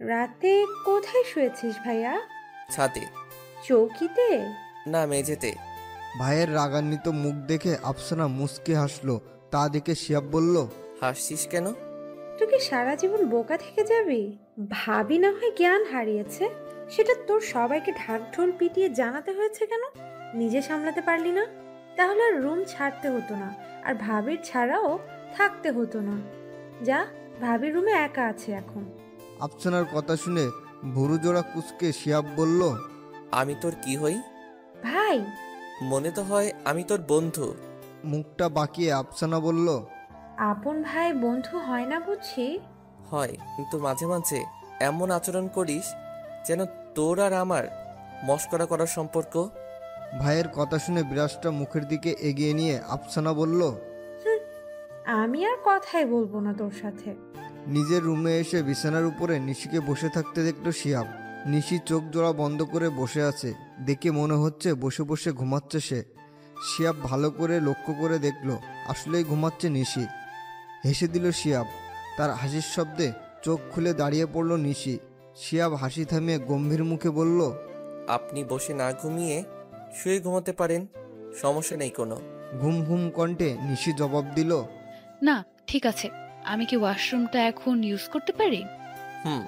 রাতে কোথায় শুয়েছিস ভাইয়া? ছাদে। চৌকিতে? না, মেঝেতে। ভাইয়ের রাগান্বিত মুখ দেখে আফসানা মুচকি হাসলো। তা দেখে শিহাব বলল, হাসছিস কেন? তুই কি সারা জীবন বোকা থেকে যাবি? ভাবি না হয় জ্ঞান হারিয়েছে, সেটা তোর সবাইকে ঢাকঢোল পিটিয়ে জানাতে হয়েছে কেন? নিজে সামলাতে পারলি না? তাহলে আর রুম ছাড়তে হতো না, আর ভাবির ছাড়াও থাকতে হতো না। যা, ভাবির রুমে একা আছে এখন। আফসানার কথা শুনে ভুরু জোড়া কুচকে শিহাব বলল, আমি তোর কি হই? ভাই। মনে তো হয় আমি তোর বন্ধু। মুখটা বাঁকিয়ে আফসানা বলল, আপন ভাই বন্ধু হয় না বুঝছি। হয়, কিন্তু মাঝে মাঝে এমন আচরণ করিস যেন তোর আর আমার মস্করা করার সম্পর্ক। ভাইয়ের কথা শুনে বিরাজটা মুখের দিকে এগিয়ে নিয়ে আফসানা বলল, আমি আর কথাই বলবো না তোর সাথে। নিজের রুমে এসে বিছানার উপরে নিশিকে বসে থাকতে দেখল শিহাব। নিশি চোখ জোড়া বন্ধ করে বসে আছে, দেখে মনে হচ্ছে বসে বসে ঘুমাচ্ছে সে। শিহাব ভালো করে লক্ষ্য করে দেখল, আসলেই ঘুমাচ্ছে নিশি। হেসে দিল শিহাব। তার হাসির শব্দে চোখ খুলে দাঁড়িয়ে পড়ল নিশি। শিহাব হাসি থামিয়ে গম্ভীর মুখে বলল, আপনি বসে না ঘুমিয়ে শুয়ে ঘুমাতে পারেন, সমস্যা নেই কোনো। ঘুম ঘুম কণ্ঠে নিশি জবাব দিল, না, ঠিক আছে। আমি কি ওয়াশরুমটা এখন ইউজ করতে পারি? হুম।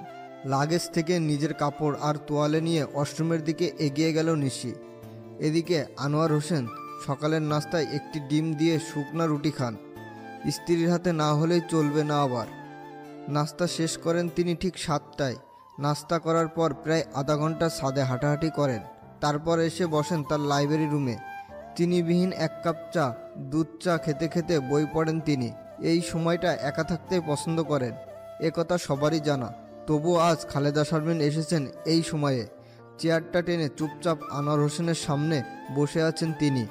লাগেজ থেকে নিজের কাপড় আর তোয়ালে নিয়ে ওয়াশরুমের দিকে এগিয়ে গেল নিশি। এদিকে আনোয়ার হোসেন সকালের নাস্তায় একটি ডিম দিয়ে শুকনা রুটি খান। স্ত্রীর হাতে না হলেই চলবে না। আবার নাস্তা শেষ করেন তিনি ঠিক 7টায়। নাস্তা করার পর প্রায় আধা ঘন্টা ছাদে হাঁটাহাঁটি করেন। তারপর এসে বসেন তার লাইব্রেরি রুমে। চিনিবিহীন 1 কাপ চা, দুধ চা খেতে খেতে বই পড়েন তিনি। এই সময়টা একা থাকতে পছন্দ করেন, একথা সবারই জানা। তবুও আজ খালেদা শারমিন এসেছেন এই সময়ে। চেয়ারটা টেনে চুপচাপ আনোয়ার হোসেনের সামনে বসে আছেন তিনি।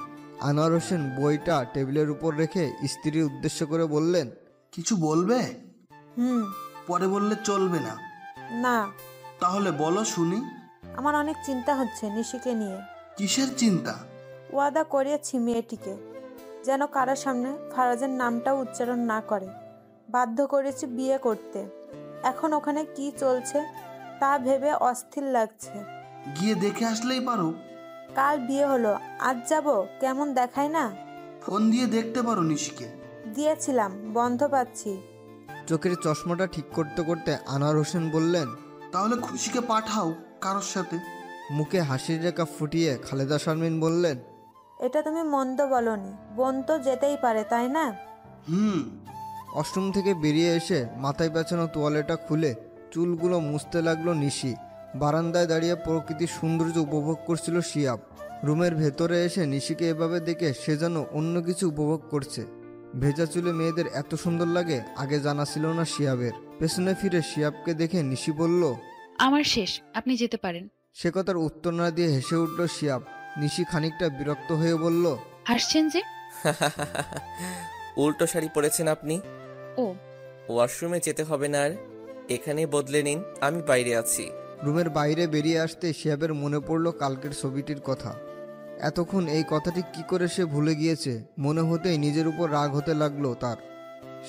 আনোয়ার হোসেন বইটা টেবিলের উপর রেখে স্ত্রীর উদ্দেশ্য করে বললেন, কিছু বলবে? হুম। পরে বললে চলবে না। না। তাহলে বলো শুনি। আমার অনেক চিন্তা হচ্ছে নিশিকে নিয়ে। কিসের চিন্তা? ওয়াদা করিয়েছি মেয়েটিকে যেন কারোর সামনে ফারাজের নামটাও উচ্চারণ না করে। বাধ্য করেছি বিয়ে করতে। এখন ওখানে কি চলছে তা ভেবে অস্থির লাগছে। গিয়ে দেখে আসলেই পারো। কাল বিয়ে হলো, আজ যাব, কেমন দেখায় না? ফোন দিয়ে দেখতে পারো নিশিকে। দিয়েছিলাম, বন্ধ পাচ্ছি। চোখের চশমাটা ঠিক করতে করতে আনোয়ার হোসেন বললেন, তাহলে খুশিকে পাঠাও কারোর সাথে। মুখে হাসির রেখা ফুটিয়ে খালেদা শারমিন বললেন, এটা তুমি মন্দ বলনি, বোন তো যেতেই পারে, তাই না? হুম। ওয়াশরুম থেকে বেরিয়ে এসে মাথায় পেঁচানো তোয়ালেটা খুলে চুলগুলো মুছতে লাগলো নিশি। বারান্দায় দাঁড়িয়ে প্রকৃতির সৌন্দর্য উপভোগ করছিল শিয়াব। রুমের ভেতরে এসে নিশিকে এভাবে দেখে সে যেন অন্য কিছু উপভোগ করছে। ভেজা চুলে মেয়েদের এত সুন্দর লাগে আগে জানা ছিল না শিয়াবের। পেছনে ফিরে শিয়াবকে দেখে নিশি বলল, আমার শেষ, আপনি যেতে পারেন। সে কথার উত্তর না দিয়ে হেসে উঠল শিয়াব। নিশি খানিকটা বিরক্ত হয়ে বলল, হাসছেন যে? উল্টো শাড়ি পরেছেন আপনি। ও, ওয়াশরুমে যেতে হবে না আর, এখানে বদলে নিন, আমি বাইরে আছি। রুমের বাইরে বেরিয়ে আসতে শিয়াবের মনে পড়ল কালকের ছবিটির কথা। এতক্ষণ এই কথাটি কি করে সে ভুলে গিয়েছে। মনে হতেই নিজের উপর রাগ হতে লাগলো তার।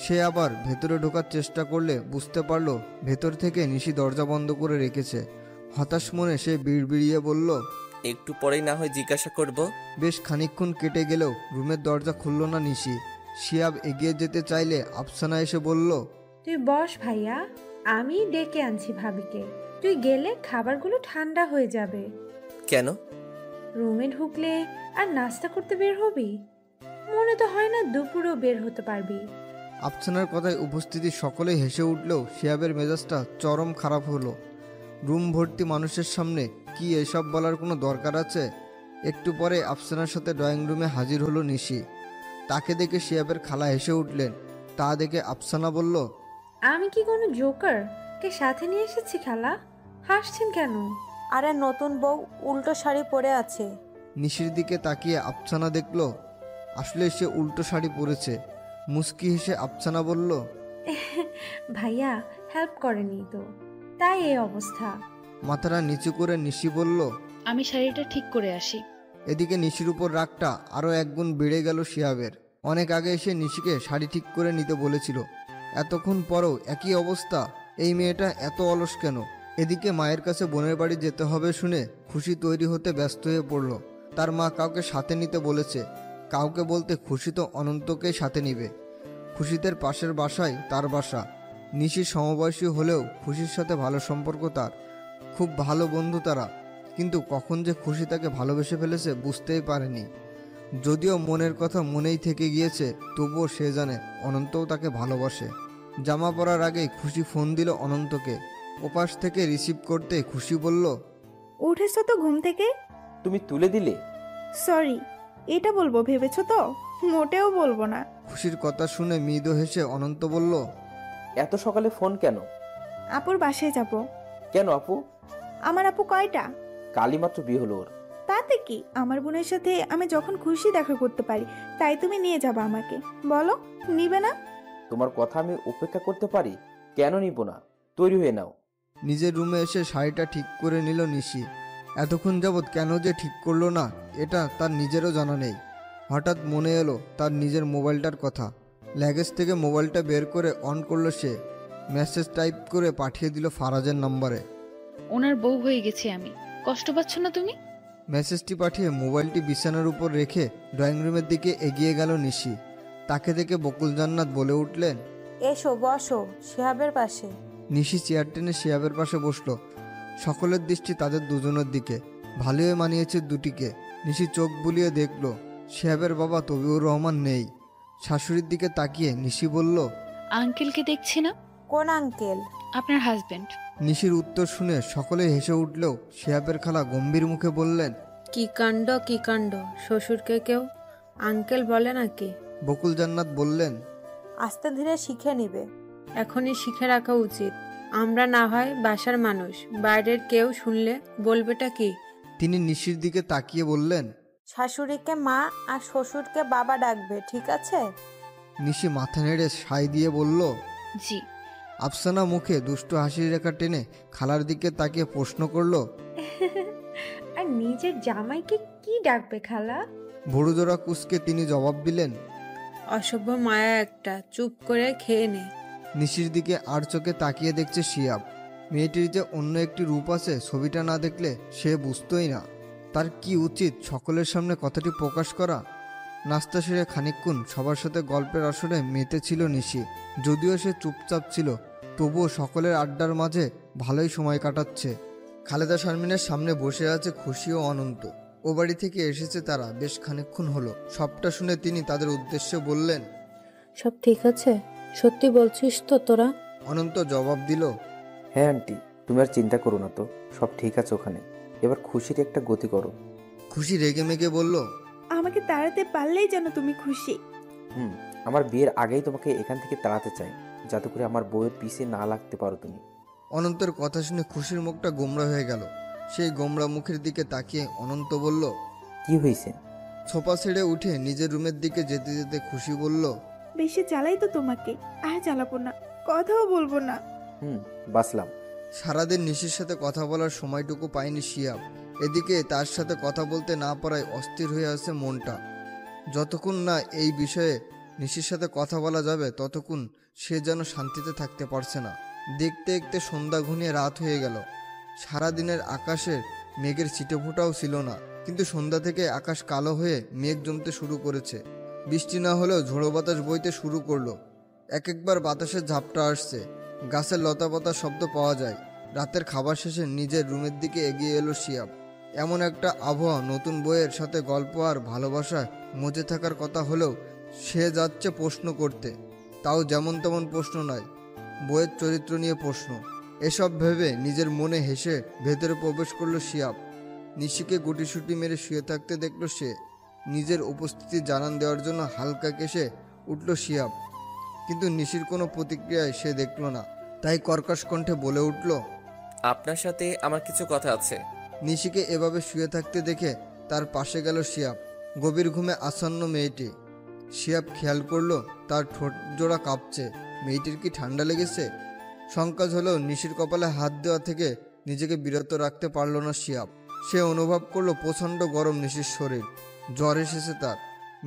সে আবার ভেতরে ঢোকার চেষ্টা করলে বুঝতে পারল ভেতর থেকে নিশি দরজা বন্ধ করে রেখেছে। হতাশ মনে সে বিড়বিড়িয়ে বলল, একটু পরেই না হয় জিজ্ঞাসা করব। বেশ খানিকক্ষণ কেটে গেলেও রুমের দরজা খুলল না নিশি। শিয়াব এগিয়ে যেতে চাইলে আফসানা এসে বলল, তুই বস ভাইয়া, আমি ডেকে আনছি ভাবিকে। তুই গেলে খাবারগুলো ঠান্ডা হয়ে যাবে। কেন? রুমে ঢুকলে আর নাস্তা করতে বের হবি? মনে তো হয় না দুপুরেও বের হতে পারবি। আফসানার কথায় উপস্থিতি সকলেই হেসে উঠলেও শিয়াবের মেজাজটা চরম খারাপ হলো। রুম ভর্তি মানুষের সামনে কি এসব বলার কোনো দরকার আছে? একটু পরে আফসানার সাথে ড্রয়িং রুমে হাজির হলো নিশি। তাকে দেখে শিয়াবের খালা হেসে উঠলেন। তা দেখে আফসানা বলল, আমি কি কোনো জোকার কে সাথে নিয়ে এসেছি খালা? হাসছেন কেন? আরে নতুন বউ উল্টো শাড়ি পরে আছে। নিশির দিকে তাকিয়ে আফসানা দেখল আসলে সে উল্টো শাড়ি পরেছে। মুস্কি হেসে আফসানা বলল, ভাইয়া হেল্প করেনি তো, তাই এই অবস্থা। মাথাটা নিচু করে নিশি বলল, আমি শাড়িটা ঠিক করে আসি। এদিকে নিশির উপর রাগটা আরও একগুণ বেড়ে গেল শিহাবের। অনেক আগে এসে নিশিকে শাড়ি ঠিক করে নিতে বলেছিল, এতক্ষণ পরও একই অবস্থা। এই মেয়েটা এত অলস কেন? এদিকে মায়ের কাছে বোনের বাড়ি যেতে হবে শুনে খুশি তৈরি হতে ব্যস্ত হয়ে পড়ল। তার মা কাউকে সাথে নিতে বলেছে। কাউকে বলতে খুশি তো অনন্তকেই সাথে নিবে। খুশিদের পাশের বাসায় তার বাসা। নিশির সমবয়সী হলেও খুশির সাথে ভালো সম্পর্ক তার, খুব ভালো বন্ধু তারা। কিন্তু কখন যে খুশি তাকে ভালোবেসে ফেলেছে বুঝতেই পারেনি। যদিও মনের কথা মনেই থেকে গিয়েছে, তবুও সে জানে অনন্তও তাকে ভালোবাসে। জামা পরার আগেই খুশি ফোন দিল অনন্তকে। ওপাশ থেকে রিসিভ করতে খুশি বলল, উঠেছো তো ঘুম থেকে? তুমি তুলে দিলে? সরি, এটা বলবো ভেবেছো তো? মোটেও বলবো না। খুশির কথা শুনে মৃদু হেসে অনন্ত বলল, এত সকালে ফোন কেন? আপুর বাসায় যাব। কেন আপু? আমার আপু কয়টা? কালই মাত্র বিয়ে হলো ওর। তাতে কি, আমার বোনের সাথে আমি যখন খুশি দেখা করতে পারি, তাই তুমি নিয়ে যাবা আমাকে। বলো, নিবে না? তোমার কথা আমি উপেক্ষা করতে পারি? কেন নিব না? তৈরি হয়ে নাও। নিজের রুমে এসে শাড়িটা ঠিক করে নিল নিশি। এতক্ষণ যাবৎ কেন যে ঠিক করলো না এটা তার নিজেরও জানা নেই। হঠাৎ মনে এলো তার নিজের মোবাইলটার কথা। লাগেজ থেকে মোবাইলটা বের করে অন করলো সে। মেসেজ টাইপ করে পাঠিয়ে দিল ফারাজের নম্বরে। ওনার বউ হয়ে গেছি আমি, কষ্ট পাচ্ছ না তুমি? মেসেজটি পাঠিয়ে মোবাইলটি বিছানার উপর রেখে ড্রয়িং রুমের দিকে এগিয়ে গেল নিশি। তাকে দেখে বকুল জান্নাত বলে উঠলেন, এসো বসো শিহাবের পাশে। নিশি চেয়ার টেনে শিহাবের পাশে বসলো। সকলের দৃষ্টি তাদের দুজনের দিকে। ভালোই মানিয়েছে দুটিকে। নিশি চোখ বুলিয়ে দেখল শিহাবের বাবা তবিউর রহমান নেই। শাশুড়ির দিকে তাকিয়ে নিশি বলল, আঙ্কেলকে দেখছি না। কোন আঙ্কেল? আপনার হাজবেন্ড। নিশির উত্তর শুনে সকলে হেসে উঠলেও শিহাবের খালা গম্ভীর মুখে বললেন, কি কাণ্ড কি কাণ্ড, শ্বশুরকে কেউ আঙ্কেল বলে নাকি? বকুল জান্নাত বললেন, আস্তে ধীরে শিখে নিবে। এখনই শিখে রাখা উচিত। আমরা না হয় বাসার মানুষ, বাইরের কেউ শুনলে বলবেটা কি? তিনি নিশির দিকে তাকিয়ে বললেন, শাশুড়িকে মা আর শ্বশুরকে বাবা ডাকবে, ঠিক আছে? নিশি মাথা নেড়ে সাই দিয়ে বলল, জি। আফসানা মুখে দুষ্টু হাসির রেখা টেনে খালার দিকে তাকিয়ে প্রশ্ন করলো, আর নিজের জামাইকে কি ডাকবে খালা? ভুরুজোড়া কুসকে তিনি জবাব দিলেন, অসভ্য মায়া একটা, চুপ করে খেয়ে নে। নিশির দিকে আর চোখে তাকিয়ে দেখছে শিয়াব। মেয়েটির যে অন্য একটি রূপ আছে ছবিটা না দেখলে সে বুঝতোই না। তার কি উচিত সকলের সামনে কথাটি প্রকাশ করা? নাস্তা সেরে খানিকক্ষণ সবার সাথে গল্পের আসরে মেতেছিল নিশি। যদিও সে চুপচাপ ছিল, তবুও সকলের আড্ডার মাঝে ভালোই সময় কাটাচ্ছে। খালেদা শারমিনের সামনে বসে আছে খুশি ও অনন্ত। ও বাড়ি থেকে এসেছে তারা বেশ খানিকক্ষণ হলো। সবটা শুনে তিনি তাদের উদ্দেশ্যে বললেন, সব ঠিক আছে? সত্যি বলছিস তো তোরা? অনন্ত জবাব দিল, হ্যাঁ আন্টি, তুমি আর চিন্তা করো না তো, সব ঠিক আছে ওখানে। এবার খুশির একটা গতি করো। খুশি রেগে মেগে বলল, আমাকে তাড়াতে পারলেই যেন তুমি খুশি। আমার বিয়ের আগেই তোমাকে এখান থেকে তাড়াতে চাই, যাতে করে আমার বউয়ের পিছে না লাগতে পারো তুমি। অনন্তের কথা শুনে খুশির মুখটা গোমড়া হয়ে গেল। সেই গোমড়া মুখের দিকে তাকিয়ে অনন্ত বলল, কি হয়েছে? সোফা ছেড়ে উঠে নিজের রুমের দিকে যেতে যেতে খুশি বলল, বেশি জ্বালাই তো তোমাকে, আর জ্বালাবো না, কথাও বলবো না। বাসলাম। সারাদিন নিশির সাথে কথা বলার সময়টুকু পায়নি শিয়াব। এদিকে তার সাথে কথা বলতে না পারায় অস্থির হয়ে আছে মনটা। যতক্ষণ না এই বিষয়ে নিশির সাথে কথা বলা যাবে ততক্ষণ সে যেন শান্তিতে থাকতে পারছে না। দেখতে দেখতে সন্ধ্যা ঘনিয়ে রাত হয়ে গেল। সারাদিনের আকাশের মেঘের ছিটেফোঁটাও ছিল না, কিন্তু সন্ধ্যা থেকে আকাশ কালো হয়ে মেঘ জমতে শুরু করেছে। বৃষ্টি না হলেও ঝোড়ো বাতাস বইতে শুরু করলো। এক একবার বাতাসের ঝাপটা আসছে, গাছের লতাপাতার শব্দ পাওয়া যায়। রাতের খাবার শেষে নিজের রুমের দিকে এগিয়ে এলো শিয়াব। এমন একটা আবহাওয়া, নতুন বইয়ের সাথে গল্প আর ভালোবাসায় মজে থাকার কথা হলেও সে যাচ্ছে প্রশ্ন করতে। তাও যেমন তেমন প্রশ্ন নয়, বইয়ের চরিত্র নিয়ে প্রশ্ন। এসব ভেবে নিজের মনে হেসে ভেতরে প্রবেশ করলো শিয়াব। নিশিকে গুটিসুটি মেরে শুয়ে থাকতে দেখলো সে। নিজের উপস্থিতি জানান দেওয়ার জন্য হালকা কেশে উঠল শিয়াব, কিন্তু নিশির কোনো প্রতিক্রিয়ায় সে দেখল না। তাই কর্কশ কণ্ঠে বলে উঠল, আপনার সাথে আমার কিছু কথা আছে। নিশিকে এভাবে শুয়ে থাকতে দেখে তার পাশে গেল শিয়াব। গভীর ঘুমে আসন্ন মেয়েটি। শিয়াব খেয়াল করলো তার ঠোঁট জোড়া কাঁপছে। মেয়েটির কি ঠান্ডা লেগেছে? সংকোচ হলেও নিশির কপালে হাত দেওয়া থেকে নিজেকে বিরত রাখতে পারল না শিয়াব। সে অনুভব করলো প্রচণ্ড গরম নিশির শরীর। জ্বর এসেছে তার।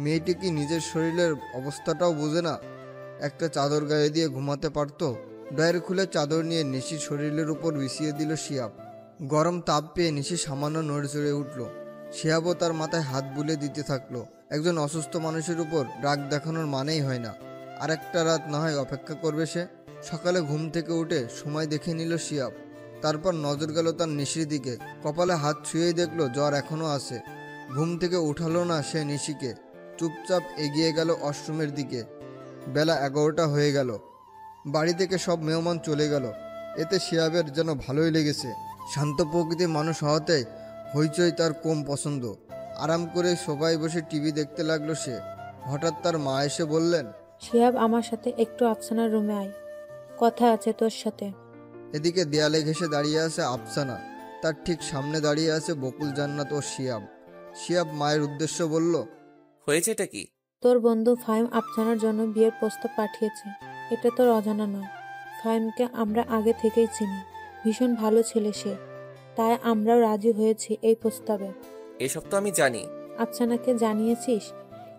মেয়েটি কি নিজের শরীরের অবস্থাটাও বোঝে না? একটা চাদর গায়ে দিয়ে ঘুমাতে পারতো, ড্রয়ার খুলে চাদর নিয়ে নিশির শরীরের উপর বিছিয়ে দিল শিহাব। গরম তাপ পেয়ে নিশি সামান্য নড়ে চড়ে উঠল। শিহাবও তার মাথায় হাত বুলিয়ে দিতে থাকলো। একজন অসুস্থ মানুষের উপর রাগ দেখানোর মানেই হয় না। আর একটা রাত না হয় অপেক্ষা করবে সে। সকালে ঘুম থেকে উঠে সময় দেখে নিল শিহাব। তারপর নজর গেল তার নিশির দিকে। কপালে হাত ছুঁয়েই দেখলো জ্বর এখনও আছে। ঘুম থেকে উঠালো না সে নিশিকে। চুপচাপ এগিয়ে গেল ওয়াশরুমের দিকে। বেলা 11টা হয়ে গেল। বাড়ি থেকে সব মেহমান চলে গেল। এতে শিহাবের যেন ভালোই লেগেছে। শান্ত প্রকৃতির মানুষ হওয়াতে হইচই তার কম পছন্দ। আরাম করে সোফায় বসে টিভি দেখতে লাগলো সে। হঠাৎ তার মা এসে বললেন, শিহাব, আমার সাথে একটু আফসানার রুমে আয়, কথা আছে তোর সাথে। এদিকে দেয়ালে ঘেঁষে দাঁড়িয়ে আছে আফসানা। তার ঠিক সামনে দাঁড়িয়ে আছে বকুল, জান্নাত ও শিহাব। শিহাব মায়ের উদ্দেশ্য বলল, হয়েছেটা কি? তোর বন্ধু ফাহিম আফসানার জন্য বিয়ের প্রস্তাব পাঠিয়েছে। এটা তোর অজানা নয়। ফাহিমকে আমরা আগে থেকেই চিনি। ভীষণ ভালো ছেলে সে। তাই আমরাও রাজি হয়েছি এই প্রস্তাবে। এসব তো আমি জানি। আফসানাকে জানিয়েছিস?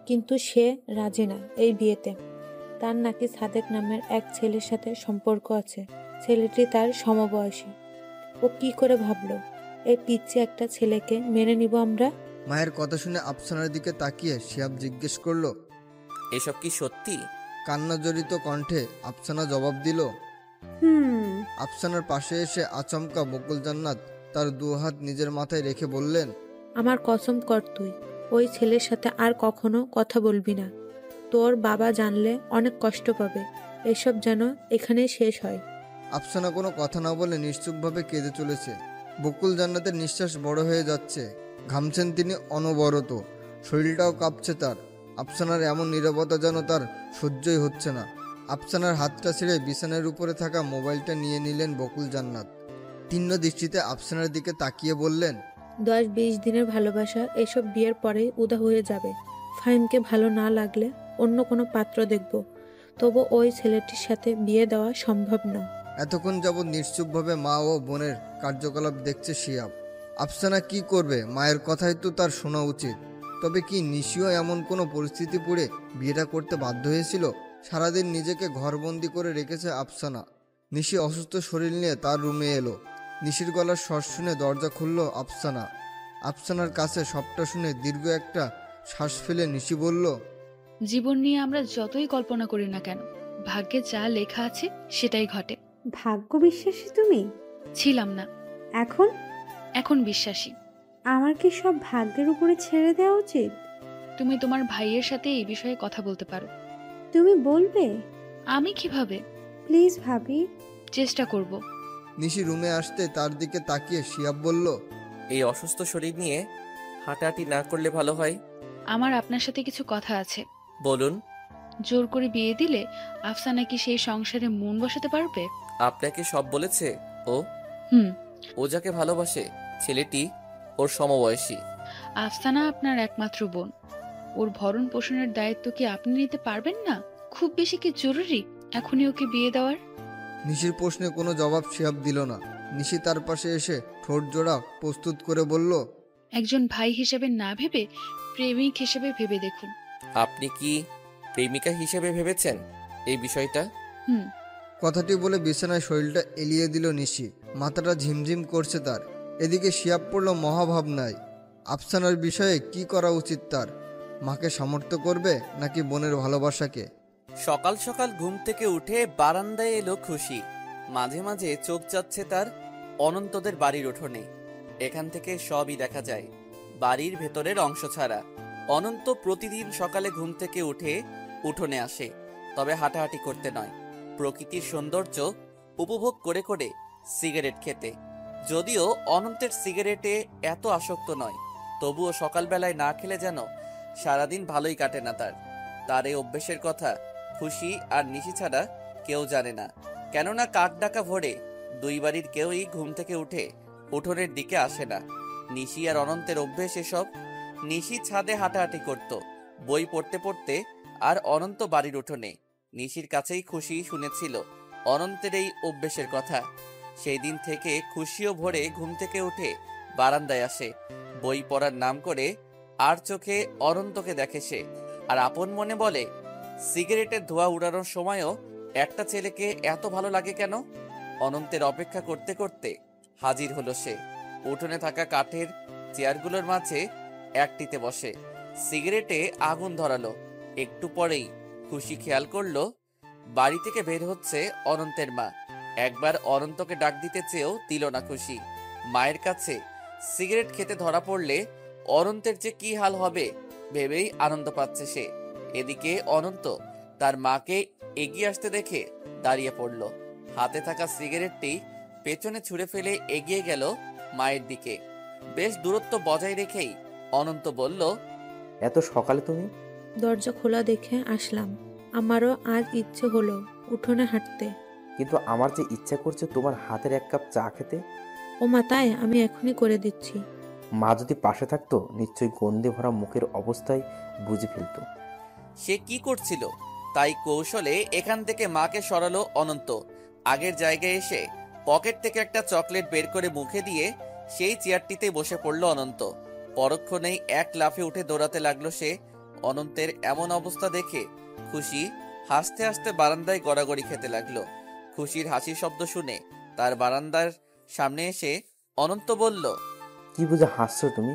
কিন্তু সে রাজি না এই বিয়েতে। তার নাকি সাদেক নামের এক ছেলের সাথে সম্পর্ক আছে। ছেলেটি তার সমবয়সী। ও কি করে ভাবলো এই পিচ্ছি একটা ছেলেকে মেনে নিব আমরা? মায়ের কথা শুনে আফসানার দিকে তাকিয়ে শিহাব জিজ্ঞেস করলো, এসব কি সত্যি? কান্নাজড়িত কণ্ঠে আফসানা জবাব দিল। আফসানার পাশে এসে আচমকা বকুল, জান্নাত তার দু হাত নিজের মাথায় রেখে বললেন, আমার কসম কর তুই ওই ছেলের সাথে আর কখনো কথা বলবি না। তোর বাবা জানলে অনেক কষ্ট পাবে। এসব যেন এখানেই শেষ হয়। আফসানা কোনো কথা না বলে নিশ্চুপভাবে কেঁদে চলেছে। বকুল, জান্নাতের নিঃশ্বাস বড় হয়ে যাচ্ছে। ঘামছেন তিনি অনবরত। শরীরটাও কাঁপছে তার। আফসানার এমন নীরবতা যেন তার সহ্যই হচ্ছে না। আফসানার হাতটা ছেড়ে বিছানার উপরে থাকা মোবাইলটা নিয়ে নিলেন বকুল, জান্নাত। তীক্ষ্ণ দৃষ্টিতে আফসানার দিকে তাকিয়ে বললেন, 10-20 দিনের ভালোবাসা এসব বিয়ের পরে উদা হয়ে যাবে। ফাহিমকে ভালো না লাগলে অন্য কোনো পাত্র দেখব। তবু ওই ছেলেটির সাথে বিয়ে দেওয়া সম্ভব না। এতক্ষণ যাবৎ নিশ্চুপভাবে মা ও বোনের কার্যকলাপ দেখছে শিহাব। আফসানা কি করবে? মায়ের কথাই তো তার শোনা উচিত। তবে কি নিশিও এমন কোনো পরিস্থিতি পড়ে বিয়েটা করতে বাধ্য হয়েছিল? সারাদিন নিজেকে ঘরবন্দি করে রেখেছে আফসানা। নিশি অসুস্থ শরীর নিয়ে তার রুমে এলো। নিশির গলার স্বর শুনে দরজা খুলল আফসানা। আফসানার কাছে সবটা শুনে দীর্ঘ একটা শ্বাস ফেলে নিশি বলল, জীবন নিয়ে আমরা যতই কল্পনা করি না কেন, ভাগ্যে যা লেখা আছে সেটাই ঘটে। ভাগ্য বিশ্বাসী তুমি? ছিলাম না, এখন? এখন বিশ্বাসী। আমার কি সব ভাগ্যের উপরে ছেড়ে দেওয়া উচিত? তুমি তোমার ভাইয়ের সাথে এই বিষয়ে কথা বলতে পারো। তুমি বলবে? আমি কিভাবে? প্লিজ ভাবি। চেষ্টা করব। নিশি রুমে আসতে তার দিকে তাকিয়ে শিহাব বলল, এই অসুস্থ শরীর নিয়ে হাঁটাহাঁটি না করলে ভালো হয়। আমার আপনার সাথে কিছু কথা আছে। বলুন। জোর করে বিয়ে দিলে আফসানা কি সেই সংসারে মন বসাতে পারবে? আপনাকে সব বলেছে ও? হুম। ও যাকে ভালোবাসে ছেলেটি ওর সমবয়সী। আফসানা আপনার একমাত্র বোন। ওর ভরণ পোষণের দায়িত্ব কি আপনি নিতে পারবেন না? খুব বেশি কি জরুরি এখনই ওকে বিয়ে দেওয়ার? নিশির প্রশ্নে কোনো জবাব শিহাব দিল না। নিশি তার পাশে এসে ঠোঁট জোড়া প্রস্তুত করে বলল, একজন ভাই হিসেবে না ভেবে প্রেমিক হিসেবে ভেবে দেখুন। আপনি কি প্রেমিকা হিসেবে ভেবেছেন এই বিষয়টা? হুম। কথাটি বলে বিছানায় শরীরটা এলিয়ে দিল নিশি। মাথাটা ঝিমঝিম করছে তার। এদিকে শিহাব পড়ল মহাভাবনায়। আফসানার বিষয়ে কি করা উচিত তার? মাকে সমর্থ করবে নাকি বোনের ভালোবাসাকে? সকাল সকাল ঘুম থেকে উঠে বারান্দায় এলো খুশি। মাঝে মাঝে চোখ যাচ্ছে তার অনন্তদের বাড়ির উঠোনে। এখান থেকে সবই দেখা যায়, বাড়ির ভেতরের অংশ ছাড়া। অনন্ত প্রতিদিন সকালে ঘুম থেকে উঠে উঠোনে আসে, তবে হাঁটাহাঁটি করতে নয়, প্রকৃতির সৌন্দর্য উপভোগ করে করে সিগারেট খেতে। যদিও অনন্তের সিগারেটে এত আসক্ত নয়, তবুও সকালবেলায় না খেলে যেন সারাদিন ভালোই কাটে না তার। তার এই অভ্যেসের কথা খুশি আর নিশি ছাড়া কেউ জানে না। কেননা কাক ডাকা ভোরে দুই বাড়ির কেউই ঘুম থেকে উঠে উঠোনের দিকে আসে না। নিশি আর অনন্তের অভ্যেস এসব। নিশি ছাদে হাঁটাহাঁটি করত বই পড়তে পড়তে, আর অনন্ত বাড়ির উঠোনে। নিশির কাছেই খুশি শুনেছিল অনন্তের এই অভ্যেসের কথা। সেই দিন থেকে খুশিও ভোরে ঘুম থেকে উঠে বারান্দায় আসে, বই পড়ার নাম করে। আর চোখে অনন্তকে দেখে সে, আর আপন মনে বলে, সিগারেটের ধোঁয়া উড়ানোর সময়ও একটা ছেলেকে এত ভালো লাগে কেন? অনন্তের অপেক্ষা করতে করতে হাজির হলো সে। উঠোনে থাকা কাঠের চেয়ারগুলোর মাঝে একটিতে বসে সিগারেটে আগুন ধরালো। একটু পরেই খুশি খেয়াল করলো বাড়ি থেকে বের হচ্ছে অনন্তের মা। একবার অনন্তকে ডাক দিতে চেয়েও দিল না খুশি। মায়ের কাছে সিগারেট খেতে ধরা পড়লে অনন্তের যে কি হাল হবে ভেবেই আনন্দ পাচ্ছে সে। এদিকে অনন্ত তার মাকে এগিয়ে আসতে দেখে দাঁড়িয়ে পড়ল। হাতে থাকা সিগারেটটি পেছনে ছুঁড়ে ফেলে এগিয়ে গেল মায়ের দিকে। বেশ দূরত্ব বজায় রেখেই অনন্ত বলল, এত সকালে তুমি? দরজা খোলা দেখে আসলাম। আমারও আজ ইচ্ছে হলো উঠোনে হাঁটতে। কিন্তু আমার যে ইচ্ছা করছে তোমার হাতের এক কাপ চা খেতে। ও মা, তাই? আমি এখনই করে দিচ্ছি। মা যদি পাশে থাকতো নিশ্চয়ই গন্ধে ভরা মুখের অবস্থায় বুঝে ফেলতো সে কি করছিল। তাই কৌশলে এখান থেকে মাকে সরালো অনন্ত। আগের জায়গায় এসে পকেট থেকে একটা চকলেট বের করে মুখে দিয়ে সেই চেয়ারটিতে বসে পড়ল অনন্ত। পরক্ষণেই এক লাফে উঠে দৌড়াতে লাগলো সে। অনন্তের এমন অবস্থা দেখে খুশি হাসতে হাসতে বারান্দায় গড়াগড়ি খেতে লাগলো। খুশির হাসির শব্দ শুনে তার বারান্দার সামনে এসে অনন্ত বলল, কি বুঝে হাসছো তুমি?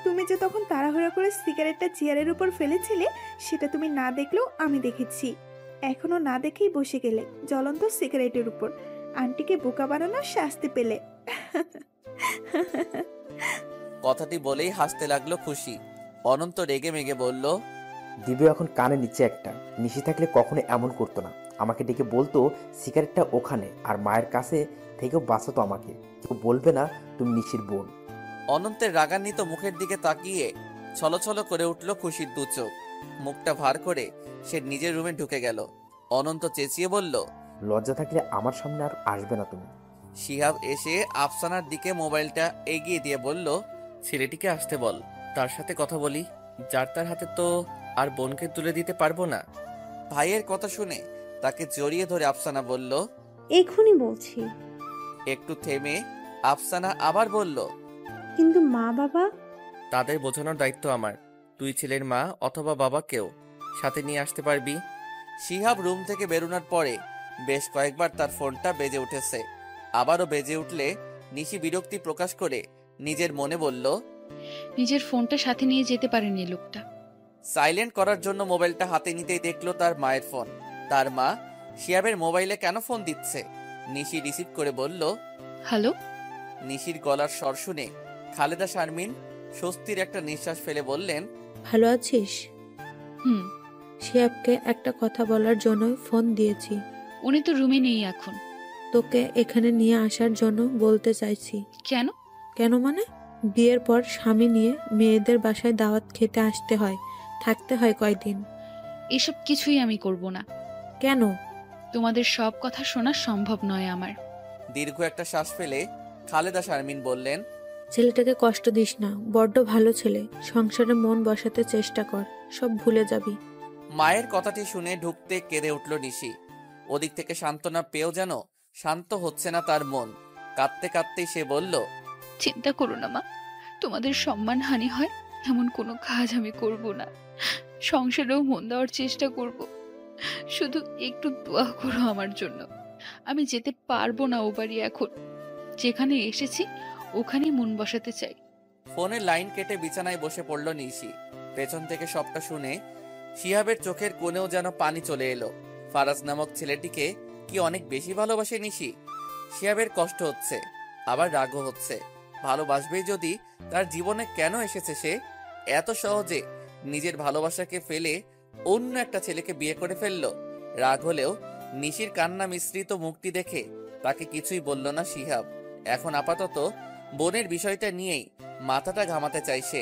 তুমি যে তখন তাড়াহুড়া করে সিগারেটটা চেয়ারের উপর ফেলেছিলে, সেটা তুমি না দেখলেও আমি দেখেছি। এখনো না দেখেই বসে গেলে জ্বলন্ত সিগারেটের উপর। আন্টিকে বোকা বানানোর শাস্তি পেলে। কথাটি বলেই হাসতে লাগলো খুশি। অনন্ত রেগে মেগে বলল, দিব্য এখন কানে নিচে একটা। নিশি থাকলে কখনো এমন করতো না। আমাকে ডেকে বলতো সিগারেটটা ওখানে, আর মায়ের কাছে থেকেও বাঁচাতো আমাকে। কেউ বলবে না তুমি নিশির বোন। অনন্তের রাগান্বিত মুখের দিকে তাকিয়ে ছলছল করে উঠল খুশির দু চোখ। মুখটা ভার করে সে নিজের রুমে ঢুকে গেল। অনন্ত চেঁচিয়ে বলল, লজ্জা থাকলে আমার সামনে আর আসবে না তুমি। শিহাব এসে আফসানার দিকে মোবাইলটা এগিয়ে দিয়ে বলল, ছেলেটিকে আসতে বল, তার সাথে কথা বলি। যার তার হাতে তো আর বোনকে তুলে দিতে পারবো না। ভাইয়ের কথা শুনে তাকে জড়িয়ে ধরে আফসানা বলল, এক্ষুনি বলছি। একটু থেমে আফসানা আবার বলল, কিন্তু মা বাবা? তাদের বোঝানোর দায়িত্ব আমার। তুই ছেলের মা অথবা বাবাকেও সাথে নিয়ে আসতে পারবি। শিহাব রুম থেকে বেরোনোর পরে বেশ কয়েকবার তার ফোনটা বেজে উঠেছে। আবারও বেজে উঠলে নিশি বিরক্তি প্রকাশ করে নিজের মনে বলল, নিজের ফোনটা সাথে নিয়ে যেতে পারেনি লোকটা। সাইলেন্ট করার জন্য মোবাইলটা হাতে নিতেই দেখলো তার মায়ের ফোন। তার মা শিহাবের মোবাইলে কেন ফোন দিচ্ছে। নিশি রিসিভ করে বলল, হ্যালো। নিশির গলার স্বর শুনে খালেদা শারমিন স্বস্তির একটা নিঃশ্বাস ফেলে বললেন, ভালো আছিস? হুম। শিহাবকে একটা কথা বলার জন্য ফোন দিয়েছি। উনি তো রুমে নেই এখন। তোকে এখানে নিয়ে আসার জন্য বলতে চাইছি। কেন? কেন মানে? বিয়ের পর স্বামী নিয়ে মেয়েদের বাসায় দাওয়াত খেতে আসতে হয়, থাকতে হয় কয়দিন। এসব কিছুই আমি করব না। কেন? তোমাদের সব কথা শোনা সম্ভব নয় আমার। দীর্ঘ একটা শ্বাস ফেলে খালেদা শারমিন বললেন, ছেলেটাকে কষ্ট দিস না, বড্ড ভালো ছেলে। সংসারে মন বসাতে চেষ্টা কর, সব ভুলে যাবি। মায়ের কথাটি শুনে ঢুকতে কেঁদে উঠল নিশি। ওদিক থেকে সান্ত্বনা পেয়েও যেন শান্ত হচ্ছে না তার মন। কাঁদতে কাঁদতেই সে বলল, চিন্তা করো না মা, তোমাদের সম্মান হানি হয় এমন কোনো কাজ আমি করব না। সংসারেও মন দেওয়ার চেষ্টা করব। শুধু একটু দোয়া করো আমার জন্য। আমি যেতে পারবো না ও বাড়ি এখন। যেখানে এসেছি ওখানেই মন বসাতে চাই। ফোনের লাইন কেটে বিছানায় বসে পড়ল নিশি। পেছন থেকে সবটা শুনে শিহাবের চোখের কোণেও যেন পানি চলে এলো। ফারাজ নামক ছেলেটিকে কি অনেক বেশি ভালোবাসে নিশি? শিহাবের কষ্ট হচ্ছে, আবার রাগও হচ্ছে। ভালোবাসবেই যদি, তার জীবনে কেন এসেছে সে? এত সহজে নিজের ভালোবাসাকে ফেলে অন্য একটা ছেলেকে বিয়ে করে ফেললো। রাগ হলেও নিশির কান্না মিশ্রিত মুখটি দেখে তাকে কিছুই বলল না শিহাব। এখন আপাতত বোনের বিষয়টা নিয়েই মাথাটা ঘামাতে চাইছে।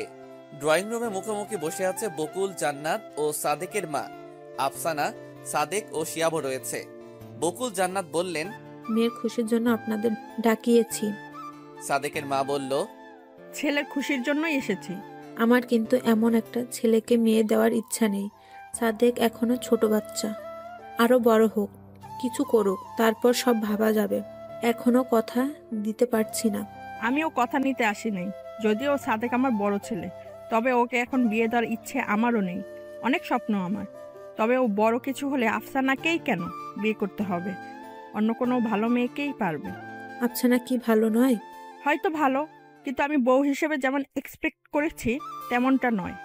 ড্রয়িং রুমে মুখোমুখি বসে আছে বকুল, জান্নাত ও সাদেকের মা আফসানা। সাদেক ও শিয়াবও রয়েছে। বকুল জান্নাত বললেন, মেয়ের খুশির জন্য আপনাদের ডাকিয়েছি। সাদেকের মা বলল, ছেলের খুশির জন্যই এসেছি। আমার কিন্তু এমন একটা ছেলেকে মেয়ে দেওয়ার ইচ্ছা নেই। সাদেক এখনো ছোট বাচ্চা, আরো বড় হোক, কিছু করুক, তারপর সব ভাবা যাবে। এখনো কথা দিতে পারছি না। আমিও কথা নিতে আসি নাই, যদিও সাদেক আমার বড় ছেলে। তবে ওকে এখন বিয়ে দেওয়ার ইচ্ছে আমারও নেই। অনেক স্বপ্ন আমার, তবে ও বড় কিছু হলে আফসানাকেই কেন বিয়ে করতে হবে? অন্য কোনো ভালো মেয়েকেই পারবে। আফসানা কি ভালো নয়? হয়তো ভালো, কিন্তু আমি বউ হিসেবে যেমন এক্সপেক্ট করেছি তেমনটা নয়।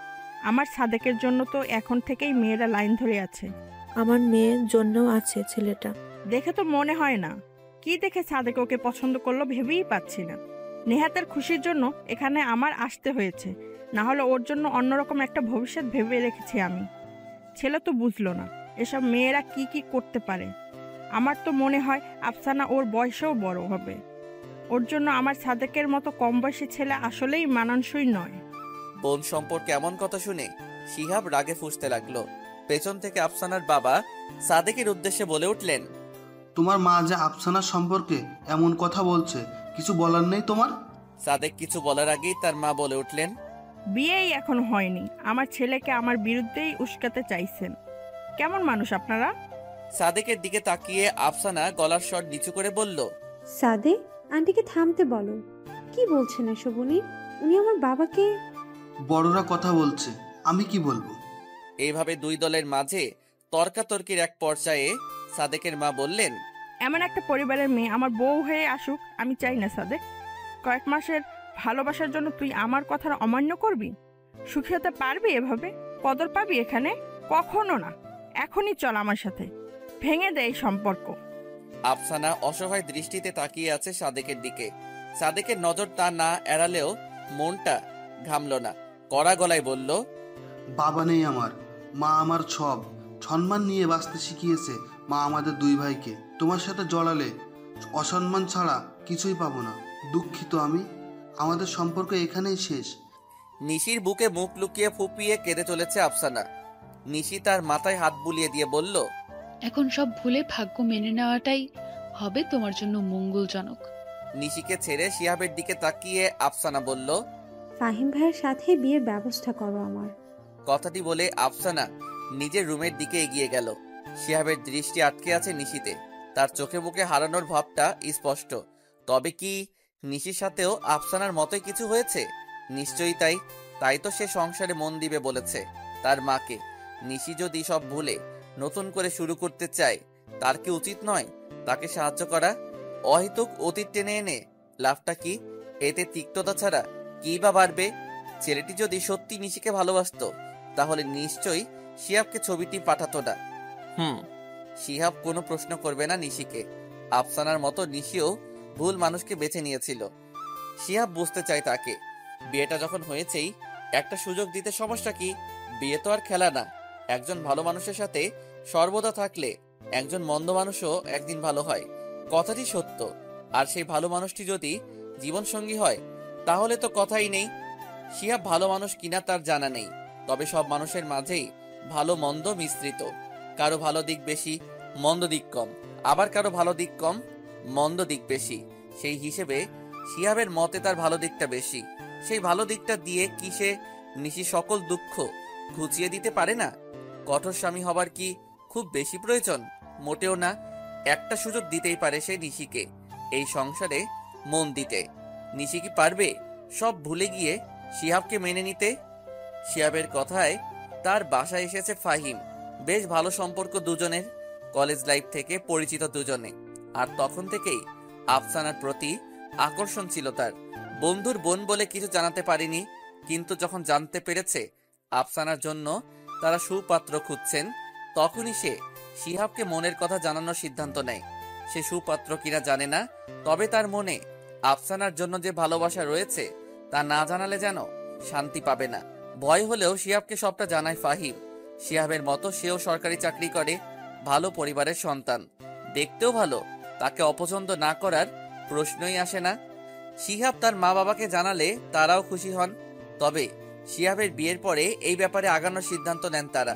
আমার সাদেকের জন্য তো এখন থেকেই মেয়েরা লাইন ধরে আছে। আমার মেয়ের জন্যও আছে ছেলেটা। দেখে তো মনে হয় না। কি দেখে সাদেক ওকে পছন্দ করলো ভেবেই পাচ্ছি না। নেহাতের খুশির জন্য এখানে আমার আসতে হয়েছে, না হলে ওর জন্য অন্যরকম একটা ভবিষ্যৎ ভেবে রেখেছি আমি। ছেলে তো বুঝলো না এসব মেয়েরা কি কি করতে পারে। আমার তো মনে হয় আফসানা ওর বয়সেও বড় হবে। ওর জন্য আমার সাদেকের মতো কম বয়সী ছেলে আসলেই মানানসই নয়। বোন সম্পর্কে এমন কথা শুনে শিহাব রাগে ফুঁসতে লাগলো। পেছন থেকে আফসানার বাবা সাদেকের উদ্দেশ্যে বলে উঠলেন, তোমার মা যে আফসানার সম্পর্কে এমন কথা বলছে, কিছু বলার নেই তোমার? সাদেক কিছু বলার আগেই তার মা বলে উঠলেন, বিয়েই এখন হয়নি, আমার ছেলেকে আমার বিরুদ্ধেই উস্কাতে চাইছেন। কেমন মানুষ আপনারা? সাদেকের দিকে তাকিয়ে আফসানা গলার স্বর নিচু করে বলল, সাদেক, আন্টিকে থামতে বলো। কি বলছেন এসব উনি? উনি আমার বাবাকে। বড়রা কথা বলছে, আমি কি বলবো? এইভাবে দুই দলের মাঝে তর্কাতর্কির এক পর্যায়ে সাদেকের মা বললেন, এমন একটা পরিবারের মেয়ে আমার বউ হয়ে আসুক আমি চাই না সাদেক। কয়েক মাসের ভালোবাসার জন্য তুই আমার কথার অমান্য করবি? সুখী হতে পারবি এভাবে? কদর পাবি এখানে? কখনো না। এখনই চল আমার সাথে, ভেঙে দে এই সম্পর্ক। আফসানা অসহায় দৃষ্টিতে তাকিয়ে আছে সাদেকের দিকে। সাদেকের নজর তা না এড়ালেও মনটা ঘামল না। কড়া গলায় বলল, বাবা নেই আমার, মা আমার সব। সম্মান নিয়ে বাঁচতে শিখিয়েছে মা আমাদের দুই ভাইকে। তোমার সাথে জড়ালে অসম্মান ছাড়া কিছুই পাবো না। দুঃখিত আমি। আমাদের সম্পর্ক এখানেই শেষ। নিশির বুকে মুখ লুকিয়ে ফুপিয়ে কেঁদে চলেছে আফসানা। নিশি তার মাথায় হাত বুলিয়ে দিয়ে বলল, এখন সব ভুলে ভাগ্য মেনে নেওয়াটাই হবে তোমার জন্য মঙ্গলজনক। নিশিকে ছেড়ে শিহাবের দিকে তাকিয়ে আফসানা বলল, ফাহিম ভাইয়ের সাথে বিয়ের ব্যবস্থা করো আমার। কথাটি বলে আফসানা নিজের রুমের দিকে এগিয়ে গেল। শিহাবের দৃষ্টি আটকে আছে নিশিতে। তার চোখে মুখে হারানোর ভাবটা স্পষ্ট। তবে কি নিশির সাথেও আফসানার মতোই কিছু হয়েছে? নিশ্চয়ই তাই। তাই তো সে সংসারে মন দিবে বলেছে তার মাকে। নিশি যদি সব ভুলে নতুন করে শুরু করতে চায়, তার কি উচিত নয় তাকে সাহায্য করা? অহেতুক অতীত টেনে এনে লাভটা কি? এতে তিক্ততা ছাড়া কি বা বাড়বে? ছেলেটি যদি সত্যি নিশিকে ভালোবাসতো তাহলে নিশ্চয়ই শিহাবকে ছবিটি পাঠাতো না। শিহাব কোনো প্রশ্ন করবে না নিশিকে। আফসানার মতো নিশিও ভুল মানুষকে বেছে নিয়েছিল। শিহাব বুঝতে চায় তাকে। বিয়েটা যখন হয়েছেই একটা সুযোগ দিতে সমস্যা কি? বিয়ে তো আর খেলা না। একজন ভালো মানুষের সাথে সর্বদা থাকলে একজন মন্দ মানুষও একদিন ভালো হয়, কথাটি সত্য। আর সেই ভালো মানুষটি যদি জীবনসঙ্গী হয় তাহলে তো কথাই নেই। শিহাব ভালো মানুষ কিনা তার জানা নেই, তবে সব মানুষের মাঝেই ভালো মন্দ মিশ্রিত। কারো ভালো দিক বেশি, মন্দ দিক কম, আবার কারো ভালো দিক কম, মন্দ দিক বেশি। সেই হিসেবে শিহাবের মতে তার ভালো দিকটা বেশি। সেই ভালো দিকটা দিয়ে কি সে নিশি সকল দুঃখ ঘুচিয়ে দিতে পারে না? কঠোর স্বামী হবার কি খুব বেশি প্রয়োজন? মোটেও না। একটা সুযোগ দিতেই পারে সে নিশিকে এই সংসারে মন দিতে। নিশি কি পারবে সব ভুলে গিয়ে শিহাবকে মেনে নিতে? শিহাবের কথায় তার বাসায় এসেছে ফাহিম। বেশ ভালো সম্পর্ক দুজনের, কলেজ লাইফ থেকে পরিচিত দুজনে। আর তখন থেকেই আফসানার প্রতি আকর্ষণ ছিল তার। বন্ধুর বোন বলে কিছু জানাতে পারিনি, কিন্তু যখন জানতে পেরেছে আফসানার জন্য তারা সুপাত্র খুঁজছেন, তখনই সে শিহাবকে মনের কথা জানানোর সিদ্ধান্ত নেয়। সে সুপাত্র কিনা জানে না, তবে তার মনে আফসানার জন্য যে ভালোবাসা রয়েছে তা না জানালে যেন শান্তি পাবে না। ভয় হলেও শিহাবকে সবটা জানায় ফাহিম। শিহাবের মতো সেও সরকারি চাকরি করে, ভালো পরিবারের সন্তান, দেখতেও ভালো। তাকে অপছন্দ না করার প্রশ্নই আসে না। শিহাব তার মা বাবাকে জানালে তারাও খুশি হন। তবে শিহাবের বিয়ের পরে এই ব্যাপারে আগানোর সিদ্ধান্ত নেন তারা।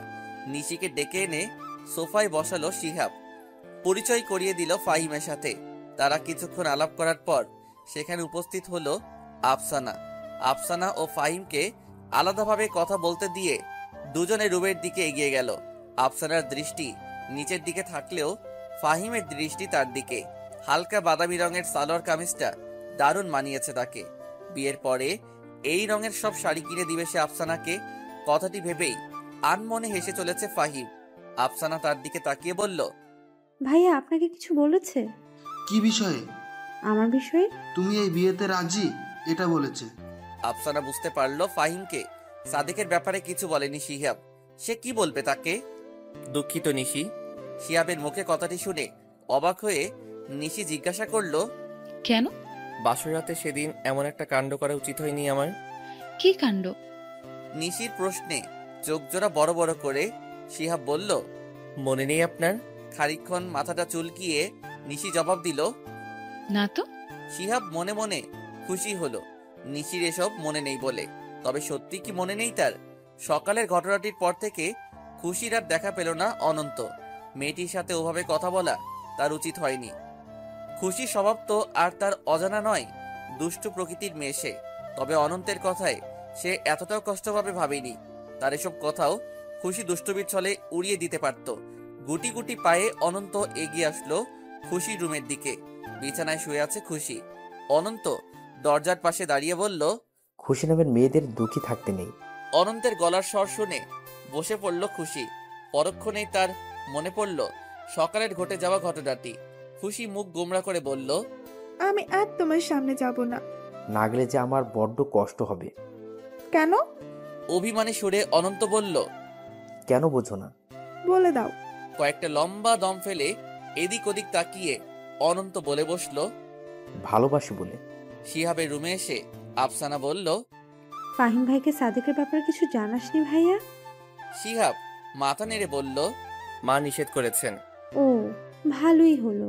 নিশিকে ডেকে এনে সোফায় বসালো শিহাব। পরিচয় করিয়ে দিল ফাহিমের সাথে। তারা কিছুক্ষণ আলাপ করার পর সেখানে উপস্থিত হলো আফসানা। আফসানা ও ফাহিমকে আলাদাভাবে কথা বলতে দিয়ে দুজনে রুমের দিকে এগিয়ে গেল। আফসানার দৃষ্টি নিচের দিকে থাকলেও ফাহিমের দৃষ্টি তার দিকে। হালকা বাদামি রঙের সালোয়ার কামিজটা দারুণ মানিয়েছে তাকে। বিয়ের পরে এই রঙের সব শাড়ি কিনে দিবে সে আফসানাকে। কথাটি ভেবেই আনমনে হেসে চলেছে ফাহিম। আফসানা তার দিকে তাকিয়ে বলল, ভাইয়া আপনাকে কিছু বলেছে? কি বিষয়ে? আমার বিষয়ে। তুমি এই বিয়েতে রাজি, এটা বলেছে। আফসানা বুঝতে পারলো ফাহিমকে সাদেকের ব্যাপারে কিছু বলেনি শিহাব। সে কি বলবে তাকে? দুঃখিত নিশি। শিহাবের মুখে কথাটি শুনে অবাক হয়ে নিশি জিজ্ঞাসা করলো, কেন? বাসর রাতে সেদিন এমন একটা কাণ্ড করা উচিত হয়নি আমার? কি কাণ্ড? নিশির প্রশ্নে চোখ জোড়া বড় বড় করে শিহাব বলল, মনে নেই আপনার? খানিকক্ষণ মাথাটা চুলকিয়ে নিশি জবাব দিল, না তো। শিহাব মনে মনে খুশি হলো নিশির এসব মনে নেই বলে। তবে সত্যি কি মনে নেই তার? সকালের ঘটনাটির পর থেকে খুশির আর দেখা পেল না অনন্ত। মেয়েটির সাথে ওভাবে কথা বলা তার উচিত হয়নি। খুশির স্বভাব তো আর তার অজানা নয়, দুষ্টু প্রকৃতির মেয়ে সে। তবে অনন্তের কথায় সে এতটাও কষ্টভাবে ভাবেনি। তার এসব কথাও খুশি দুষ্টুমির ছলে উড়িয়ে দিতে পারত। গুটি গুটি পায়ে অনন্ত এগিয়ে আসলো খুশির রুমের দিকে। বিছানায় শুয়ে আছে খুশি। অনন্ত দরজার পাশে দাঁড়িয়ে বলল, খুশি নামের মেয়েদের দুঃখী থাকতে নেই। অনন্তের গলার স্বর শুনে বসে পড়ল খুশি। পরক্ষণেই তার মনে পড়ল সকালের ঘটে যাওয়া ঘটনাটি। খুশি মুখ গোমড়া করে বলল, আমি আর তোমার সামনে যাব না। না গেলে যে আমার বড্ড কষ্ট হবে। কেন? অভিমানী সুরে অনন্ত বলল, কেন বোঝো না? বলে দাও। কয়েকটা লম্বা দম ফেলে এদিক ওদিক তাকিয়ে অনন্ত বলে বসল, ভালোবাসি বলে। শিহাবের রুমে এসে আফসানা বলল, ফাহিম ভাইকে সাদেকের ব্যাপারে কিছু জানাসনি ভাইয়া? শিহাব মাথা নেড়ে বলল, মা নিষেধ করেছেন। ও, ভালোই হলো।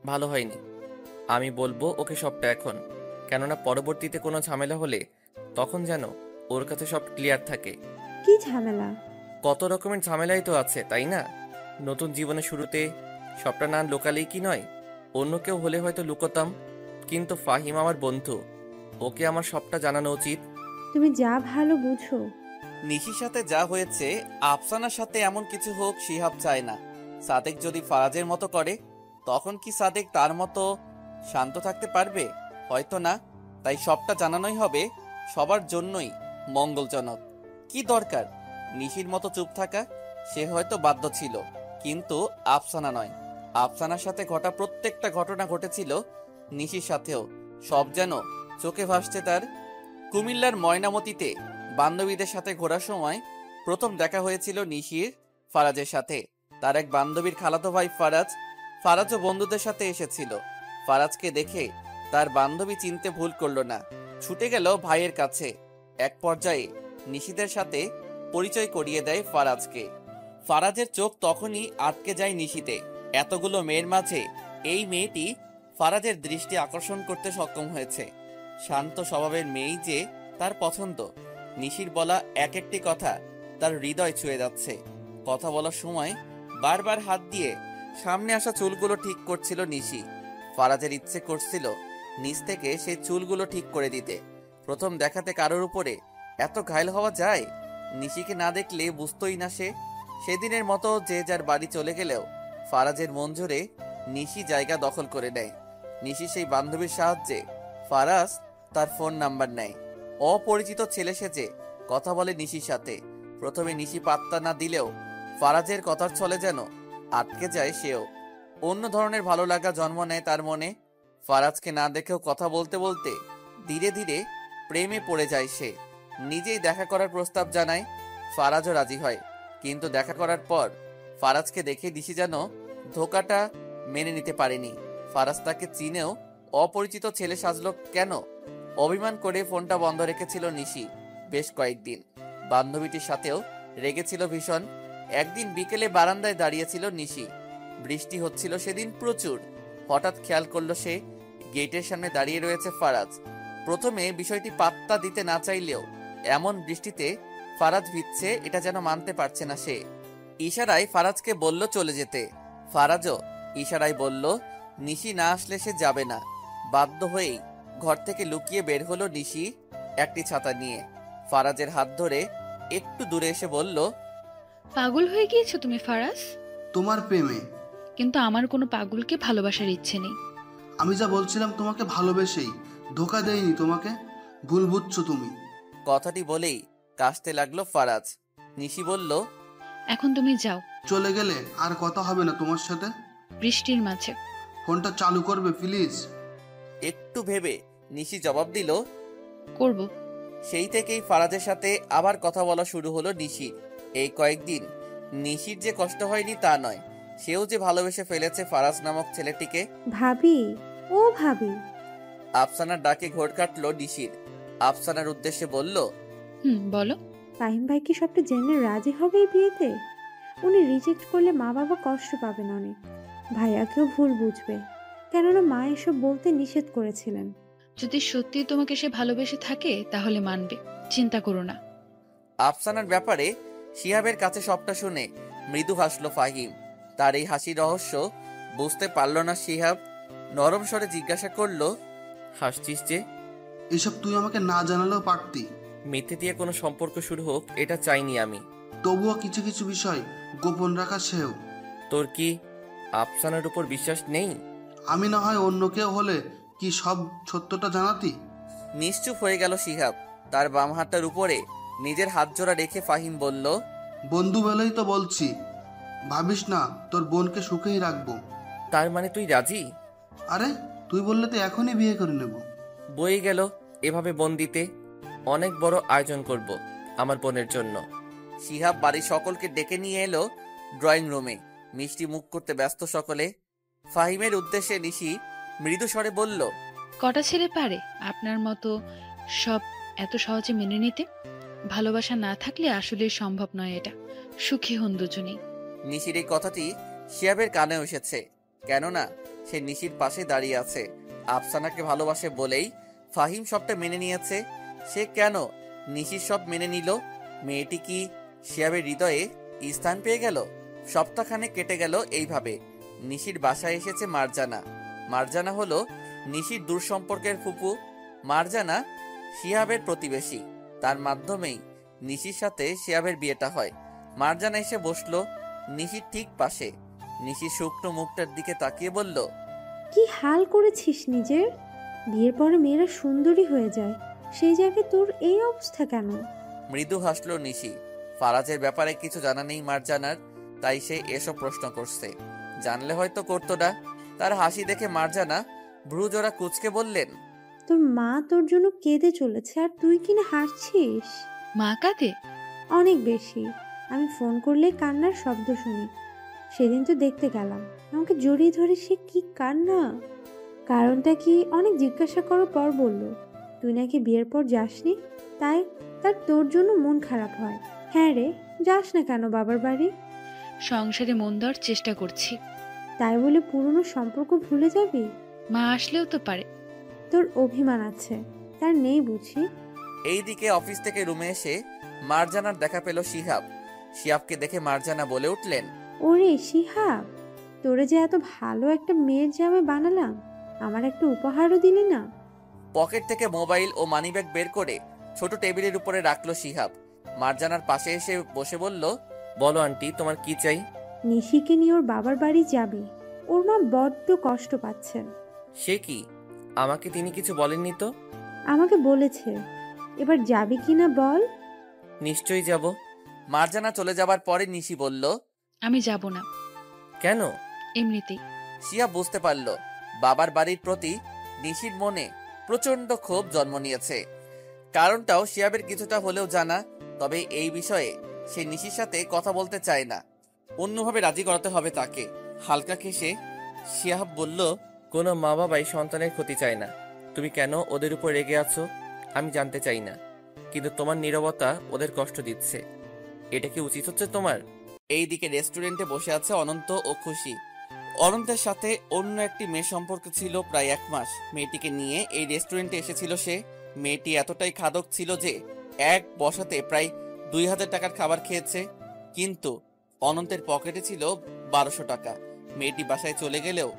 ভালো হয়নি। আমি বলবো ওকে সবটা এখন, কেননা পরবর্তীতে কোনো ঝামেলা হলে তখন যেন ওর কাছে সব ক্লিয়ার থাকে। কি ঝামেলা? কত রকমের ঝামেলাই তো আছে, তাই না? নতুন জীবনের শুরুতে সবটা না লোকালেই কি নয়? অন্য কেউ হলে হয়তো লুকোতাম, কিন্তু ফাহিম আমার বন্ধু, ওকে আমার সবটা জানানো উচিত। তুমি যা ভালো বুঝো। নিশির সাথে যা হয়েছে আফসানার সাথে এমন কিছু হোক শিহাব চায় না। সাদেক যদি ফারাজের মতো করে, তখন কি সাদেক তার মতো শান্ত থাকতে পারবে? হয়তো না। তাই সবটা জানানোই হবে, সবার জন্যই মঙ্গলজনক। কি দরকার নিশির মতো চুপ থাকা? সে হয়তো বাধ্য ছিল, কিন্তু আফসানা নয়। আফসানার সাথে ঘটা প্রত্যেকটা ঘটনা ঘটেছিল নিশির সাথেও। সব যেন চোখে ভাসছে তার। কুমিল্লার ময়নামতিতে বান্ধবীদের সাথে ঘোরার সময় প্রথম দেখা হয়েছিল নিশির ফারাজের সাথে। তার এক বান্ধবীর খালাতো ভাই ফারাজও বন্ধুদের সাথে এসেছিল। ফারাজকে দেখে তার বান্ধবী চিনতে ভুল করল না, ছুটে গেল ভাইয়ের কাছে। এক পর্যায়ে নিশিদের সাথে পরিচয় করিয়ে দেয় ফারাজকে। ফারাজের চোখ তখনই আটকে যায় নিশিতে। এতগুলো মেয়ের মাঝে এই মেয়েটি ফারাজের দৃষ্টি আকর্ষণ করতে সক্ষম হয়েছে। শান্ত স্বভাবের মেয়েই যে তার পছন্দ। নিশির বলা এক একটি কথা তার হৃদয় ছুঁয়ে যাচ্ছে। কথা বলার সময় বারবার হাত দিয়ে সামনে আসা চুলগুলো ঠিক করছিল নিশি। ফারাজের ইচ্ছে করছিল নিচ থেকে সেই চুলগুলো ঠিক করে দিতে। প্রথম দেখাতে কারোর উপরে এত ঘায়ল হওয়া যায়? নিশিকে না দেখলে বুঝতোই না সে। সেদিনের মতো যে যার বাড়ি চলে গেলেও ফারাজের মন জুড়ে নিশি জায়গা দখল করে নেয়। নিশি সেই বান্ধবীর সাহায্যে ফারাজ তার ফোন নাম্বার নেয়। অপরিচিত ছেলে সেজে কথা বলে নিশির সাথে। প্রথমে নিশি পাত্তা না দিলেও ফারাজের কথার ছলে যেন আটকে যায় সেও। অন্য ধরনের ভালো লাগা জন্ম নেয় তার মনে। ফারাজকে না দেখেও কথা বলতে বলতে ধীরে ধীরে প্রেমে পড়ে যায় সে। নিজেই দেখা করার প্রস্তাব জানায়। ফারাজও রাজি হয়, কিন্তু দেখা করার পর ফারাজকে দেখে নিশি যেন ধোকাটা মেনে নিতে পারেনি। ফারাজ তাকে চিনেও অপরিচিত ছেলে সাজলো কেন? অভিমান করে ফোনটা বন্ধ রেখেছিল নিশি বেশ কয়েকদিন। বান্ধবীটির সাথেও রেগেছিল ভীষণ। একদিন বিকেলে বারান্দায় দাঁড়িয়েছিল নিশি। বৃষ্টি হচ্ছিল সেদিন প্রচুর। হঠাৎ খেয়াল করলো সে গেটের সামনে দাঁড়িয়ে রয়েছে ফারাজ। প্রথমে বিষয়টি পাত্তা দিতে না চাইলেও এমন বৃষ্টিতে ফারাজ ভিজছে এটা যেন মানতে পারছে না সে। ইশারায় ফারাজকে বলল চলে যেতে। ফারাজও ইশারায় বলল নিশি না আসলে সে যাবে না। বাধ্য হয়েই ঘর থেকে লুকিয়ে বের হলো নিশি একটি ছাতা নিয়ে। ফারাজের হাত ধরে একটু দূরে এসে বলল, পাগল হয়ে গিয়েছো তুমি ফারাজ? তোমার প্রেমে। কিন্তু আমার কোনো পাগলকে ভালোবাসার ইচ্ছে নেই। আমি যা বলছিলাম তোমাকে ভালোবেসেই, ধোকা দেয়নি তোমাকে। ভুল বুঝছো তুমি। কথাটি বলেই কাশতে লাগলো ফারাজ। নিশি বলল, এখন তুমি যাও। চলে গেলে আর কথা হবে না তোমার সাথে। বৃষ্টির মাঝে। ফোনটা চালু করবে প্লিজ? একটু ভেবে নিশি জবাব দিল, করব। সেই থেকেই ফারাজের সাথে আবার কথা বলা শুরু হলো নিশির। এই কয়েকদিন নিশির যে কষ্ট হয়নি তা নয়, সেও যে ভালোবেসে ফেলেছে ফারাজ নামক ছেলেটিকে। ভাবি, ও ভাবি। আফসানার ডাকে ঘোর কাটলো নিশির। আফসানার উদ্দেশ্যে বলল, বলো। ফাহিম ভাই কি সবটা জেনে রাজি হবে এই বিয়েতে? উনি রিজেক্ট করলে মা বাবা কষ্ট পাবেন অনেক। ভাইয়াকেও ভুল বুঝবে, কেননা মা এসব বলতে নিষেধ করেছিলেন। যদি সত্যি তোমাকে সে ভালোবেসে থাকে তাহলে মানবে, চিন্তা করো না। আফসানার ব্যাপারে শিহাবের কাছে সবটা শুনে মৃদু হাসলো ফাহিম। তার এই হাসির রহস্য বুঝতে পারল না শিহাব। নরম স্বরে জিজ্ঞাসা করলো, হাসছিস যে? এসব তুই আমাকে না জানালেও পারতি। মিথ্যে দিয়ে কোনো সম্পর্ক শুরু হোক এটা চাইনি আমি। তবুও কিছু কিছু বিষয় গোপন রাখা সেও। তোর কি আফসানার উপর বিশ্বাস নেই? আমি না হয় অন্য কেউ হলে কি সব সত্যটা জানাতি? নিশ্চুপ হয়ে গেল শিহাব। তার বাম হাতটার উপরে নিজের হাত জোড়া রেখে ফাহিম বলল, বন্ধু বলেই তো বলছি, ভাবিস না তোর বোনকে সুখেই রাখবো। তার মানে তুই রাজি? আরে তুই বললে তো এখনই বিয়ে করে নেব। বই গেল এভাবে বোন দিতে। অনেক বড় আয়োজন করব আমার বোনের জন্য। শিহাব বাড়ির সকলকে ডেকে নিয়ে এলো ড্রয়িং রুমে। মিষ্টি মুখ করতে ব্যস্ত সকলে। ফাহিমের উদ্দেশ্যে নিশি মৃদু স্বরে বলল, কটা ছেলে পারে আপনার মতো সব এত সহজে মেনে নিতে? ভালোবাসা না থাকলে আসলে সম্ভব নয় এটা। সুখী হন দুজনেই। নিশির এই কথাটি শিহাবের কানে এসেছে, কেননা সে নিশির পাশে দাঁড়িয়ে আছে। আফসানাকে ভালোবাসে বলেই ফাহিম সবটা মেনে নিয়েছে। সে কেন নিশির সব মেনে নিল? মেয়েটি কি শিহাবের হৃদয়ে স্থান পেয়ে গেল? সপ্তাহখানে কেটে গেল এইভাবে। নিশির বাসায় এসেছে মারজানা। মারজানা হলো নিশির দূর সম্পর্কের ফুপু। মারজানা শিহাবের প্রতিবেশী। তার মাধ্যমেই নিশির সাথে শিহাবের বিয়েটা হয়। মারজানা এসে বসলো নিশির ঠিক পাশে। নিশির শুকনো মুখটার দিকে তাকিয়ে বলল, কি হাল করেছিস নিজের? বিয়ের পরে মেয়েরা সুন্দরী হয়ে যায়, সেই জায়গায় তোর এই অবস্থা কেন? মৃদু হাসলো নিশি। ফারাজের ব্যাপারে কিছু জানা নেই মারজানার, তাই সে এসব প্রশ্ন করছে। জানলে হয়তো করতো না। তার হাসি দেখে মারজানা ভ্রু জোড়া কুঁচকে বললেন, তোর মা তোর জন্য কেঁদে চলেছে আর তুই কিনা হাসছিস? মা কাঁদে? অনেক বেশি। আমি ফোন করলে কান্নার শব্দ শুনি। সেদিন তো দেখতে গেলাম, আমাকে জড়িয়ে ধরে সে কি কান্না! কারণটা কি অনেক জিজ্ঞাসা করার পর বলল, তুই নাকি বিয়ের পর যাসনি, তাই তার তোর জন্য মন খারাপ হয়। হ্যাঁ রে, যাস না কেন বাবার বাড়ি? সংসারে মন দেওয়ার চেষ্টা করছি। তাই বলে পুরনো সম্পর্ক ভুলে যাবি? মা আসলেও তো পারে। তোর অভিমান আছে, তার নেই বুঝি? এইদিকে অফিস থেকে রুমে এসে মারজানার দেখা পেল শিহাব। শিহাবকে দেখে মারজানা বলে উঠলেন, ওরে শিহাব, তোরে যে এত ভালো একটা মেয়ের জামা বানালাম, আমার একটা উপহারও দিলি না। পকেট থেকে মোবাইল ও মানিব্যাগ বের করে ছোট টেবিলের উপরে রাখলো শিহাব। মারজানার পাশে এসে বসে বলল, বলো আন্টি, তোমার কি চাই? নিশিকে নিয়ে ওর বাবার বাড়ি যাবি, ওর মা বড্ড কষ্ট পাচ্ছে। সে কি? আমাকে তিনি কিছু বলেননি তো। আমাকে বলেছে, এবার যাবি কিনা বল। নিশ্চয়ই যাব। মারজানা চলে যাবার পরে নিশি বলল, আমি যাব না। কেন? এমনিতেই। শিহাব বুঝতে পারল বাবার বাড়ির প্রতি নিশির মনে প্রচন্ড ক্ষোভ জন্ম নিয়েছে। কারণটাও শিহাবের কিছুটা হলেও জানা, তবে এই বিষয়ে সে নিশির সাথে কথা বলতে চায় না। অন্যভাবে রাজি করাতে হবে তাকে। হালকা খেসে শিহাব বলল, কোনো মা বাবাই সন্তানের ক্ষতি চায় না। তুমি কেন ওদের উপর রেগে আছো আমি জানতে চাই না, কিন্তু তোমার নীরবতা ওদের কষ্ট দিচ্ছে। এটা কি উচিত হচ্ছে তোমার? এইদিকে রেস্টুরেন্টে বসে আছে অনন্ত ও খুশি। অনন্তের সাথে অন্য একটি মেয়ে সম্পর্ক ছিল প্রায় 1 মাস। মেয়েটিকে নিয়ে এই রেস্টুরেন্টে এসেছিল সে। মেয়েটি এতটাই খাদক ছিল যে এক বসাতে প্রায় 2000 টাকার খাবার খেয়েছে। কিন্তু অনন্তের পকেটে ছিল 1200 টাকা। মেয়েটি বাসায় চলে গেলেও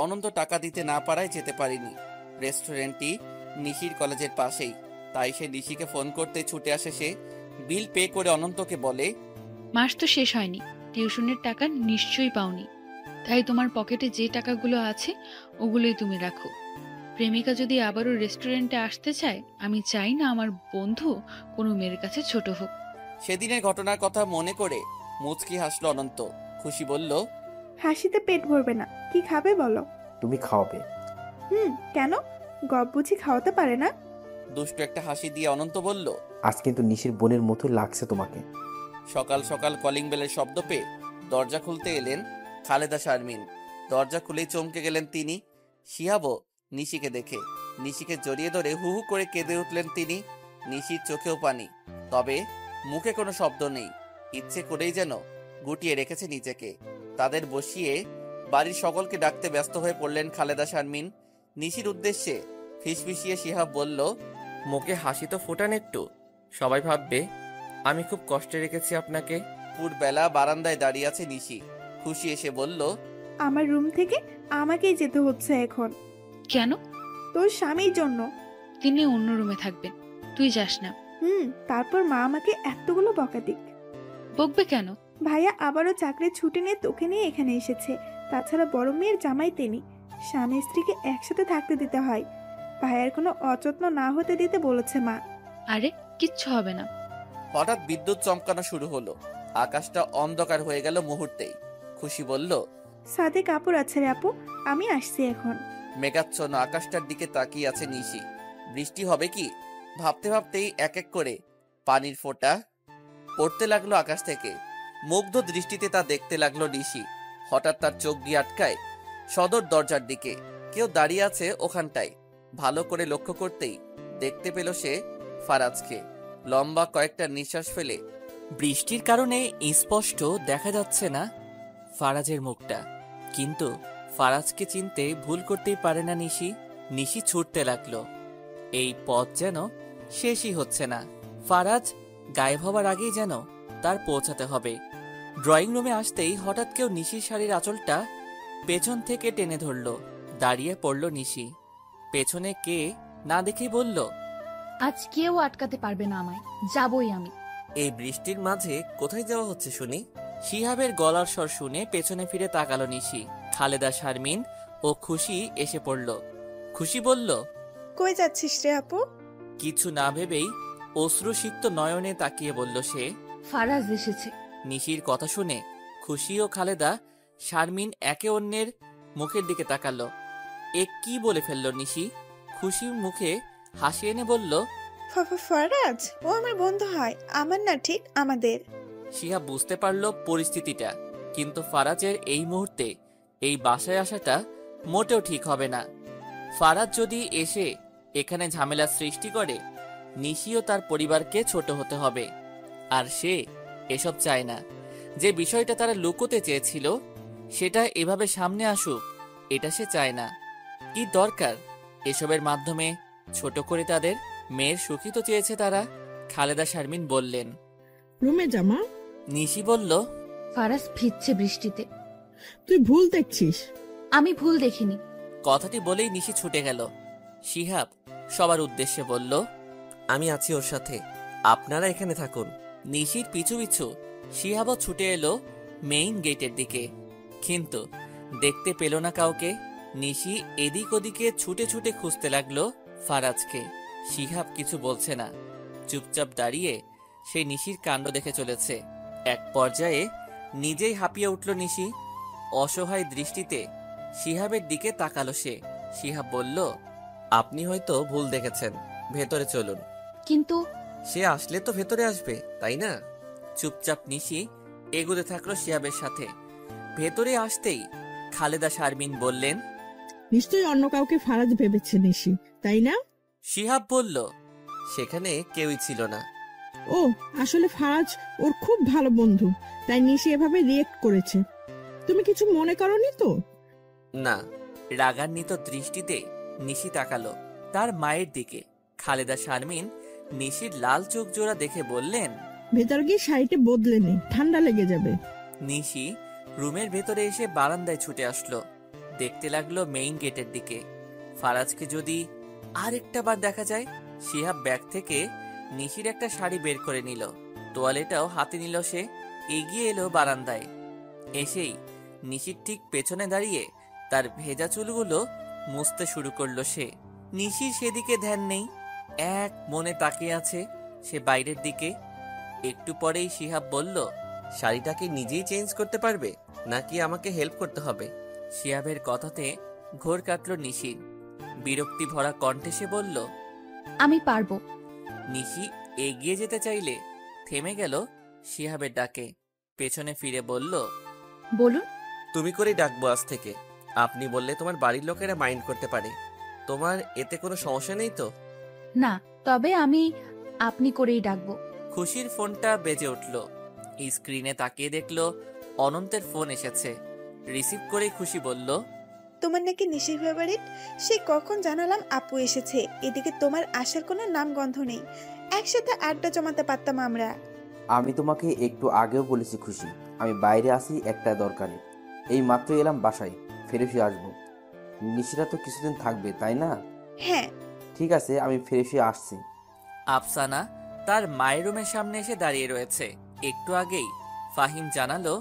অনন্ত টাকা দিতে না পারায় যেতে পারেনি। রেস্টুরেন্টটি নিশির কলেজের পাশেই, তাই সে নিশিকে ফোন করতে ছুটে আসে। সে বিল পে করে অনন্তকে বলে, মাস তো শেষ হয়নি, টিউশনের টাকা নিশ্চয়ই পাওনি, তাই তোমার পকেটে যে টাকাগুলো আছে ওগুলোই তুমি রাখো। প্রেমিকা যদি আবারও রেস্টুরেন্টে আসতে চায়, আমি চাই না আমার বন্ধু কোনো মেয়ের কাছে ছোট হোক। সেদিনের ঘটনার কথা মনে করে মুচকি হাসলো অনন্ত। খুশি বলল, হাসিতে পেট ভরবে না, কি খাবে বলো? তুমি খাওয়াবে। কেন? গপ বুঝি খাওয়াতে পারে না? দুষ্টু একটা হাসি দিয়ে অনন্ত বলল, আজ কিন্তু নিশির বোনের মতো লাগছে তোমাকে। সকাল সকাল কলিং বেলের শব্দ পেয়ে দরজা খুলতে এলেন খালেদা শারমিন। দরজা খুলেই চমকে গেলেন তিনি। শিহাবও নিশিকে দেখে নিশিকে জড়িয়ে ধরে হু হু করে কেঁদে উঠলেন তিনি। নিশির চোখেও পানি, তবে মুখে কোনো শব্দ নেই। ইচ্ছে করেই যেন গুটিয়ে রেখেছে নিজেকে। তাদের বসিয়ে বাড়ির সকলকে ডাকতে ব্যস্ত হয়ে পড়লেন খালেদা শারমিন। নিশির উদ্দেশ্যে ফিসফিসিয়ে শিহাব বলল, মুখে হাসি তো ফোটান একটু, সবাই ভাববে আমি খুব কষ্টে রেখেছি আপনাকে। পুরবেলা বারান্দায় দাঁড়িয়ে আছে নিশি। খুশি এসে বলল, আমার রুম থেকে আমাকেই যেতে হচ্ছে এখন। কেন? তোর স্বামীর জন্য। তিনি অন্য রুমে থাকবেন, তুই যাস না। তারপর মা আমাকে এতগুলো বকা দিক। বকবে কেন? ভাইয়া আবারও চাকরির ছুটি নিয়ে তোকে নিয়ে এখানে এসেছে। তাছাড়া বড় মেয়ের জামাই তিনি, স্বামী স্ত্রীকে একসাথে থাকতে দিতে হয়। ভাইয়ার কোনো অযত্ন না হতে দিতে বলেছে মা। আরে কিচ্ছু হবে না। হঠাৎ বিদ্যুৎ চমকানো শুরু হলো। আকাশটা অন্ধকার হয়ে গেল মুহূর্তেই। খুশি বলল, সাথে কাপড় আছে রে আপু, আমি আসছি এখন। মেঘাচ্ছন্ন আকাশটার দিকে তাকিয়ে আছে নিশি। বৃষ্টি হবে কি ভাবতে ভাবতেই এক এক করে পানির ফোঁটা পড়তে লাগলো আকাশ থেকে। মুগ্ধ দৃষ্টিতে তা দেখতে লাগলো নিশি। হঠাৎ তার চোখ গিয়ে আটকায় সদর দরজার দিকে। কেউ দাঁড়িয়ে আছে ওখানটায়। ভালো করে লক্ষ্য করতেই দেখতে পেল সে ফারাজকে। লম্বা কয়েকটা নিঃশ্বাস ফেলে, বৃষ্টির কারণে স্পষ্ট দেখা যাচ্ছে না ফারাজের মুখটা, কিন্তু ফারাজকে চিনতে ভুল করতেই পারে না নিশি। নিশি ছুটতে লাগলো। এই পথ যেন শেষই হচ্ছে না। ফারাজ গায়েব হবার আগেই যেন তার পৌঁছাতে হবে। ড্রয়িং রুমে আসতেই হঠাৎ কেউ নিশির শাড়ির আঁচলটা পেছন থেকে টেনে ধরল। দাঁড়িয়ে পড়ল নিশি। পেছনে কে না দেখেই বলল, আজ কেউ আটকাতে পারবে না আমায়, যাবই আমি। এই বৃষ্টির মাঝে কোথায় যাওয়া হচ্ছে শুনি? শিহাবের গলার স্বর শুনে পেছনে ফিরে তাকালো নিশি। খালেদা শারমিন ও খুশি এসে পড়ল। খুশি বলল, কই যাচ্ছিস রে আপু? কিছু না ভেবেই অশ্রুসিক্ত নয়নে তাকিয়ে বলল সে, ফারাজ এসেছে। নিশির কথা শুনে খুশি ও খালেদা শারমিন একে অন্যের মুখের দিকে তাকালো। এ কি বলে ফেলল নিশি? খুশি মুখে হাসি এনে বলল, ফারাজ ও আমার বন্ধু হয়, আমার না ঠিক আমাদের। শিহাব বুঝতে পারল পরিস্থিতিটা, কিন্তু ফারাজের এই মুহূর্তে এই বাসায় আসাটা মোটেও ঠিক হবে না। ফারাজ যদি এসে এখানে ঝামেলা সৃষ্টি করে, নিশিও তার পরিবারকে ছোট হতে হবে। আর সে এসব চায় না। যে বিষয়টা তারা লুকোতে চেয়েছিল সেটা এভাবে সামনে আসুক, এটা সে চায় না। কি দরকার এসবের মাধ্যমে ছোট করে তাদের মেয়ের সুখী তো চেয়েছে তারা। খালেদা শারমিন বললেন, রুমে জামা। নিশি বলল, ফারাজ ভিজছে বৃষ্টিতে। তুই ভুল দেখছিস। আমি ভুল দেখিনি। কথাটি বলেই নিশি ছুটে গেল। শিহাব সবার উদ্দেশ্যে বলল, আমি আছি ওর সাথে, আপনারা এখানে থাকুন। নিশির পিছু পিছু শিহাবও ছুটে এলো মেইন গেটের দিকে, কিন্তু দেখতে পেল না কাউকে। নিশি এদিক ওদিকে ছুটে ছুটে খুঁজতে লাগলো ফারাজকে। শিহাব কিছু বলছে না, চুপচাপ দাঁড়িয়ে সে নিশির কাণ্ড দেখে চলেছে। এক পর্যায়ে নিজেই হাঁপিয়ে উঠল নিশি। অসহায় দৃষ্টিতে শিহাবের দিকে তাকালো সে। শিহাব বলল, আপনি হয়তো ভুল দেখেছেন, ভেতরে চলুন। কিন্তু সে আসলে তো ভেতরে আসবে, তাই না? চুপচাপ নিশি এগোতে থাকলো শিহাবের সাথে। ভেতরে আসতেই খালেদা শারমিন বললেন, নিশ্চয়ই অন্য কাউকে ফারাজ ভেবেছে নিশি, তাই না? শিহাব বলল, সেখানে কেউই ছিল না। ও আসলে ফারাজ ওর খুব ভালো বন্ধু, তাই নিশি এভাবে রিয়েক্ট করেছে। তুমি কিছু মনে করনি তো? না। রাগান্বিত দৃষ্টিতে নিশি তাকালো তার মায়ের দিকে। খালেদা শারমিন নিশির লাল চোখ জোড়া দেখে বললেন, ভেতর গিয়ে শাড়িটা বদলে নে, ঠান্ডা লেগে যাবে। নিশি রুমের ভেতরে এসে বারান্দায় ছুটে আসলো। দেখতে লাগলো মেইন গেটের দিকে। ফারাজকে যদি আর একটা বার দেখা যায়। শিহাব ব্যাগ থেকে নিশির একটা শাড়ি বের করে নিল, তোয়ালেটাও হাতে নিল। সে এগিয়ে এলো বারান্দায়। এসেই নিশির ঠিক পেছনে দাঁড়িয়ে তার ভেজা চুলগুলো মুছতে শুরু করলো সে। নিশির সেদিকে ধ্যান নেই, এক মনে তাকিয়ে আছে সে বাইরের দিকে। একটু পরেই শিহাব বলল, শাড়িটা কি নিজেই চেঞ্জ করতে পারবে নাকি আমাকে হেল্প করতে হবে? শিহাবের কথাতে ঘোর কাটল নিশির। বিরক্তি ভরা কণ্ঠে সে বলল, আমি পারবো। নিশি এগিয়ে যেতে চাইলে থেমে গেল শিহাবের ডাকে। পেছনে ফিরে বলল, বলুন। তুমি করেই ডাকবো আজ থেকে। আপনি বললে তোমার বাড়ির লোকেরা মাইন্ড করতে পারে। তোমার এতে কোনো সমস্যা নেই তো? না, তবে আমি আপনি করেই ডাকবো। খুশির ফোনটা বেজে উঠল। স্ক্রিনে তাকিয়ে দেখলো অনন্তের ফোন এসেছে। রিসিভ করে খুশি বলল, তোমার নাকি নিশির ফেভারিট? সে কখন জানালাম আপু এসেছে, এদিকে তোমার আসার কোনো নামগন্ধ নেই। একসাথে আড্ডা জমাতে পারতাম আমরা। আমি তোমাকে একটু আগেও বলেছি খুশি, আমি বাইরে আসি একটা দরকারে। এই মাত্র এলাম বাসায়, ফিরে আসবো। নিশিরা তো কিছুদিন থাকবে তাই না? হ্যাঁ। ঠিক আছে, আমি ফিরে আসছি। আফসানা তার মায়ের রুমের সামনে এসে দাঁড়িয়ে রয়েছে। একটু আগেই ফাহিম জানালো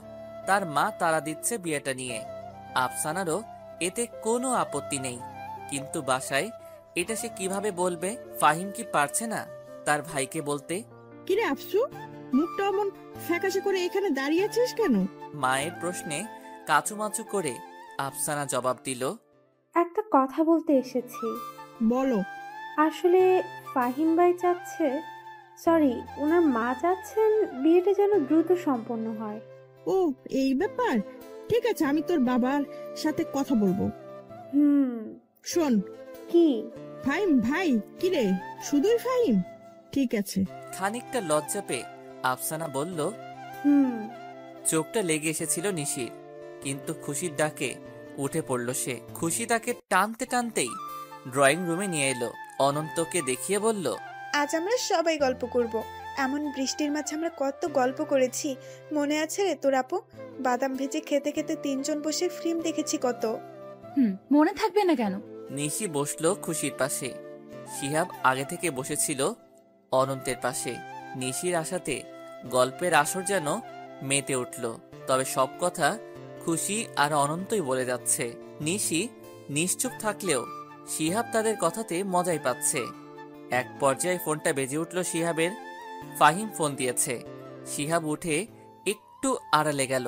তার মা তাড়া দিচ্ছে বিয়েটা নিয়ে। আফসানারও এতে কোনো আপত্তি নেই, কিন্তু বাসায় এটা সে কিভাবে বলবে? ফাহিম কি পারছে না তার ভাইকে বলতে? কিরে আফসু, মুখটা অমন ফ্যাকাশে করে এখানে দাঁড়িয়ে আছিস কেন? মায়ের প্রশ্নে কাচুমাচু করে আফসানা জবাব দিল, একটা কথা বলতে এসেছি। বলো। আসলে ফাহিম ভাই চাচ্ছে, সরি ওনার মা চাচ্ছেন বিয়েটা যেন দ্রুত সম্পন্ন হয়। ও এই ব্যাপার, ঠিক আছে, আমি তোর বাবার সাথে কথা বলবো। শোন। কি? ফাহিম ভাই? কিরে, শুধুই ফাহিম? ঠিক আছে। খানিকটা লজ্জা পেয়ে আফসানা বলল, চোখটা লেগে এসেছিল নিশির, কিন্তু খুশির ডাকে উঠে পড়ল সে। খুশি তাকে টানতে টানতেই ড্রয়িং রুমে নিয়ে এলো। অনন্তকে দেখিয়ে বলল, আজ আমরা সবাই গল্প করব। এমন বৃষ্টির মাঝে আমরা কত গল্প করেছি, মনে আছে রে তোর আপু? বাদাম ভেজে খেতে খেতে তিনজন বসে ফিল্ম দেখেছি কত। মনে থাকবে না কেন? নিশি বসলো খুশির পাশে। শিহাব আগে থেকে বসেছিল অনন্তের পাশে। নিশির আশাতে গল্পের আসর যেন মেতে উঠল। তবে সব কথা খুশি আর অনন্তই বলে যাচ্ছে। নিশি নিশ্চুপ থাকলেও শিহাব তাদের কথাতে মজাই পাচ্ছে। এক পর্যায়ে ফোনটা বেজে উঠল শিহাবের। ফাহিম ফোন দিয়েছে। শিহাব উঠে একটু আড়ালে গেল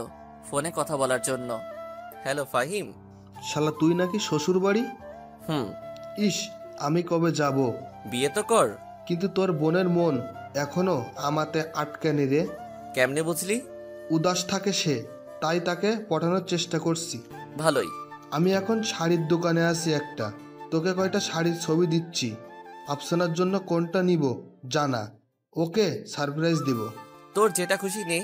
ফোনে কথা বলার জন্য। হ্যালো ফাহিম। শালা তুই নাকি শ্বশুর বাড়ি? ইস, আমি কবে যাব? বিয়ে তো কর। কিন্তু তোর বোনের মন এখনো আমাতে আটকানি রে। কেমনে বুঝলি? উদাস থাকে সে, তাই তাকে পটানোর চেষ্টা করছি। ভালোই। আমি এখন শাড়ির দোকানে আছি একটা, তোকে কয়টা শাড়ির ছবি দিচ্ছি। আফসানার জন্য কোনটা নিব জানা, ওকে সারপ্রাইজ দিব। তোর যেটা খুশি নে।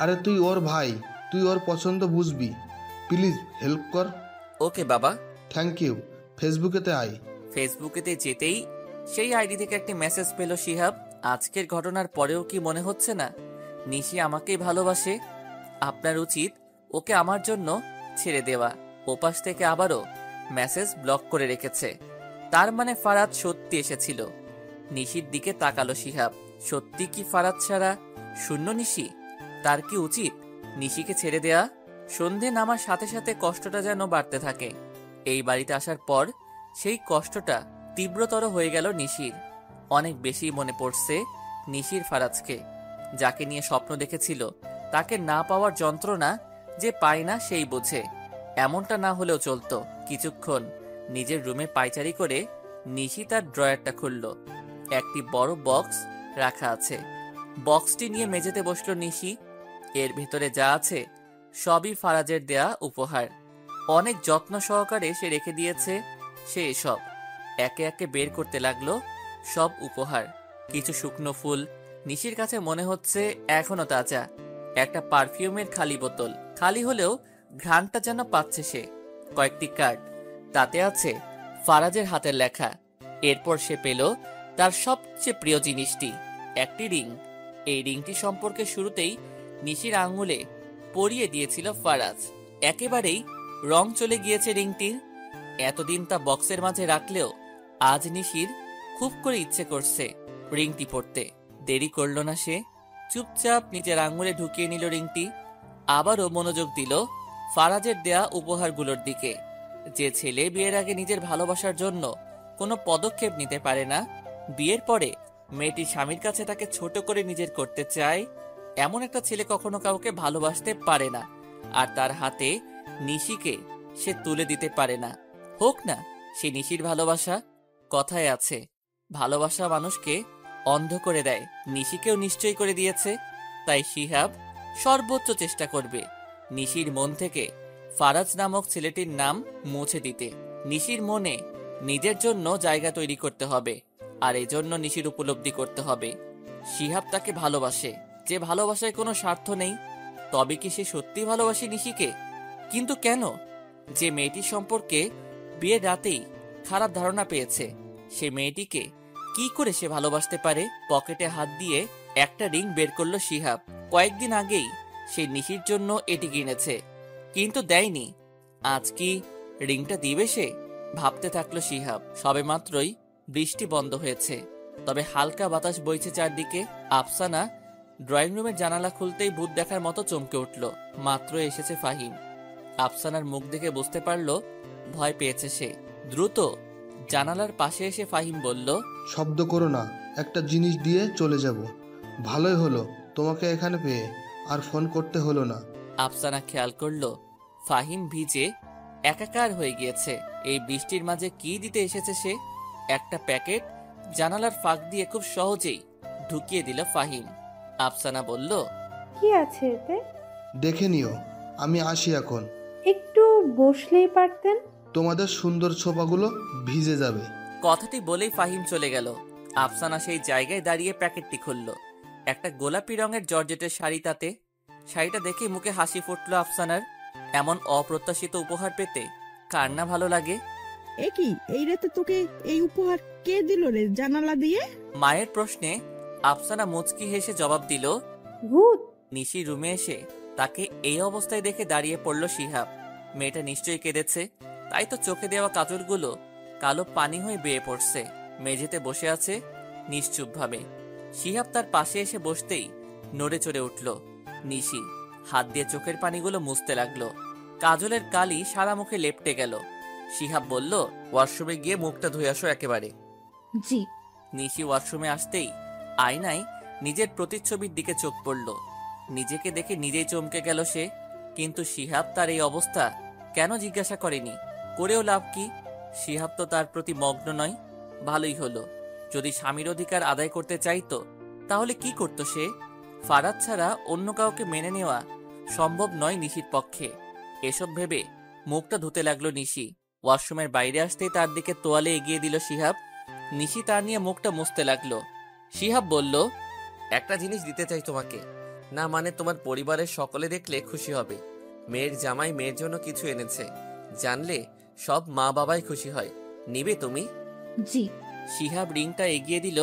আরে তুই ওর ভাই, তুই ওর পছন্দ বুঝবি, প্লিজ হেল্প কর। ওকে বাবা। Thank you. ফেসবুকেতে আয়। ফেসবুকেতে যেতেই সেই আইডি থেকে একটা মেসেজ পেল শিহাব। আজকের ঘটনার পরেও কি মনে হচ্ছে না নিশি আমাকেই ভালোবাসে? আপনার উচিত ওকে আমার জন্য ছেড়ে দেওয়া। ওপাশ থেকে আবারও মেসেজ ব্লক করে রেখেছে। তার মানে ফারাদ সত্যি এসেছিল। নিশির দিকে তাকালো শিহাব। সত্যি কি ফারাদ ছাড়া শূন্য নিশি? তার কি উচিত নিশিকে ছেড়ে দেয়া? সন্ধে নামার সাথে সাথে কষ্টটা যেন বাড়তে থাকে। এই বাড়িতে আসার পর সেই কষ্টটা তীব্রতর হয়ে গেল নিশির। অনেক বেশি মনে পড়ছে নিশির ফারাজকে, যাকে নিয়ে স্বপ্ন দেখেছিল। তাকে না পাওয়ার যন্ত্রণা যে পায় না সেই বোঝে। এমনটা না হলেও চলতো। কিছুক্ষণ নিজের রুমে পায়চারি করে নিশি তার ড্রয়ারটা খুলল। একটি বড় বক্স রাখা আছে। বক্সটি নিয়ে মেঝেতে বসলো নিশি। এর ভিতরে যা আছে সবই ফারাজের দেয়া উপহার। অনেক যত্ন সহকারে সে রেখে দিয়েছে। সে এসব একে একে বের করতে লাগলো সব উপহার। কিছু শুকনো ফুল, নিশির কাছে মনে হচ্ছে এখনো তাজা। একটা পারফিউমের খালি বোতল, খালি হলেও ঘ্রাণটা যেন পাচ্ছে সে। কয়েকটি কার্ড, তাতে আছে ফারাজের হাতের লেখা। এরপর সে পেল তার সবচেয়ে প্রিয় জিনিসটি, একটি রিং। এই রিংটি সম্পর্কে শুরুতেই নিশির আঙুলে পরিয়ে দিয়েছিল ফারাজ। একেবারেই রং চলে গিয়েছে রিংটির। এতদিন তা বক্সের মাঝে রাখলেও আজ নিশির খুব করে ইচ্ছে করছে রিংটি পরতে। দেরি করল না সে, চুপচাপ নিজের আঙুলে ঢুকিয়ে নিল রিংটি। আবারও মনোযোগ দিল ফারাজের দেয়া উপহারগুলোর দিকে। যে ছেলে বিয়ের আগে নিজের ভালোবাসার জন্য কোনো পদক্ষেপ নিতে পারে না, বিয়ের পরে মেয়েটি স্বামীর কাছে তাকে ছোট করে নিজের করতে চায়, এমন একটা ছেলে কখনো কাউকে ভালোবাসতে পারে না, আর তার হাতে নিশিকে সে তুলে দিতে পারে না। হোক না সে নিশির ভালোবাসা। কথায় আছে, ভালোবাসা মানুষকে অন্ধ করে দেয়। নিশিকেও নিশ্চয়ই করে দিয়েছে। তাই শিহাব সর্বোচ্চ চেষ্টা করবে নিশির মন থেকে ফারাজ নামক ছেলেটির নাম মুছে দিতে। নিশির মনে নিজের জন্য জায়গা তৈরি করতে হবে, আর এজন্য নিশির উপলব্ধি করতে হবে শিহাব তাকে ভালোবাসে, যে ভালোবাসায় কোনো স্বার্থ নেই। তবে কি সে সত্যি ভালোবাসে নিশিকে? কিন্তু কেন? যে মেয়েটির সম্পর্কে বিয়ের রাতেই খারাপ ধারণা পেয়েছে, সে মেয়েটিকে কি করে সে ভালোবাসতে পারে? পকেটে হাত দিয়ে একটা রিং বের করলো শিহাব। কয়েকদিন আগেই সে নিশির জন্য এটি কিনেছে, কিন্তু দেয়নি। আজ কি রিংটা দিবে সে? ভাবতে থাকলো শিহাব। সবেমাত্রই বৃষ্টি বন্ধ হয়েছে, তবে হালকা বাতাস বইছে চারদিকে। আফসানা ড্রয়িং রুমের জানালা খুলতেই ভূত দেখার মতো চমকে উঠল। মাত্র এসেছে ফাহিম। আফসানার মুখ দেখে বুঝতে পারল ভয় পেয়েছে সে। দ্রুত জানালার পাশে এসে ফাহিম বলল, শব্দ করো না, একটা জিনিস দিয়ে চলে যাব। ভালোই হলো তোমাকে এখানে পেয়ে, আর ফোন করতে হলো না। আফসানা খেয়াল করলো ফাহিম ভিজে একাকার হয়ে গিয়েছে। এই বৃষ্টির মাঝে কি দিতে এসেছে সে? একটা প্যাকেট জানালার ফাঁক দিয়ে খুব সহজেই ঢুকিয়ে দিল ফাহিম। আফসানা বলল, কি আছে এতে? দেখে নিও, আমি আসি এখন। একটু বসলেই পারতেন। তোমাদের সুন্দর ছোপাগুলো ভিজে যাবে। কথাটি বলেই ফাহিম চলে গেল। আফসানা সেই জায়গায় দাঁড়িয়ে প্যাকেটটি খুলল। একটা গোলাপি রঙের জর্জেটের শাড়ি তাতে। শাড়িটা দেখে মুখে হাসি ফুটল আফসানার। এমন অপ্রত্যাশিত উপহার পেতে কার না ভালো লাগে? এ কি, এই রাতে তোকে এই উপহার কে দিল রে জানালা দিয়ে? মায়ের প্রশ্নে আফসানা মুচকি হেসে জবাব দিল, ভূত। নিশি রুমে এসে তাকে এই অবস্থায় দেখে দাঁড়িয়ে পড়ল শিহাব। মেয়েটা নিশ্চয়ই কেঁদেছে, তাই তো চোখে দেওয়া কাজলগুলো কালো পানি হয়ে বেয়ে পড়ছে। মেঝেতে বসে আছে নিশ্চুপভাবে। শিহাব তার পাশে এসে বসতেই নড়ে চড়ে উঠল নিশি। হাত দিয়ে চোখের পানিগুলো মুছতে লাগলো। কাজলের কালি সারা মুখে লেপটে গেল। শিহাব বলল, ওয়াশরুমে গিয়ে মুখটা ধুয়ে আসো একেবারে। জি। নিশি ওয়াশরুমে আসতেই আয়নায় নিজের প্রতিচ্ছবির দিকে চোখ পড়ল। নিজেকে দেখে নিজেই চমকে গেল সে। কিন্তু শিহাব তার এই অবস্থা কেন জিজ্ঞাসা করেনি? করেও লাভ কি? শিহাব তো তার প্রতি মগ্ন নয়। ভালোই হলো। যদি স্বামীর অধিকার আদায় করতে চাইতো তাহলে কি করত সে? ফারাদ ছাড়া অন্য কাউকে মেনে নেওয়া সম্ভব নয় নিশির পক্ষে। এসব ভেবে মুখটা ধুতে লাগলো নিশি। ওয়াশরুমের বাইরে আসতেই তার দিকে তোয়ালে এগিয়ে দিল শিহাব। নিশি তার নিয়ে মুখটা মুছতে লাগলো। শিহাব বলল, একটা জিনিস দিতে চাই তোমাকে। না মানে তোমার পরিবারের সকলে দেখলে খুশি হবে। মেয়ের জামাই মেয়ের জন্য কিছু এনেছে, জানলে সব মা বাবাই খুশি হয়। নিবে তুমি? জি। শিহাব রিংটা এগিয়ে দিল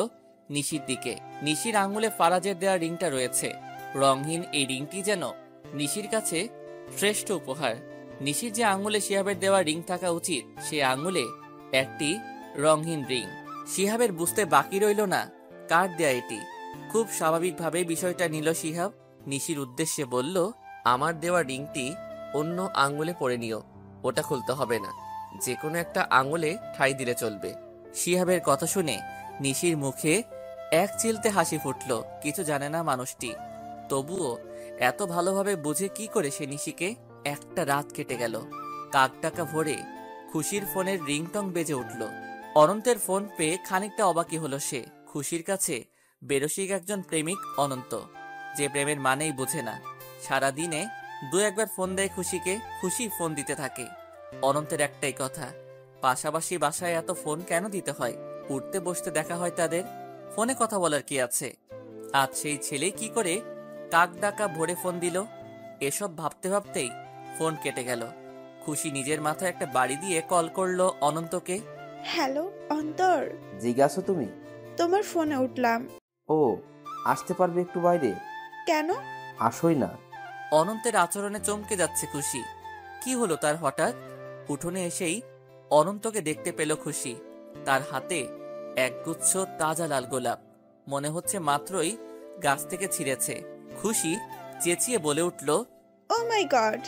নিশির দিকে। নিশির আঙুলে ফারাজের দেওয়া রিংটা রয়েছে। রংহীন এই রিংটি যেন নিশির কাছে শ্রেষ্ঠ উপহার। নিশির যে আঙুলে শিহাবের দেওয়া রিং থাকা উচিত, সে আঙুলে একটি রংহীন রিং। শিহাবের বুঝতে বাকি রইল না কার দেয়া এটি। খুব স্বাভাবিকভাবে বিষয়টা নিল শিহাব। নিশির উদ্দেশ্যে বলল, আমার দেওয়া রিংটি অন্য আঙুলে পরে নিও, ওটা খুলতে হবে না। যে কোনো একটা আঙুলে ঠাই দিলে চলবে। শিহাবের কথা শুনে নিশির মুখে এক চিলতে হাসি ফুটল। কিছু জানে না মানুষটি, তবুও এত ভালোভাবে বুঝে কি করে সে নিশিকে। একটা রাত কেটে গেল। কাকটাকা ভোরে খুশির ফোনের রিংটং বেজে উঠল। অনন্তের ফোন পেয়ে খানিকটা অবাকি হলো সে। খুশির কাছে বেরসিক একজন প্রেমিক অনন্ত, যে প্রেমের মানেই বোঝে না। সারাদিনে দু একবার ফোন দেয় খুশিকে, খুশি ফোন দিতে থাকে। অনন্তের একটাই কথা, পাশাপাশি বাসায় এত ফোন কেন দিতে হয়? উঠতে বসতে দেখা হয় তাদের, ফোনে কথা বলার কি আছে? আজ সেই ছেলে কি করে কাক ডাকা ভোরে ফোন দিল? এসব ভাবতে ভাবতেই ফোন কেটে গেল। খুশি নিজের মাথায় একটা বাড়ি দিয়ে কল করলো অনন্তকে। হ্যালো অন্তর, জিজ্ঞাসা তুমি? তোমার ফোনে উঠলাম। ও, আসতে পারবে একটু বাইরে? কেন? আসোই না। অনন্তের আচরণে চমকে যাচ্ছে খুশি। কি হলো তার হঠাৎ? উঠোনে এসেই অনন্তকে দেখতে পেল খুশি। তার হাতে একগুচ্ছ তাজা লাল গোলাপ, মনে হচ্ছে মাত্রই গাছ থেকে ছিঁড়েছে। খুশি চেঁচিয়ে বলে উঠল, ও মাই গড!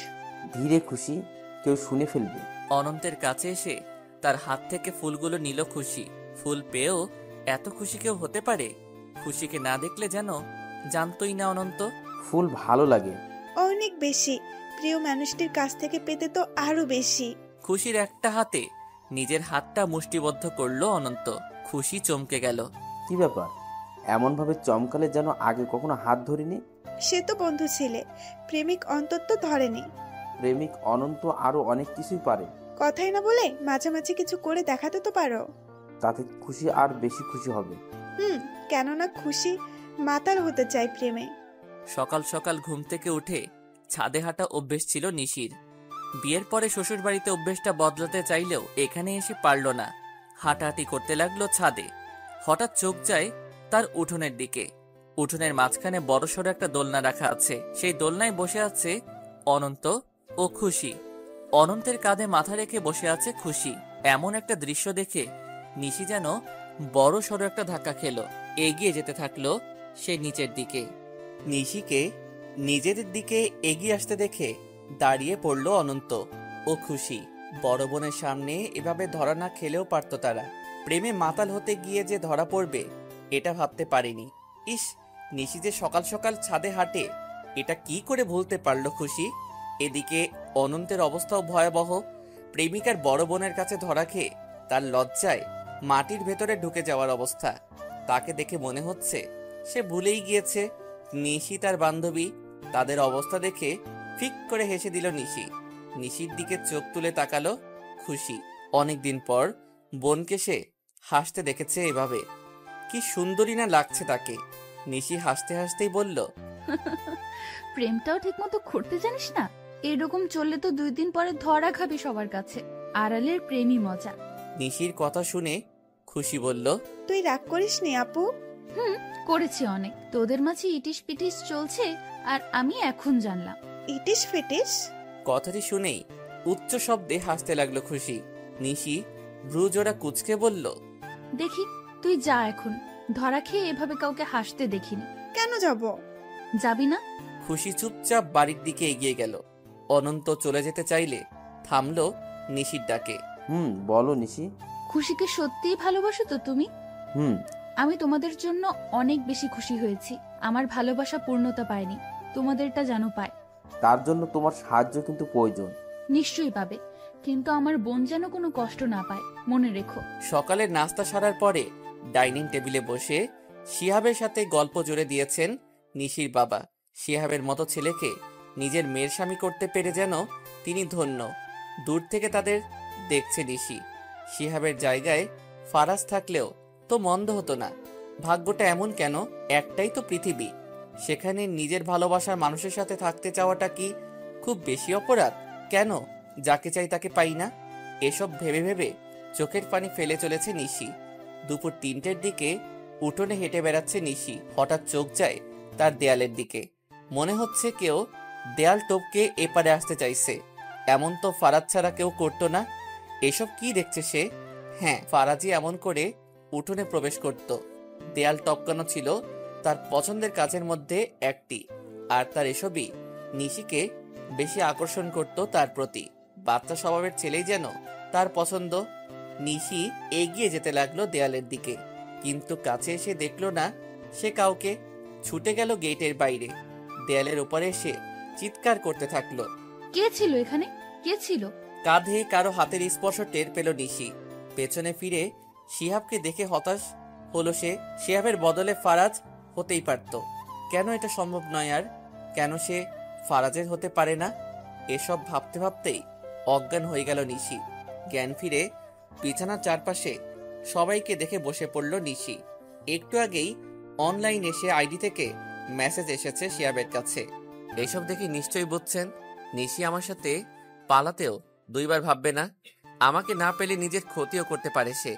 ধীরে খুশি, কেউ শুনে ফেলবে। অনন্তের কাছে এসে তার হাত থেকে ফুলগুলো নিল খুশি। ফুল পেয়েও এত খুশি কেউ হতে পারে? খুশিকে না দেখলে যেন জানতই না অনন্ত। ফুল ভালো লাগে। অনেক বেশি। প্রিয় মানুষটির কাছ থেকে পেতে তো আরো বেশি। খুশির একটা হাতে নিজের হাতটা মুষ্টিবদ্ধ করলো অনন্ত। খুশি চমকে গেল। কি ব্যাপার, এমনভাবে চমকালে যেন আগে কখনো হাত ধরিনি। সে তো বন্ধু ছিলে, প্রেমিক অন্তত ধরেনি। প্রেমিক অনন্ত আরো অনেক কিছুই পারে। কথাই না বলে মাঝে মাঝে কিছু করে দেখাতে তো পারো। তাতে খুশি আর বেশি খুশি হবে। কেননা খুশি মাতাল হতে চাই প্রেমে। সকাল সকাল ঘুম থেকে উঠে ছাদে হাঁটা অভ্যেস ছিল নিশির। বিয়ের পরে শ্বশুর বাড়িতে অভ্যেসটা বদলাতে চাইলেও এখানে এসে পারল না। হাঁটাহাঁটি করতে লাগলো ছাদে। হঠাৎ চোখ যায় তার উঠোনের দিকে। উঠোনের মাঝখানে বড়সড় একটা দোলনা রাখা আছে। সেই দোলনায় বসে আছে অনন্ত ও খুশি। অনন্তের কাঁধে মাথা রেখে বসে আছে খুশি। এমন একটা দৃশ্য দেখে নিশি যেন বড় সড়ো একটা ধাক্কা খেলো। এগিয়ে যেতে থাকলো সে নিচের দিকে। নিশিকে নিজেদের দিকে এগিয়ে আসতে দেখে দাঁড়িয়ে পড়লো অনন্ত ও খুশি। বড় বোনের সামনে এভাবে ধরা না খেলেও পারত তারা। প্রেমে মাতাল হতে গিয়ে যে ধরা পড়বে এটা ভাবতে পারেনি। ইস, নিশি যে সকাল সকাল ছাদে হাঁটে এটা কি করে ভুলতে পারলো খুশি। এদিকে অনন্তের অবস্থাও ভয়াবহ। প্রেমিকার বড় বোনের কাছে ধরা খেয়ে তার লজ্জায় মাটির ভেতরে ঢুকে যাওয়ার অবস্থা। তাকে দেখে মনে হচ্ছে সে ভুলেই গিয়েছে নিশি তার বান্ধবী। তাদের অবস্থা দেখে ফিক করে হেসে দিল নিশি। নিশির দিকে চোখ তুলে তাকালো খুশি। অনেকদিন পর বোনকে সে হাসতে দেখেছে এভাবে। কি সুন্দরী না লাগছে তাকে। নিশি হাসতে হাসতেই বলল, প্রেমটাও ঠিক মতো করতে জানিস না। এরকম চললে তো 2 দিন পরে ধরা খাবি সবার কাছে। আড়ালের প্রেমই মজা। নিশির কথা শুনে খুশি বলল, তুই রাগ করিস নি আপু। করেছি অনেক। তোদের মাঝে ইটিস পিটিস চলছে আর আমি এখন জানলাম। ইটিস ফিটিস? কথাটি শুনেই উচ্চ শব্দে হাসতে লাগলো খুশি। নিশি ভ্রুজোড়া কুঁচকে বলল, দেখি তুই যা এখন। ধরা খেয়ে এভাবে কাউকে হাসতে দেখিনি। কেন যাব? যাবি না? খুশি চুপচাপ বাড়ির দিকে এগিয়ে গেল। অনন্ত চলে যেতে চাইলে থামলো নিশির ডাকে। বলো নিশি। খুশিকে সত্যিই ভালোবাসো তো তুমি? আমি তোমাদের জন্য অনেক বেশি খুশি হয়েছি। আমার ভালোবাসা পূর্ণতা পায়নি, তোমাদেরটা যেন পায়। তার জন্য তোমার সাহায্য কিন্তু প্রয়োজন। নিশ্চয়ই পাবে, কিন্তু আমার বোন যেন কোনো কষ্ট না পায়, মনে রেখো। সকালের নাস্তা সারার পরে ডাইনিং টেবিলে বসে শিহাবের সাথে গল্প জুড়ে দিয়েছেন নিশির বাবা। শিহাবের মতো ছেলেকে নিজের মেয়ের স্বামী করতে পেরে যেন তিনি ধন্য। দূর থেকে তাদের দেখছে নিশি। শিহাবের জায়গায় ফারাজ থাকলেও তো মন্দ হতো না। ভাগ্যটা এমন কেন? একটাই তো পৃথিবী, সেখানে নিজের ভালোবাসার মানুষের সাথে থাকতে চাওয়াটা কি খুব বেশি অপরাধ? কেন যাকে চাই তাকে পাই না? এসব ভেবে ভেবে চোখের পানি ফেলে চলেছে নিশি। দুপুর 3টের দিকে উঠোনে হেঁটে বেড়াচ্ছে নিশি। হঠাৎ চোখ যায় তার দেয়ালের দিকে। মনে হচ্ছে কেউ দেয়াল টপকে এপারে আসতে চাইছে। এমন তো ফারাজ ছাড়া কেউ করতো না। এসব কি দেখছে সে? হ্যাঁ, ফারাজি এমন করে উঠোনে প্রবেশ করত। দেয়াল টপকানো ছিল তার পছন্দের কাজের মধ্যে একটি, আর তার এসবই নিশিকে বেশি আকর্ষণ করত তার প্রতি। বাচ্চা স্বভাবের ছেলেই যেন তার পছন্দ। নিশি এগিয়ে যেতে লাগলো দেয়ালের দিকে, কিন্তু কাছে এসে দেখলো না সে কাউকে। ছুটে গেল গেটের বাইরে। দেয়ালের ওপারে এসে চিৎকার করতে থাকলো, কে ছিল এখানে? কে ছিল? কাঁধে কারো হাতের স্পর্শ টের পেল নিশি। পেছনে ফিরে শিহাবকে দেখে হতাশ হলো সে। শিহাবের বদলে ফারাজ হতেই পারত। কেন এটা সম্ভব নয়? আর কেন সে ফারাজের হতে পারে না? এসব ভাবতে ভাবতেই অজ্ঞান হয়ে গেল নিশি। জ্ঞান ফিরে বিছানার চারপাশে সবাইকে দেখে বসে পড়ল নিশি। একটু আগেই অনলাইন এসে আইডি থেকে মেসেজ এসেছে শিহাবের কাছে। এসব দেখে নিশ্চয়ই বুঝছেন নিশি আমার সাথে পালাতেও 2 বার ভাববে না। আমাকে না পেলে নিজের ক্ষতিও করতে পারে সে।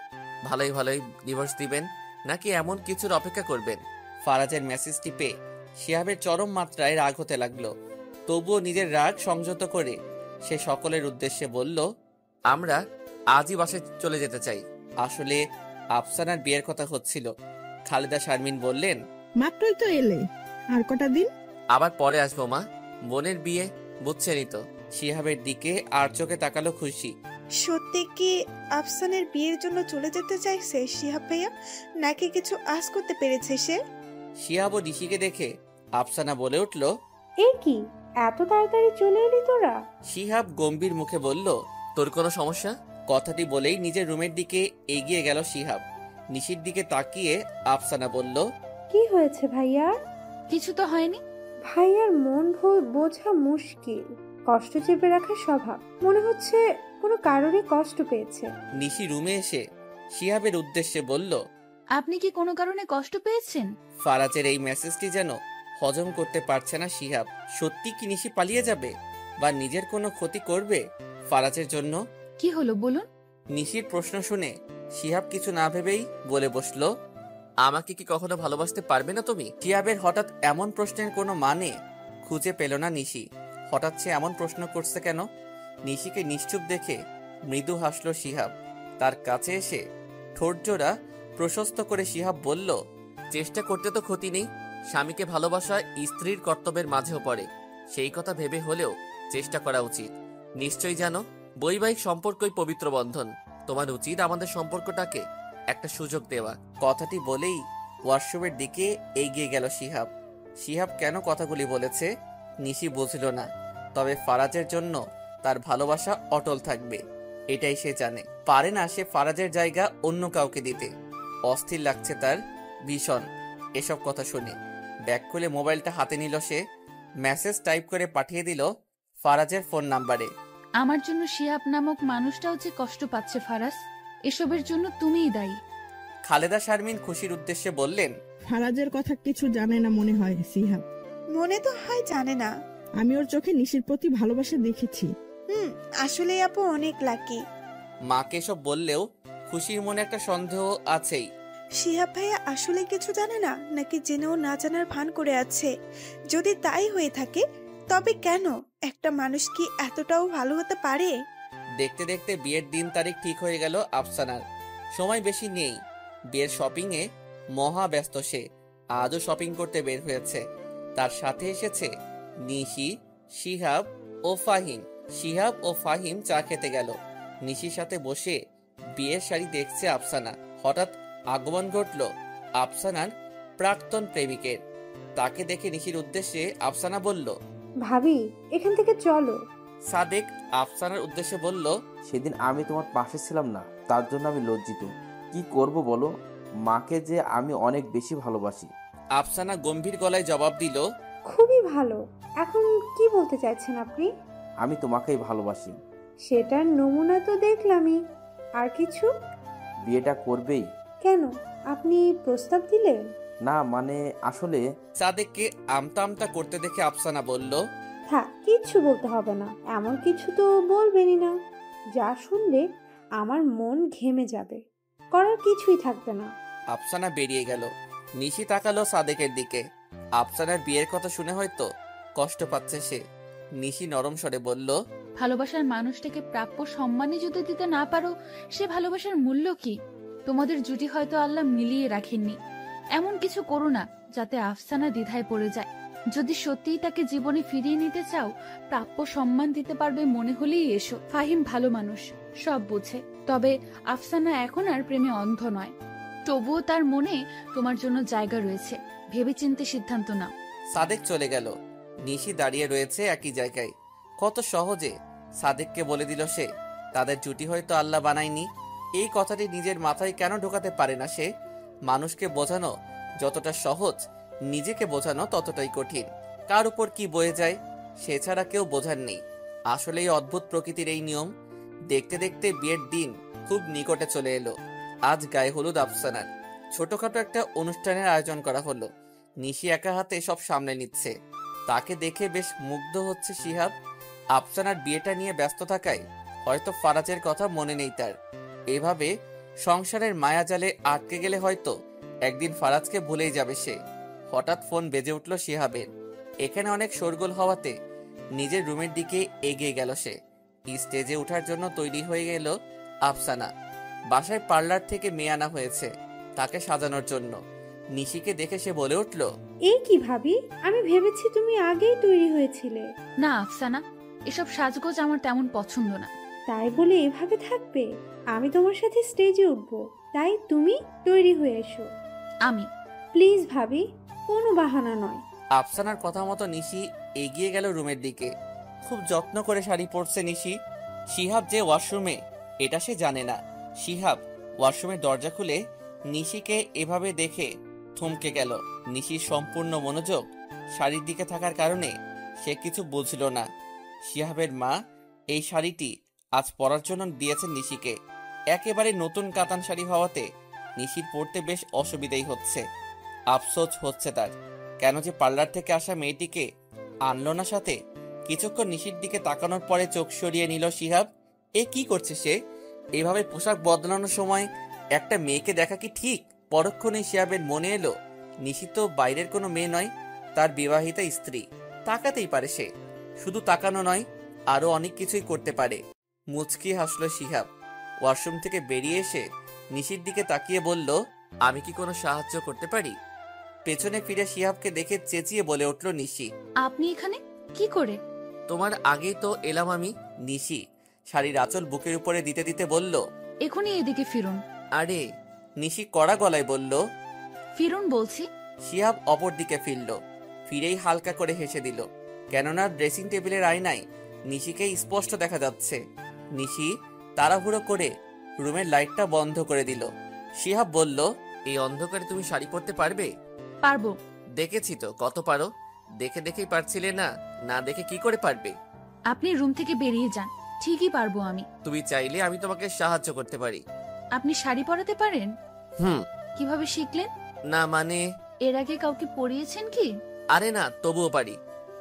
ভালোই ভালোই ডিভোর্স দিবেন নাকি এমন কিছুর অপেক্ষা করবেন? ফারাজের মেসেজটি পেয়ে শিহাবের চরম মাত্রায় রাগ হতে লাগলো। তবুও নিজের রাগ সংযত করে সে সকলের উদ্দেশ্যে বলল, আমরা আজই বাসে চলে যেতে চাই। আসলে আফসানার বিয়ের কথা হচ্ছিল। খালেদা শারমিন বললেন, মাত্রই তো এলে, আর কটা দিন? আবার পরে আসবো মা, বোনের বিয়ে বুঝছেনই তো। শিহাবের দিকে আর চোখে তাকালো খুশি। সত্যি কি আফসানের বিয়ের জন্য চলে যেতে চাইছে শিহাব ভাইয়া, নাকি কিছু আস করতে পেরেছে সে? শিহাব ও নিশিকে দেখে আফসানা বলে উঠল, এই কি এত তাড়াতাড়ি চলে এলি তোরা? শিহাব গম্ভীর মুখে বলল, তোর কোনো সমস্যা? কথাটি বলেই নিজের রুমের দিকে এগিয়ে গেল শিহাব। নিশির দিকে তাকিয়ে আফসানা বলল, কি হয়েছে ভাইয়া? কিছু তো হয়নি। ভাইয়ার মন বোঝা মুশকিল, কষ্ট চেপে রাখার স্বভাব। মনে হচ্ছে কোনো কারণে কষ্ট পেয়েছে। নিশি রুমে এসে শিহাবের উদ্দেশ্যে বলল, আপনি কি কোনো কারণে কষ্ট পেয়েছেন? ফারাজের এই মেসেজটি যেন হজম করতে পারছে না শিহাব। সত্যি কি নিশি পালিয়ে যাবে বা নিজের কোনো ক্ষতি করবে ফারাজের জন্য? কি হলো বলুন। নিশির প্রশ্ন শুনে শিহাব কিছু না ভেবেই বলে বসল, আমাকে কি কখনো ভালোবাসতে পারবে না তুমি? শিহাবের হঠাৎ এমন প্রশ্নের কোনো মানে খুঁজে পেল না নিশি। হঠাৎ সে এমন প্রশ্ন করছে কেন? নিশিকে নিশ্চুপ দেখে মৃদু হাসল শিহাব। তার কাছে এসে ঠোঁট জোড়া প্রশস্ত করে শিহাব বলল, চেষ্টা করতে তো ক্ষতি নেই। স্বামীকে ভালোবাসা স্ত্রীর কর্তব্যের মাঝেও পড়ে। সেই কথা ভেবে হলেও চেষ্টা করা উচিত। নিশ্চয়ই জানো, বৈবাহিক সম্পর্কই পবিত্র বন্ধন। তোমার উচিত আমাদের সম্পর্কটাকে একটা সুযোগ দেওয়া। কথাটি বলেই ওয়াশরুমের দিকে এগিয়ে গেল শিহাব। শিহাব কেন কথাগুলি বলেছে নিশি বুঝল না, তবে ফারাজের জন্য তার ভালোবাসা অটল থাকবে এটাই সে জানে। পারে না সে ফারাজের জায়গা অন্য কাউকে দিতে। অস্থির লাগছে তার ভীষণ এসব কথা শুনে। ব্যাগ খুলে মোবাইলটা হাতে নিল সে। মেসেজ টাইপ করে পাঠিয়ে দিল ফারাজের ফোন নাম্বারে। আমার জন্য শিহাব নামক মানুষটাও যে কষ্ট পাচ্ছে ফারাজ, এসবের জন্য তুমিই দায়ী। খালেদা শারমিন খুশির উদ্দেশ্যে বললেন, ফারাজের কথা কিছু জানে না মনে হয় সিহাব। মনে তো হয় জানে না। আমি ওর চোখে নিশির প্রতি ভালোবাসা দেখেছি। আসলে আপু অনেক লাকি। মাকে সব বললেও খুশির মনে একটা সন্দেহ আছেই। শিহাব ভাইয়া আসলে কিছু জানে না, নাকি জেনেও না জানার ভান করে আছে? যদি তাই হয়ে থাকে তবে কেন একটা মানুষ কি এতটাও ভালো হতে পারে? দেখতে দেখতে বিয়ের দিন তারিখ ঠিক হয়ে গেল আফসানার। সময় বেশি নেই। বিয়ের শপিং এ মহা ব্যস্ত সে। আজও শপিং করতে বের হয়েছে। তার সাথে এসেছে নিশি, শিহাব ও ফাহিম। শিহাব ও ফাহিম চা খেতে গেল। নিশির সাথে বসে বিয়ের শাড়ি দেখছে আফসানা। হঠাৎ আগমন ঘটল আফসানার প্রাক্তন প্রেমিকের। তাকে দেখে নিশির উদ্দেশ্যে আফসানা বলল, ভাবি এখান থেকে চলো। সাদেক আফসানার উদ্দেশ্যে বলল, সেদিন আমি তোমার পাশে ছিলাম না, তার জন্য আমি লজ্জিত। কি করব বলো, মাকে যে আমি অনেক বেশি ভালোবাসি। আফসানা গম্ভীর গলায় জবাব দিল, খুবই ভালো। এখন কি বলতে চাইছেন আপনি? আমি তোমাকেই ভালোবাসি। সেটার নমুনা তো দেখলামই, আর কিছু? বিয়েটা করবেই? কেন, আপনি প্রস্তাব দিলেন? না মানে আসলে। সাদেককে আমতা আমতা করতে দেখে আফসানা বলল, থাক, কিচ্ছু বলতে হবে না। এমন কিছু তো বলবেনই না যা শুনলে আমার মন ঘেমে যাবে, করার কিছুই থাকবে না। আফসানা বেরিয়ে গেল। নিশি তাকালো সাদেকের দিকে। আফসানার বিয়ের কথা শুনে হয়তো কষ্ট পাচ্ছে সে। নিশি নরম স্বরে বলল, ভালোবাসার মানুষটাকে প্রাপ্য সম্মানই যদি দিতে না পারো, সে ভালোবাসার মূল্য কি? তোমাদের জুটি হয়তো আল্লাহ মিলিয়ে রাখেননি। এমন কিছু করো না যাতে আফসানা দ্বিধায় পড়ে যায়। যদি সত্যিই তাকে জীবনে ফিরিয়ে নিতে চাও, প্রাপ্য সম্মান দিতে পারবে মনে হলেই এসো। ফাহিম ভালো মানুষ, সব বুঝে। তবে আফসানা এখন আর প্রেমে অন্ধ নয়। তবুও তার মনে তোমার জন্য জায়গা রয়েছে। ভেবেচিন্তে সিদ্ধান্ত নাও। সাদেক চলে গেল। নিশি দাঁড়িয়ে রয়েছে একই জায়গায়। কত সহজে সাদেককে বলে দিল সে তাদের জুটি হয়তো আল্লাহ বানায়নি। এই কথাটি নিজের মাথায় কেন ঢোকাতে পারে না সে? মানুষকে বোঝানো যতটা সহজ, নিজেকে বোঝানো ততটাই কঠিন। কার উপর কি বয়ে যায় সে ছাড়া কেউ বোঝার নেই। আসলে এই অদ্ভুত প্রকৃতির এই নিয়ম। দেখতে দেখতে বিয়ের দিন খুব নিকটে চলে এলো। আজ গায়ে হলুদ আফসানার। ছোটখাটো একটা অনুষ্ঠানের আয়োজন করা হলো। নিশি একা হাতে সব সামলে নিচ্ছে। তাকে দেখে বেশ মুগ্ধ হচ্ছে শিহাব। আফসানার বিয়েটা নিয়ে ব্যস্ত থাকায় হয়তো ফারাজের কথা মনে নেই তার। এভাবে সংসারের মায়াজালে আটকে গেলে হয়তো একদিন ফারাজকে ভুলেই যাবে সে। হঠাৎ ফোন বেজে উঠল শিহাবের। এখানে অনেক শোরগোল হওয়াতে নিজের রুমের দিকে এগিয়ে গেল সে। স্টেজে ওঠার জন্য তৈরি হয়ে গেল আফসানা। বাসায় পার্লার থেকে মেয়ে আনা হয়েছে তাকে সাজানোর জন্য। নিশিকে দেখে সে বলে উঠল, এই কি ভাবি, আমি ভেবেছি তুমি আগেই তৈরি হয়েছিলে। না আফসানা, এসব সাজগোজ আমার তেমন পছন্দ না। তাই বলে এভাবে থাকবে? আমি তোমার সাথে স্টেজে উঠবো, তাই তুমি তৈরি হয়ে এসো। আমি প্লিজ ভাবি, কোনো বাহানা নয়। আফসানার কথা মতো নিশি এগিয়ে গেল রুমের দিকে। খুব যত্ন করে শাড়ি পরছে নিশি। শিহাব যে ওয়াশরুমে এটা সে জানে না। শিহাব ওয়াশরুমের দরজা খুলে নিশিকে এভাবে দেখে থমকে গেল। নিশির সম্পূর্ণ মনোযোগ শাড়ির দিকে থাকার কারণে সে কিছু বুঝল না। শিহাবের মা এই শাড়িটি আজ পরার জন্য দিয়েছেন নিশিকে। একেবারে নতুন কাতান শাড়ি হওয়াতে নিশির পরতে বেশ অসুবিধাই হচ্ছে। আফসোস হচ্ছে তার, কেন যে পার্লার থেকে আসা মেয়েটিকে আনলো না সাথে। কিছুক্ষণ নিশির দিকে তাকানোর পরে চোখ সরিয়ে নিল শিহাব। এ কি করছে সে? এভাবে পোশাক বদলানোর সময় একটা মেয়েকে দেখা কি ঠিক? পরক্ষণেই শিহাবের মনে এলো নিশি তো বাইরের কোনো মেয়ে নয়, তার বিবাহিতা স্ত্রী। তাকাতেই পারে সে। শুধু তাকানো নয়, আরো অনেক কিছুই করতে পারে। মুচকি হাসলো শিহাব। ওয়াশরুম থেকে বেরিয়ে এসে নিশির দিকে তাকিয়ে বলল, আমি কি কোনো সাহায্য করতে পারি? পেছনে ফিরে শিহাবকে দেখে চেঁচিয়ে বলে উঠল নিশি, আপনি এখানে কি করে? তোমার আগেই তো এলাম আমি। নিশি শাড়ির আঁচল বুকের উপরে দিতে দিতে বলল, এখনই এদিকে ফিরুন। আরে। নিশি কড়া গলায় বলল, ফিরুন বলছি। শিহাব অপর দিকে ফিরল। ফিরেই হালকা করে হেসে দিল, কেননা ড্রেসিং টেবিলের আয়নায় নিশিকে স্পষ্ট দেখা যাচ্ছে। নিশি তাড়াহুড়ো করে রুমের লাইটটা বন্ধ করে দিল। শিহাব বলল, এই অন্ধকারে তুমি শাড়ি পরতে পারবে? পারবো। দেখেছি তো কত পারো। দেখে দেখেই পারছিলে না, না দেখে কি করে পারবে? আপনি রুম থেকে বেরিয়ে যান, ঠিকই পারবো আমি। তুমি চাইলে আমি তোমাকে সাহায্য করতে পারি। আপনি শাড়ি পরাতে পারেন? কিভাবে শিখলেন? না মানে, এর আগে কাউকে পরিয়েছেন কি? আরে না, তবুও পারি।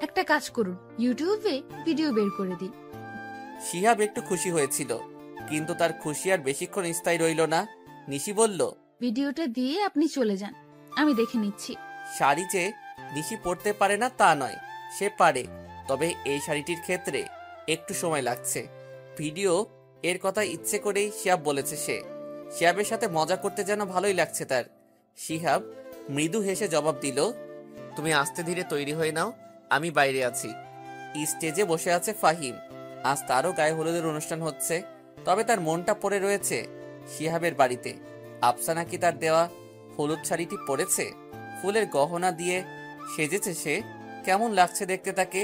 একটা কাজ করুন, ইউটিউবে ভিডিও বের করে দিন। শিহাব একটু খুশি হয়েছিল, কিন্তু তার খুশি আর বেশিক্ষণ স্থায়ী রইল না। নিশি বলল, ভিডিওটা দিয়ে আপনি চলে যান, আমি দেখে নিচ্ছি। শাড়ি যে নিশি পরতে পারে না তা নয়, সে পারে, তবে এই শাড়িটির ক্ষেত্রে একটু সময় লাগছে। ভিডিও এর কথা ইচ্ছে করেই শিহাব বলেছে সে। শিহাবের সাথে মজা করতে যেন ভালোই লাগছে তার। শিহাব মৃদু হেসে জবাব দিল, তুমি আস্তে ধীরে তৈরি হয়ে নাও, আমি বাইরে আছি। স্টেজে বসে আছে ফাহিম। আজ তারও গায়ে হলুদের অনুষ্ঠান হচ্ছে, তবে তার মনটা পড়ে রয়েছে শিহাবের বাড়িতে। আফসানা কি তার দেওয়া হলুদ শাড়িটি পরেছে? ফুলের গহনা দিয়ে সেজেছে সে। কেমন লাগছে দেখতে তাকে।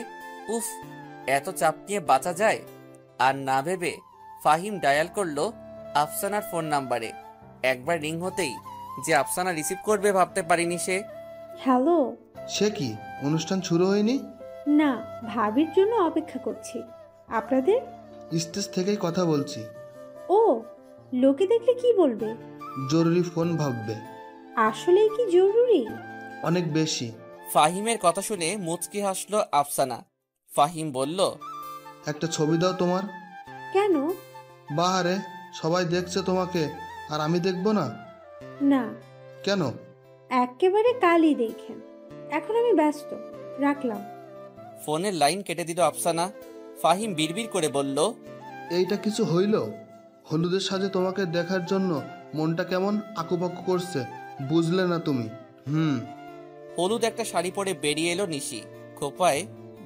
উফ, এত চাপ নিয়ে বাঁচা যায়? আর না ভেবে ফাহিম ডায়াল করলো আফসানার ফোন নাম্বারে। একবার রিং হতেই যে আফসানা রিসিভ করবে ভাবতে পারিনি সে। হ্যালো। সে কি, অনুষ্ঠান শুরু হয়নি? না, ভাবির জন্য অপেক্ষা করছি। আপনাদের? স্টেজ থেকেই কথা বলছি। ও, লোকে দেখলে কি বলবে? জরুরি ফোন ভাববে। আসলেই কি জরুরি? অনেক বেশি। ফাহিমের কথা শুনে মুচকি হাসলো আফসানা। ফাহিম বলল, একটা ছবি দাও তোমার। কেন? বাহারে সবাই দেখছে তোমাকে, আর আমি দেখব না? না। কেন? একেবারে কালই দেখেন। এখন আমি ব্যস্ত, রাখলাম। ফোনের লাইন কেটে দিল আফসানা। ফাহিম বিড়বিড় করে বলল, এইটা কিছু হইল? হলুদের সাজে তোমাকে দেখার জন্য মনটা কেমন আকুপাকু করছে, বুঝলে না তুমি? হলুদ একটা শাড়ি পরে বেরিয়ে এলো নিশি। খোপায়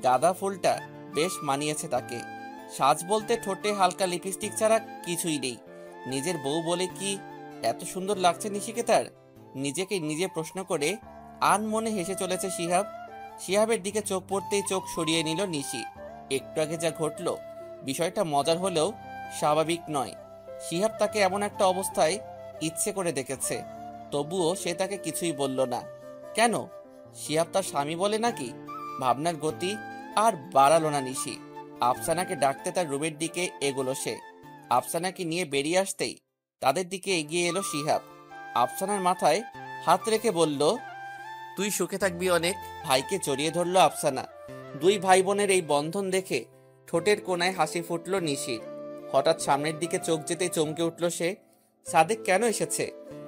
গাঁদা ফুলটা বেশ মানিয়েছে তাকে। সাজ বলতে ঠোঁটে হালকা লিপস্টিক ছাড়া কিছুই নেই। নিজের বউ বলে কি এত সুন্দর লাগছে নিশিকে তার? নিজেকে নিজে প্রশ্ন করে আনমনে হেসে চলেছে শিহাব। শিহাবের দিকে চোখ পড়তেই চোখ সরিয়ে নিল নিশি। একটু আগে যা ঘটল, বিষয়টা মজার হলেও স্বাভাবিক নয়। শিহাব তাকে এমন একটা অবস্থায় ইচ্ছে করে দেখেছে, তবুও সে তাকে কিছুই বলল না। কেন? শিহাব তার স্বামী বলে নাকি? ভাবনার গতি আর বাড়ালো না নিশি। আফসানাকে ডাকতে তার রুমের দিকে এগোলো সে। আফসানাকে নিয়ে বেরিয়ে আসতেই তাদের দিকে এগিয়ে এলো শিহাব। আফসানার মাথায় হাত রেখে বলল, তুই সুখে থাকবি অনেক। ভাইকে জড়িয়ে ধরলো আফসানা। দুই ভাই বোনের এই বন্ধন দেখে ঠোঁটের কোনায় হাসি ফুটল নিশির। হঠাৎ সামনের দিকে চোখ যেতেই চমকে উঠল সে। সাদেক কেন এসেছে?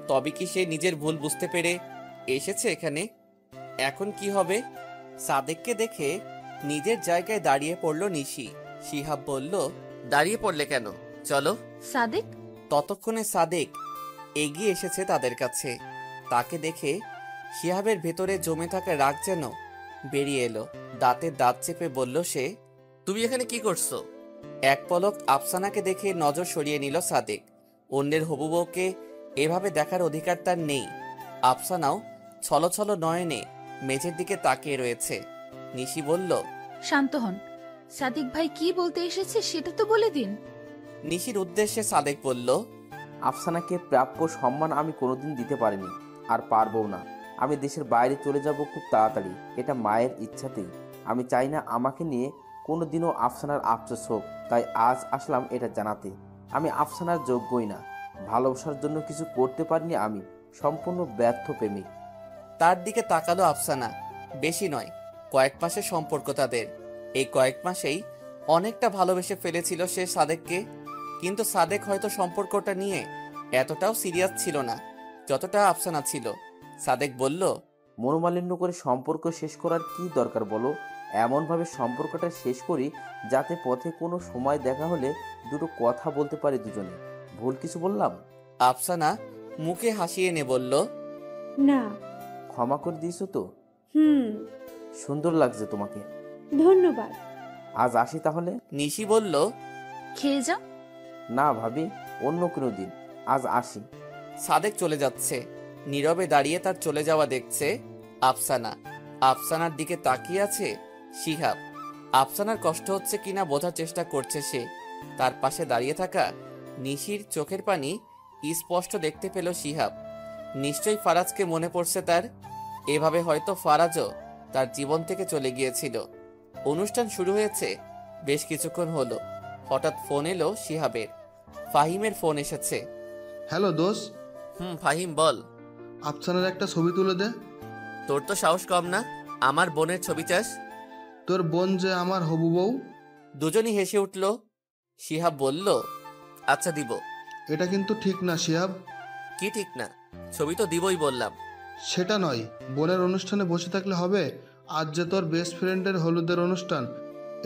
তবে কি সে নিজের ভুল বুঝতে পেরে এসেছে এখানে? এখন কি হবে? সাদেককে দেখে নিজের জায়গায় দাঁড়িয়ে পড়ল নিশি। শিহাব বলল, দাঁড়িয়ে পড়লে কেন? চলো। সাদেক? ততক্ষণে সাদেক এগিয়ে এসেছে তাদের কাছে। তাকে দেখে শিহাবের ভেতরে জমে থাকা রাগ যেন বেরিয়ে এলো। দাঁতে দাঁত চেপে বলল সে, তুমি এখানে কি করছো? এক পলক আফসানাকে দেখে নজর সরিয়ে নিল সাদেক। অন্যের হবু বউকে এভাবে দেখার অধিকার তার নেই। আফসানাও ছলছল নয়নে মেঝের দিকে তাকিয়ে রয়েছে। নিশি বলল, শান্ত হন। সাদিক ভাই কি বলতে এসেছে সেটা তো বলে দিন। নিশির উদ্দেশ্যে সাদেক বলল, আফসানাকে প্রাপ্য সম্মান আমি কোনোদিন দিতে পারিনি, আর পারবও না। আমি দেশের বাইরে চলে যাব খুব তাড়াতাড়ি, এটা মায়ের ইচ্ছাতেই। আমি চাই না আমাকে নিয়ে কোনোদিনও আফসানার আফসোস হোক, তাই আজ আসলাম এটা জানাতে। আমি আফসানার যোগ্যই না, ভালোবাসার জন্য কিছু করতে পারিনি, আমি সম্পূর্ণ ব্যর্থ প্রেমিক। তার দিকে তাকালো আফসানা। বেশি নয়, কয়েক মাসের সম্পর্ক তাদের। এই কয়েক মাসেই অনেকটা ভালোবেসে ফেলেছিল সে সাদেককে, কিন্তু সাদেক হয়তো সম্পর্কটা নিয়ে এতটাও সিরিয়াস ছিল না যতটা আফসানা ছিল। সাদেক বলল, মনোমালিন্য করে সম্পর্ক শেষ করার কি দরকার বলো? এমনভাবে সম্পর্কটা শেষ করি যাতে পথে কোনো সময় দেখা হলে দুটো কথা বলতে পারি দুজনে। ভুল কিছু বললাম? আফসানা মুখে হাসি এনে বলল, না। ক্ষমা করে দিয়েছো তো? সুন্দর লাগছে তোমাকে। ধন্যবাদ। আজ আসি তাহলে। নিশি বলল, খেয়ে যাও। না ভাবি, অন্য কোনো দিন, আজ আসি। সাদেক চলে যাচ্ছে। নীরবে দাঁড়িয়ে তার চলে যাওয়া দেখছে আফসানা। আফসানার দিকে তাকিয়ে আছে শিহাব। আফসানার কষ্ট হচ্ছে কিনা বোঝার চেষ্টা করছে সে। তার পাশে দাঁড়িয়ে থাকা নিশির চোখের পানি স্পষ্ট দেখতে পেল শিহাব। নিশ্চয়ই ফারাজকে মনে পড়ছে তার। এভাবে হয়তো ফারাজও তার জীবন থেকে চলে গিয়েছিল। অনুষ্ঠান শুরু হয়েছে বেশ কিছুক্ষণ হলো। হঠাৎ ফোন এলো শিহাবের। ফাহিমের ফোন এসেছে। হ্যালো দোষ। ফাহিম বল। আফসানার একটা ছবি তুলে দে। তোর তো সাহস কম না, আমার বোনের ছবি চাস? তোর বোন যে আমার হবু বউ। দুজনই হেসে উঠল। শিহাব বলল, আচ্ছা দিব। এটা কিন্তু ঠিক না শিহাব। কি ঠিক না? ছবি তো দিবই বললাম। সেটা নয়, বোনের অনুষ্ঠানে বসে থাকলে হবে? আজ যে তোর বেস্ট ফ্রেন্ডের হলুদের অনুষ্ঠান,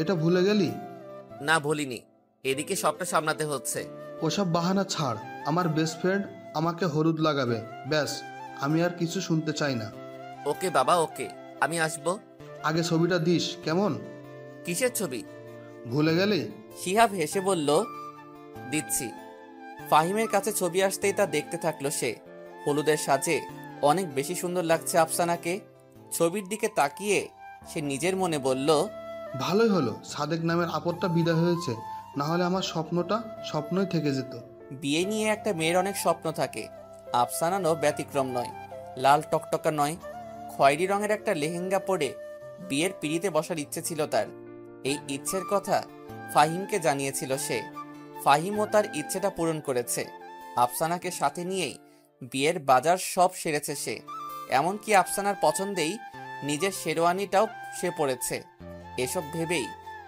এটা ভুলে গেলি? না ভুলিনি, এদিকে সবটা সামলাতে হচ্ছে। ওসব বাহানা ছাড়। আমার বেস্ট ফ্রেন্ড আমাকে হলুদ লাগাবে, ব্যাস। আমি আর কিছু শুনতে চাই না। ওকে বাবা, ওকে, আমি আসবো। আগে ছবিটা দিস কেমন? কিসের ছবি? ভুলে গেলি? শিহাব হেসে বলল, দিচ্ছি। ফাহিমের কাছে ছবি আসতেই তা দেখতে থাকলো সে। হলুদের সাজে অনেক বেশি সুন্দর লাগছে আফসানাকে। ছবির দিকে তাকিয়ে সে নিজের মনে বলল, ভালোই হলো সাদেক নামের আপদটা বিদায় হয়েছে, না হলে আমার স্বপ্নটা স্বপ্নই থেকে যেত। বিয়ে নিয়ে একটা মেয়ের অনেক স্বপ্ন থাকে, আফসানারও ব্যতিক্রম নয়। লাল টকটকা নয়, খয়েরি রঙের একটা লেহেঙ্গা পরে বিয়ের পিড়িতে বসার ইচ্ছে ছিল তার। এই ইচ্ছের কথা ফাহিমকে জানিয়েছিল সে। ফাহিমও তার ইচ্ছেটা পূরণ করেছে। আফসানাকে সাথে নিয়েই বিয়ের বাজার সব সেরেছে সে। এমনকি আফসানার পছন্দেই নিজের শেরওয়ানিটাও সে পরেছে। এসব ভেবেই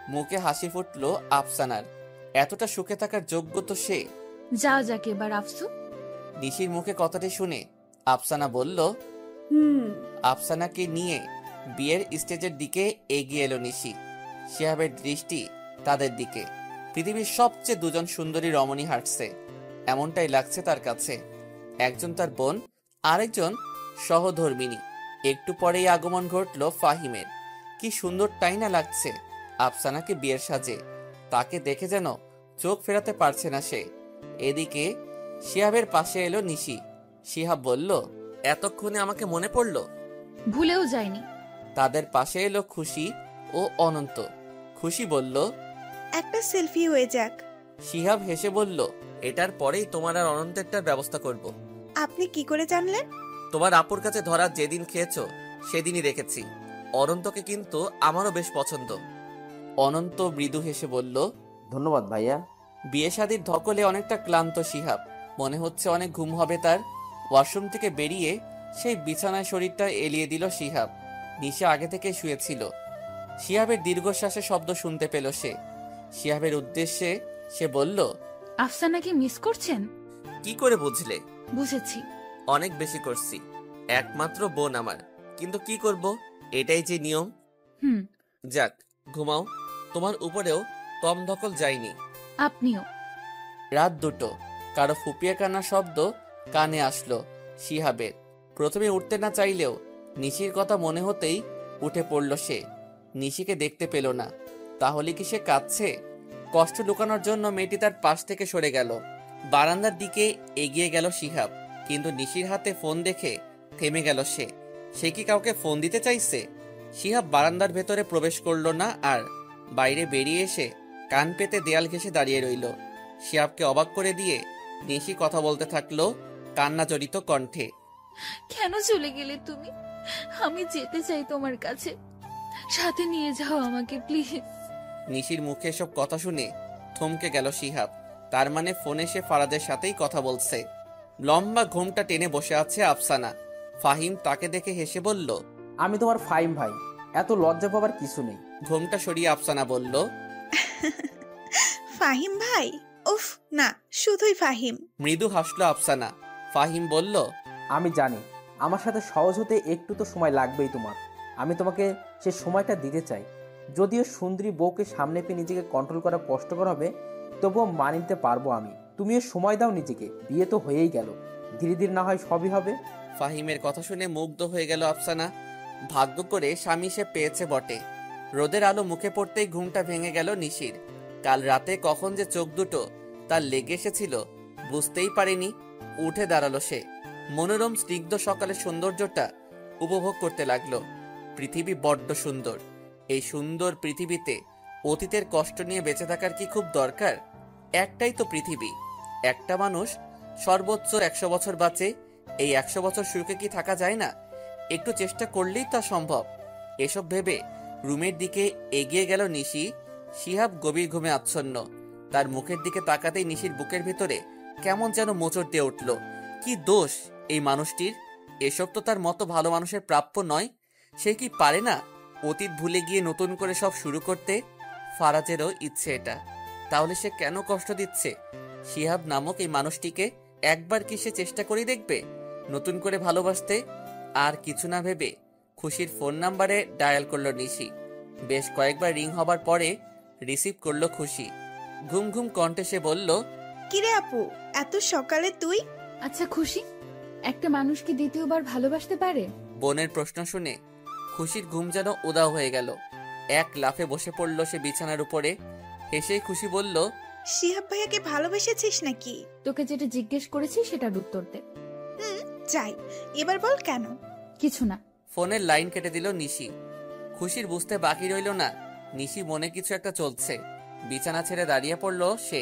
মুখে হাসি ফুটল আফসানার। এতটা সুখে থাকার যোগ্য তো সে। যাও যাকে এবার আফসু। নিশির মুখে কথাটি শুনে আফসানা বলল, আফসানাকে নিয়ে বিয়ের স্টেজের দিকে এগিয়ে এলো নিশি। শিহাবের দৃষ্টি তাদের দিকে। পৃথিবীর সবচেয়ে দুজন সুন্দরী রমণী হাঁটছে, এমনটাই লাগছে তার কাছে। একজন তার বোন, আরেকজন সহধর্মিনী। একটু পরেই আগমন ঘটল ফাহিমের। কি সুন্দর তাই না লাগছে আফসানাকে বিয়ের সাজে। তাকে দেখে যেন চোখ ফেরাতে পারছে না সে। এদিকে শিহাবের পাশে এলো নিশি। শিহাব বলল, এতক্ষণে আমাকে মনে পড়ল? ভুলেও যায়নি। তাদের পাশে এলো খুশি ও অনন্ত। খুশি বলল, একটা সেলফি হয়ে যাক। শিহাব হেসে বলল, এটার পরেই তোমার আর অনন্তেরটার ব্যবস্থা করব। আপনি কি করে জানলেন? তোমার আপুর কাছে ধরা যেদিন খেয়েছো সেদিনই রেখেছি। অনন্তকে কিন্তু আমারও বেশ পছন্দ। অনন্ত মৃদু হেসে বলল, ধন্যবাদ ভাইয়া। বিয়ে শাদীর ধকলে অনেকটা ক্লান্ত শিহাব। মনে হচ্ছে অনেক ঘুম হবে তার। ওয়াশরুম থেকে বেরিয়ে সেই বিছানায় শরীরটা এলিয়ে দিল শিহাব। নিশা আগে থেকে শুয়েছিল। শিহাবের দীর্ঘশ্বাসের শব্দ শুনতে পেল সে। শিহাবের উদ্দেশ্যে সে বলল, আফসানাকে মিস করছেন? কি করে বুঝলে? বুঝেছি, অনেক বেশি করছি। একমাত্র বোন আমার, কিন্তু কি করব, এটাই যে নিয়ম। যাক, ঘুমাও। তোমার উপরেও তম ধকল যায়নি। আপনিও। রাত 2টো। কারো ফুপিয়ে কান্নার শব্দ কানে আসলো শিহাবের। প্রথমে উঠতে না চাইলেও নিশির কথা মনে হতেই উঠে পড়ল সে। নিশিকে দেখতে পেল না। তাহলে কি সে কাঁদছে? কষ্ট লুকানোর জন্য মেয়েটি তার পাশ থেকে সরে গেল। বারান্দার দিকে এগিয়ে গেল শিহাব, কিন্তু নিশির হাতে ফোন দেখে থেমে গেল সে। সে কি কাউকে ফোন দিতে চাইছে? শিহাব বারান্দার ভেতরে প্রবেশ করলো না, আর বাইরে বেরিয়ে এসে কান পেতে দেয়াল ঘেঁষে দাঁড়িয়ে রইল। শিহাবকে অবাক করে দিয়ে নিশি কথা বলতে থাকলো কান্না জড়িত কণ্ঠে। কেন চলে গেলে তুমি? আমি যেতে চাই তোমার কাছে, সাথে নিয়ে যাও আমাকে প্লিজ। নিশির মুখে এসব কথা শুনে থমকে গেল শিহাব। তার মানে ফোনে সে ফারাজের সাথেই কথা বলছে। লম্বা ঘোমটা টেনে বসে আছে আফসানা। ফাহিম তাকে দেখে হেসে বলল, আমি তোমার ফাহিম ভাই, এত লজ্জা পাবার কিছু নেই। ঘোমটা সরিয়ে আফসানা বলল, ফাহিম ভাই? উফ না, শুধুই ফাহিম। মৃদু হাসলো আফসানা। ফাহিম বলল, আমি জানি আমার সাথে সহজ হতে একটু তো সময় লাগবেই তোমার। আমি তোমাকে সে সময়টা দিতে চাই। যদিও সুন্দরী বউকে সামনে পেয়ে নিজেকে কন্ট্রোল করা কষ্টকর হবে, তবুও মানিয়ে নিতে পারবো আমি। তুমিও সময় দাও নিজেকে, বিয়ে তো হয়েই গেল, ধীরে ধীরে না হয় সবই হবে। ফাহিমের কথা শুনে মুগ্ধ হয়ে গেল আফসানা। ভাগ্য করে স্বামী সে পেয়েছে বটে। রোদের আলো মুখে পড়তেই ঘুমটা ভেঙে গেল নিশির। কাল রাতে কখন যে চোখ দুটো তার লেগে এসেছিল বুঝতেই পারেনি। উঠে দাঁড়ালো সে। মনোরম স্নিগ্ধ সকালের সৌন্দর্যটা উপভোগ করতে লাগলো। পৃথিবী বড্ড সুন্দর। এই সুন্দর পৃথিবীতে অতীতের কষ্ট নিয়ে বেঁচে থাকার কি খুব দরকার? একটাই তো পৃথিবী। একটা মানুষ সর্বোচ্চ 100 বছর বাঁচে। এই 100 বছর সুখে কি থাকা যায় না? একটু চেষ্টা করলেই তা সম্ভব। এসব ভেবে রুমের দিকে এগিয়ে গেল নিশি। শিহাব গভীর ঘুমে আচ্ছন্ন। তার মুখের দিকে তাকাতেই নিশির বুকের ভেতরে কেমন যেন মোচড় দিয়ে উঠল। কি দোষ এই মানুষটির? এসব তো তার মতো ভালো মানুষের প্রাপ্য নয়। সে কি পারে না অতীত ভুলে গিয়ে নতুন করে সব শুরু করতে? ফারাজেরও ইচ্ছে এটা। তাহলে সে কেন কষ্ট দিচ্ছে শিহাব নামক এই মানুষটিকে? একবার কি সে চেষ্টা করে দেখবে নতুন করে ভালোবাসতে? আর কিছু না ভেবে খুশির ফোন নাম্বারে ডায়াল করলো নিশি। বেশ কয়েকবার রিং হবার পরে রিসিভ করলো খুশি। ঘুম ঘুম কণ্ঠে সে বলল, কিরে আপু, এত সকালে তুই? আচ্ছা খুশি, একটা মানুষ কি দ্বিতীয়বার ভালোবাসতে পারে? বোনের প্রশ্ন শুনে খুশির ঘুম যেন উধাও হয়ে গেল। এক লাফে বসে পড়ল সে বিছানার উপরে। হেসেই খুশি বলল, শিহাব ভাইয়াকে ভালোবেসেছিস নাকি? তোকে যেটা জিজ্ঞেস করেছি সেটার উত্তর দে। যাই, এবার বল কেন? কিছু না। ফোনের লাইন কেটে দিল নিশি। খুশির বুঝতে বাকি রইল না নিশি মনে কিছু একটা চলছে। বিছানা ছেড়ে দাঁড়িয়ে পড়ল সে।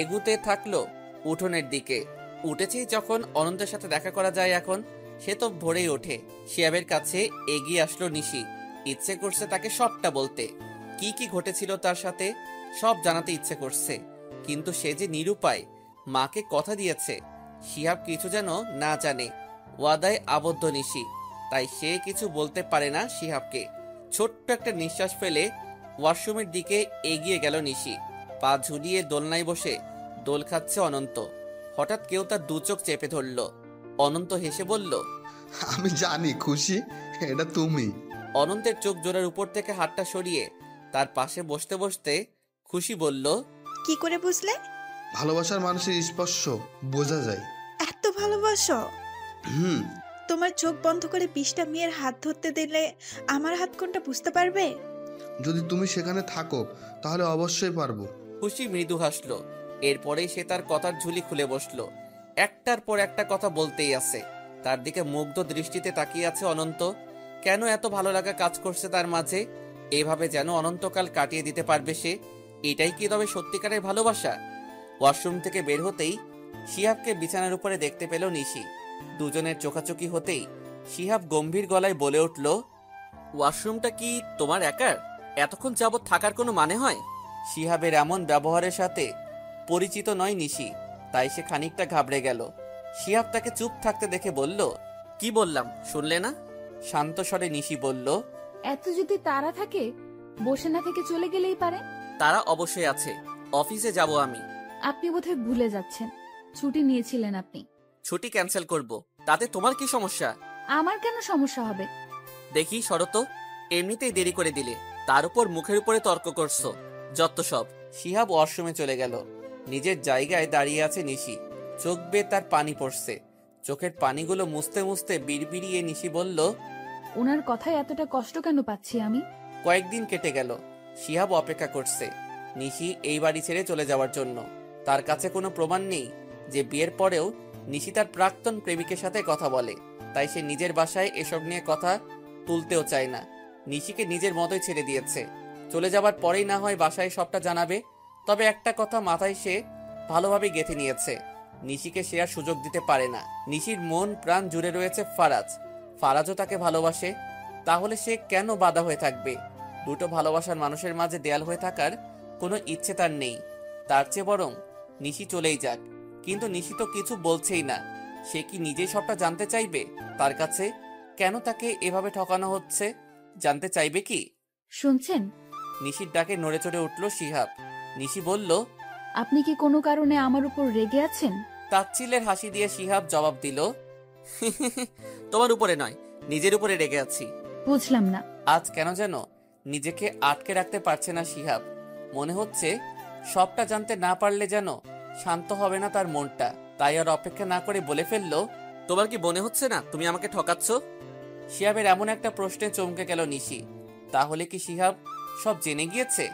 এগুতে থাকলো উঠোনের দিকে। উঠেছেই যখন অনন্তের সাথে দেখা করা যায় এখন, সে তো ভোরেই ওঠে। শিহাবের কাছে এগিয়ে আসলো নিশি। ইচ্ছে করছে তাকে সবটা বলতে, কি কি ঘটেছিল তার সাথে সব জানাতে ইচ্ছে করছে। কিন্তু সে যে নিরুপায়। মাকে কথা দিয়েছে শিহাব কিছু যেন না জানে। ওয়াদায় আবদ্ধ নিশি, তাই সে কিছু বলতে পারে না শিহাবকে। ছোট্ট একটা নিঃশ্বাস ফেলে ওয়াশরুমের দিকে এগিয়ে গেল নিশি। পা ঝুলিয়ে দোলনায় বসে দোল খাচ্ছে অনন্ত। হঠাৎ কেউ তার দু চোখ চেপে ধরল। অনন্ত হেসে বলল, আমি জানি খুশি, এটা তুমি। অনন্তের চোখ জোড়ার উপর থেকে হাতটা সরিয়ে তার পাশে বসতে বসতে খুশি বলল, কি করে বুঝলে? ভালোবাসার মানুষের স্পর্শ বোঝা যায়। এত ভালোবাসো? তোমার চোখ বন্ধ করে 20টা মেয়ের হাত ধরতে দিলে আমার হাত কোনটা বুঝতে পারবে? যদি তুমি সেখানে থাকো তাহলে অবশ্যই পারবো। খুশি মৃদু হাসলো। এরপরেই সে তার কথার ঝুলি খুলে বসলো। একটার পর একটা কথা বলতেই আছে। তার দিকে মুগ্ধ দৃষ্টিতে তাকিয়ে আছে অনন্ত। কেন এত ভালো লাগা কাজ করছে তার মাঝে? এভাবে যেন অনন্তকাল কাটিয়ে দিতে পারবে সে। এটাই কি তবে সত্যিকারের ভালোবাসা? ওয়াশরুম থেকে বের হতেই শিহাবকে বিছানার উপরে দেখতে পেল নিশি। দুজনের চোখাচোখি হতেই শিহাব গম্ভীর গলায় বলে উঠল, ওয়াশরুমটা কি তোমার একার? এতক্ষণ যাবৎ থাকার কোনো মানে হয়? শিহাবের এমন ব্যবহারের সাথে পরিচিত নয় নিশি, তাই সে খানিকটা ঘাবড়ে গেল। শিহাব তাকে চুপ থাকতে দেখে বলল, কি বললাম শুনলে না? শান্ত স্বরে নিশি বলল, এত যদি তারা থাকে বসে না থেকে চলে গেলেই পারে। তারা অবশ্যই আছে, অফিসে যাব আমি। আপনি বোধহয় ভুলে যাচ্ছেন, ছুটি নিয়েছিলেন আপনি। ছুটি ক্যান্সেল করব, তাতে তোমার কি সমস্যা? আমার কেন সমস্যা হবে? দেখি শরত, এমনিতেই দেরি করে দিলে, তার উপর মুখের উপরে তর্ক করছো, যত সব। শিহাব ওয়াশরুমে চলে গেল। নিজের জায়গায় দাঁড়িয়ে আছে নিশি। চোখ বেয়ে তার পানি পড়ছে। চোখের পানিগুলো মুছতে মুছতে বিড়বিড়িয়ে নিশি বলল, ওনার কথায় এতটা কষ্ট কেন পাচ্ছি আমি? কয়েকদিন কেটে গেল। শিহাব অপেক্ষা করছে নিশি এই বাড়ি ছেড়ে চলে যাওয়ার জন্য। তার কাছে কোনো প্রমাণ নেই যে বিয়ের পরেও নিশি তার প্রাক্তন প্রেমিকের সাথে কথা বলে। তাই সে নিজের বাসায় এসব নিয়ে কথা তুলতেও চায় না। নিশিকে নিজের মতোই ছেড়ে দিয়েছে। চলে যাবার পরেই না হয় বাসায় সবটা জানাবে। তবে একটা কথা মাথায় সে ভালোভাবে গেঁথে নিয়েছে, নিশিকে সে আর সুযোগ দিতে পারে না। নিশির মন প্রাণ জুড়ে রয়েছে ফারাজ, ফারাজও তাকে ভালোবাসে। তাহলে সে কেন বাধা হয়ে থাকবে? দুটো ভালোবাসার মানুষের মাঝে দেয়াল হয়ে থাকার কোনো ইচ্ছে তার নেই। তার চেয়ে বরং নিশি চলেই যাক। কিন্তু নিশি তো কিছু বলছেই না। সে কি নিজেই সবটা জানতে চাইবে তার কাছে? কেন তাকে এভাবে ঠকানো হচ্ছে জানতে চাইবে কি? শুনছেন? নিশির ডাকে নড়ে চড়ে উঠল শিহাব। নিশি বলল, আপনি কি কোনো কারণে আমার উপর রেগে আছেন? তাচ্ছিল্যের হাসি দিয়ে শিহাব জবাব দিল, তোমার উপরে নয়, নিজের উপরে রেগে আছি। বুঝলাম না। আজ কেন যেন নিজেকে আটকে রাখতে পারছে না শিহাব। মনে হচ্ছে সবটা জানতে না পারলে যেন শান্ত হবে না তার মনটা। তাই আর অপেক্ষা না করে বলে ফেলল, তোমার কি মনে হচ্ছে না তুমি আমাকে ঠকাচ্ছ? শিহাবের এমন একটা প্রশ্নে চমকে গেল নিশি। তাহলে কি শিহাব সব জেনে গিয়েছে?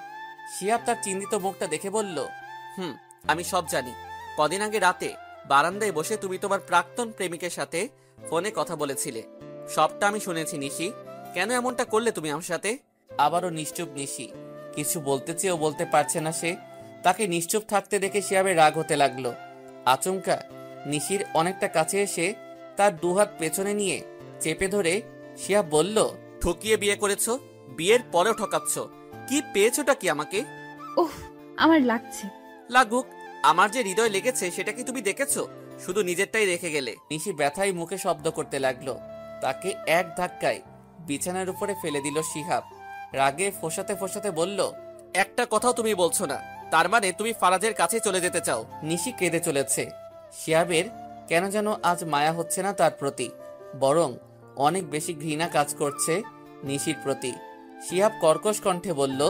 শিহাব তার চিন্তিত মুখটা দেখে বলল, আমি সব জানি। কদিন আগে রাতে বারান্দায় বসে তুমি তোমার প্রাক্তন প্রেমিকের সাথে ফোনে কথা বলেছিলে। সবটা আমি শুনেছি নিশি। কেন এমনটা করলে তুমি আমার সাথে? আবারও নিশ্চুপ নিশি। কিছু বলতে চেয়েও বলতে পারছে না সে। তাকে নিশ্চুপ থাকতে দেখে শিহাবের রাগ হতে লাগলো। আচমকা নিশির অনেকটা কাছে এসে তার দুহাত পেছনে নিয়ে চেপে ধরে শিহাব বলল, ঠকিয়ে বিয়ে করেছো, বিয়ের পরেও ঠকাচ্ছ। কি পেয়েছোটা কি আমাকে? ওহ, আমার লাগছে। লাগুক, আমার যে হৃদয় লেগেছে সেটা কি তুমি দেখেছো? শুধু নিজেরটাই রেখে গেলে। নিশি ব্যথায় মুখে শব্দ করতে লাগলো। তাকে এক ধাক্কায় বিছানার উপরে ফেলে দিল শিহাব। রাগে ফোঁসাতে ফোঁসাতে বলল, একটা কথাও তুমি বলছো না, তার মানে তুমি ফারাজের কাছে চলে যেতে চাও। নিশি কেঁদে চলেছে। শিহাবের কেন যেন আজ মায়া হচ্ছে না তার প্রতি, বরং অনেক বেশি ঘৃণা কাজ করছে নিশির প্রতি। শিহাব কর্কশ কণ্ঠে বলল,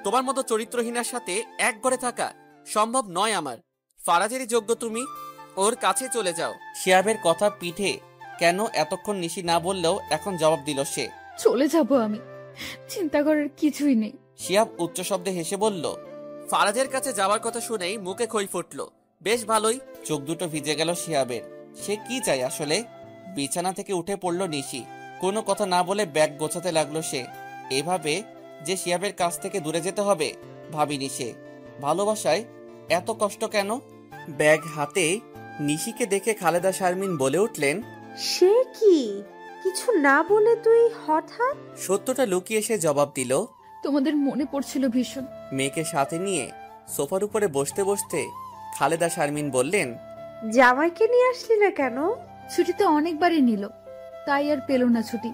তোমার মতো চরিত্রহীনার সাথে এক ঘরে থাকা সম্ভব নয় আমার। ফারাজেরই যোগ্য তুমি, ওর কাছে চলে যাও। শিহাবের কথা পিঠে কেন এতক্ষণ নিশি না বললেও এখন জবাব দিল সে, চলে যাব আমি, চিন্তা করার কিছুই নেই। শিহাব উচ্চ শব্দে হেসে বলল, ফারাজের কাছে যাওয়ার কথা শুনেই মুখে খই ফুটল। বেশ ভালোই। চোখ দুটো ভিজে গেল শিহাবের। সে কি চায় আসলে? বিছানা থেকে উঠে পড়ল নিশি। কোনো কথা না বলে ব্যাগ গোছাতে লাগলো সে। এভাবে যে শিহাবের কাছ থেকে দূরে যেতে হবে ভাবিনি সে। ভালোবাসায় এত কষ্ট কেন? ব্যাগ হাতে নিশিকে দেখে খালেদা শারমিন বলে উঠলেন, সে কি? কিছু না বলে তুই হঠাৎ? সত্যটা লুকিয়ে সে জবাব দিল, তোমাদের মনে পড়ছিল ভীষণ। মেয়েকে সাথে নিয়ে সোফার উপরে বসতে বসতে খালেদা শারমিন বললেন, জামাইকে নিয়ে আসলি না কেন? ছুটিতে অনেকবারই নিল, তাই আর পেল না ছুটি।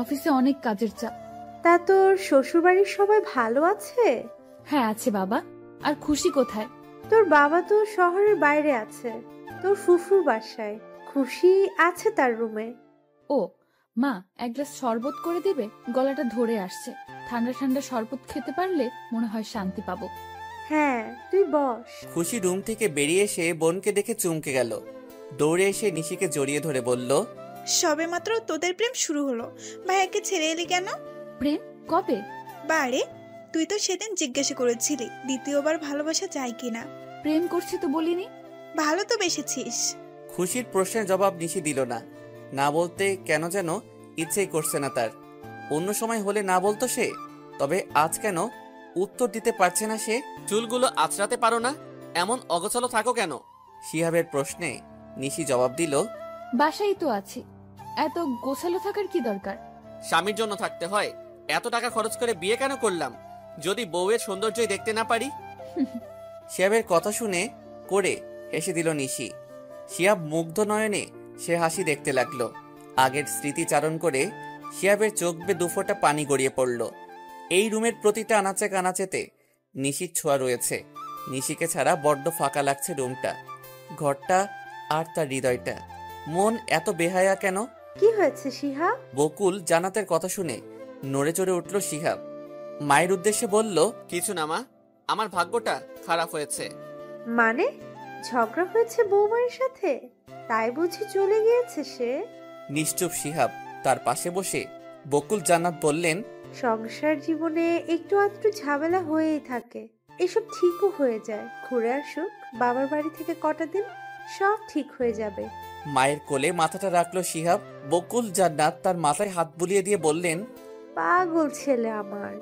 অফিসে অনেক কাজের চাপ। তা তোর শ্বশুরবাড়ির সবাই ভালো আছে? হ্যাঁ আছে বাবা। আর খুশি কোথায়? তোর বাবা তো শহরের বাইরে আছে, তোর ফুফুর বাসায়। খুশি আছে তার রুমে। ও মা, এক গ্লাস শরবত করে দিবে? গলাটা ধরে আসছে। ঠান্ডা ঠান্ডা শরবত খেতে পারলে মনে হয় শান্তি পাবো। হ্যাঁ তুই বস। খুশি রুম থেকে বেরিয়ে এসে বোনকে দেখে চমকে গেল। দৌড়ে এসে নিশিকে জড়িয়ে ধরে বলল, সবে মাত্র তোদের প্রেম শুরু হলো, ভাইয়াকে ছেড়ে এলি কেন? প্রেম কবে? বারে, তুই তো সেদিন জিজ্ঞাসা করেছিলি দ্বিতীয়বার ভালোবাসা যায় কিনা। প্রেম করছি তো বলিনি। ভালো তো বেসেছিস। খুশির প্রশ্নের জবাব নিশি দিল না। না বলতে কেন যেন ইচ্ছেই করছে না তার। অন্য সময় হলে না বলতো সে, তবে আজ কেন উত্তর দিতে পারছে না সে। চুলগুলো আঁচড়াতে পারো না? এমন অগোছালো থাকো কেন? শিহাবের প্রশ্নে নিশি জবাব দিল, বাসায় তো আছি, এত গোছালো থাকার কি দরকার? স্বামীর জন্য থাকতে হয়। এত টাকা খরচ করে বিয়ে কেন করলাম যদি বউয়ের সৌন্দর্যই দেখতে না পারি? শিহাবের কথা শুনে করে হেসে দিল নিশি। শিহাব মুগ্ধ নয়নে সে হাসি দেখতে লাগলো। আগের স্মৃতিচারণ করে শিহাবের চোখ বে দুফোঁটা পানি গড়িয়ে পড়ল। এই রুমের প্রতিটা আনাচে কানাচেতে নিশির ছোঁয়া রয়েছে। নিশিকে ছাড়া বড্ড ফাঁকা লাগছে রুমটা, ঘরটা আর তার হৃদয়টা। মন এত বেহায়া কেন? কি হয়েছে শিহাব? বকুল জানাতের কথা শুনে নড়ে চড়ে উঠল শিহাব। মায়ের উদ্দেশ্যে বলল, কিছু না মা, আমার ভাগ্যটা খারাপ হয়েছে। মানে ঝগড়া হয়েছে বৌমার সাথে, তাই বুঝি চলে গিয়েছে সে? নিশ্চুপ শিহাব। তার পাশে বসে বকুল জান্নাত বললেন, সংসার জীবনে একটু আধটু ঝামেলা হয়েই থাকে, এসব ঠিকও হয়ে যায়। ঘুরে আসুক বাবার বাড়ি থেকে কটা দিন, সব ঠিক হয়ে যাবে। মায়ের কোলে মাথাটা রাখলো শিহাব। বকুল জান্নাত তার মাথায় হাত বুলিয়ে দিয়ে বললেন, পাগল ছেলে আমার।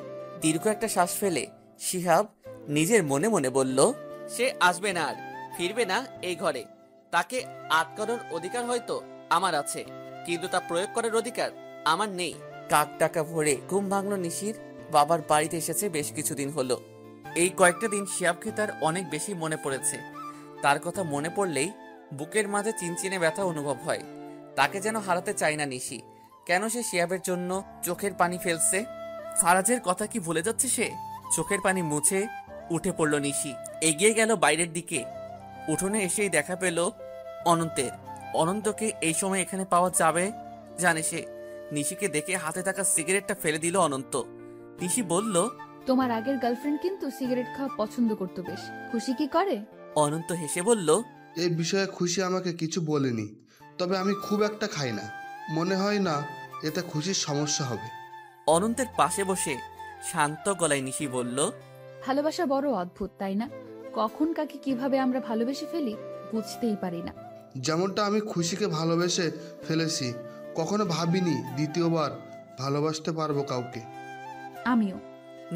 দীর্ঘ একটা শ্বাস ফেলে শিহাব নিজের মনে মনে বলল, সে আসবে না আর ফিরবে না এই ঘরে। তাকে আটকানোর অধিকার হয়তো আমার আছে, কিন্তু তা প্রয়োগ করার অধিকার আমার নেই। কাক টাকা ভরে ঘুম ভাঙল নিশির। বাবার বাড়িতে এসেছে বেশ কিছুদিন হলো। এই কয়েকটা দিন শিহাবকে তার অনেক বেশি মনে পড়েছে। তার কথা মনে পড়লেই বুকের মাঝে চিনচিনে ব্যথা অনুভব হয়। তাকে যেন হারাতে চায় না নিশি। কেন সে শিহাবের জন্য চোখের পানি ফেলছে? ফারাজের কথা কি ভুলে যাচ্ছে সে? চোখের পানি মুছে উঠে পড়ল নিশি, এগিয়ে গেল বাইরের দিকে। উঠোনে এসেই দেখা পেল অনন্তের। অনন্তকে এই সময় এখানে পাওয়া যাবে জানে সে। নিশিকে দেখে হাতে থাকা সিগারেটটা ফেলে দিল অনন্ত। নিশি বলল, তোমার আগের গার্লফ্রেন্ড কিন্তু সিগারেট খাওয়া পছন্দ করতো বেশ, খুশি কি করে? অনন্ত হেসে বলল, এই বিষয়ে খুশি আমাকে কিছু বলেনি, তবে আমি খুব একটা খাই না। মনে হয় না এতে খুশির সমস্যা হবে। অনন্তের পাশে বসে শান্ত গলায় নিশি বলল, ভালোবাসা বড় অদ্ভুত তাই না? কখন কাকে কিভাবে আমরা ভালোবেসে ফেলি বুঝতেই পারি না। যেমনটা আমি খুশিকে ভালোবেসে ফেলেছি, কখনো ভাবিনি দ্বিতীয়বার ভালোবাসতে পারবো কাউকে। আমিও।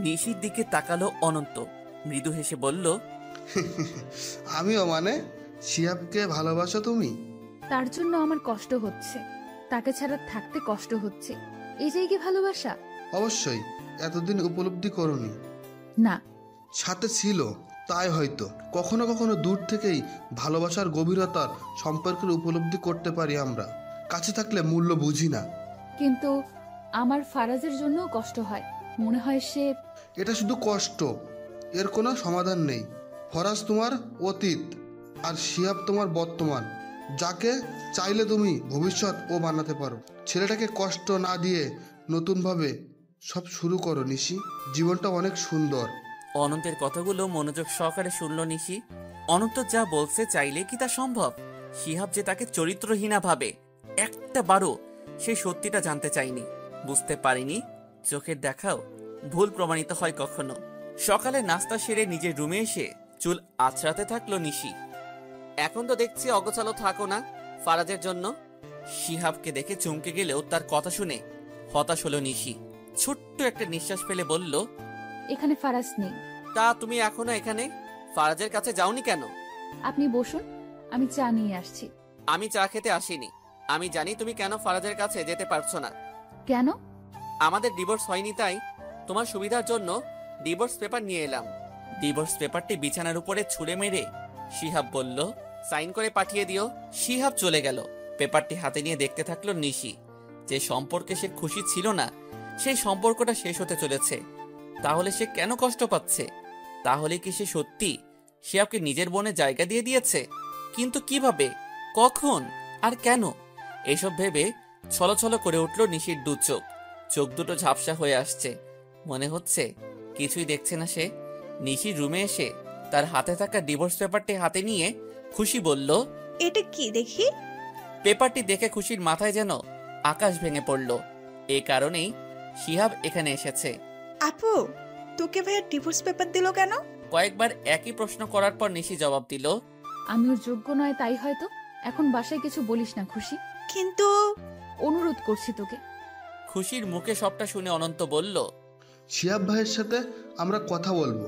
নিশির দিকে তাকালো অনন্ত, মৃদু হেসে বলল, আমিও। মানে শিহাবকে ভালোবাসো তুমি? তার জন্য আমার কষ্ট হচ্ছে, তাকে ছাড়া থাকতে কষ্ট হচ্ছে। এই জায়গায় ভালোবাসা? অবশ্যই, এতদিন উপলব্ধি করোনি। না, সাথে ছিল তাই হয়তো। কখনো কখনো দূর থেকেই ভালোবাসার গভীরতার সম্পর্কের উপলব্ধি করতে পারি আমরা, কাছে থাকলে মূল্য বুঝি না। কিন্তু আমার ফারাজের জন্য কষ্ট হয়। মনে হয় সে... এটা শুধু কষ্ট, এর কোনো সমাধান নেই। ফরাজ তোমার অতীত আর শিহাব তোমার বর্তমান। যাকে চাইলে তুমি ভবিষ্যৎ ও বানাতে পারো। ছেলেটাকে কষ্ট না দিয়ে নতুনভাবে সব শুরু করো নিশি, জীবনটা অনেক সুন্দর। অনন্তের কথাগুলো মনোযোগ সহকারে শুনল নিশি। অনন্ত যা বলছে চাইলে কি তা সম্ভব? শিহাব যে তাকে চরিত্রহীনা ভাবে, একটা বারও সেই সত্যিটা জানতে চাইনি, বুঝতে পারিনি চোখের দেখাও ভুল প্রমাণিত হয় কখনো। সকালে নাস্তা সেরে নিজের রুমে এসে চুল আছড়াতে থাকলো নিশি। এখন তো দেখছি অগোছালো থাকো না ফারাজের জন্য। শিহাবকে দেখে চমকে গেলেও তার কথা শুনে হতাশ হলো নিশি। ছোট্ট একটা নিঃশ্বাস ফেলে বলল, এখানে ফারাজ নেই। তা তুমি এখনো এখানে? ফারাজের কাছে যাওনি কেন? আপনি বসুন, আমি চা নিয়ে আসছি। আমি চা খেতে আসিনি। আমি জানি তুমি কেন ফারাজের কাছে যেতে পারছো না। কেন? আমাদের ডিভোর্স হয়নি, তাই তোমার সুবিধার জন্য ডিভোর্স পেপার নিয়ে এলাম। ডিভোর্স পেপারটি বিছানার উপরে ছুঁড়ে মেরে শিহাব বলল, সাইন করে পাঠিয়ে দিও। শিহাব চলে গেল। পেপারটি হাতে নিয়ে দেখতে থাকলো নিশি। যে সম্পর্কে সে খুশি ছিল না, সেই সম্পর্কটা শেষ হতে চলেছে। তাহলে সে কেন কষ্ট পাচ্ছে? তাহলে কি সে সত্যি শিহাবকে নিজের বনে জায়গা দিয়ে দিয়েছে? কিন্তু কিভাবে, কখন আর কেন? এসব ভেবে ছলছল করে উঠল নিশির দু চোখ। চোখ দুটো ঝাপসা হয়ে আসছে। মনে হচ্ছে কিছুই দেখছে না সে। নিশির রুমে এসে তার হাতে থাকা ডিভোর্স পেপারটি হাতে নিয়ে খুশি বলল, এটা কি দেখি? পেপারটি দেখে খুশির মাথায় যেন আকাশ ভেঙে পড়ল। এই কারণেই শিহাব এখানে এসেছে। আপু, তোকে ভাইয়া ডিভোর্স পেপার দিল কেন? কয়েকবার একই প্রশ্ন করার পর নিশি জবাব দিল, আমি ওর যোগ্য নয় তাই হয়তো। এখন বাসায় কিছু বলিস না খুশি, কিন্তু অনুরোধ করছি তোকে। খুশির মুখে সবটা শুনে অনন্ত বলল, শিহাব ভাইয়ের সাথে আমরা কথা বলবো,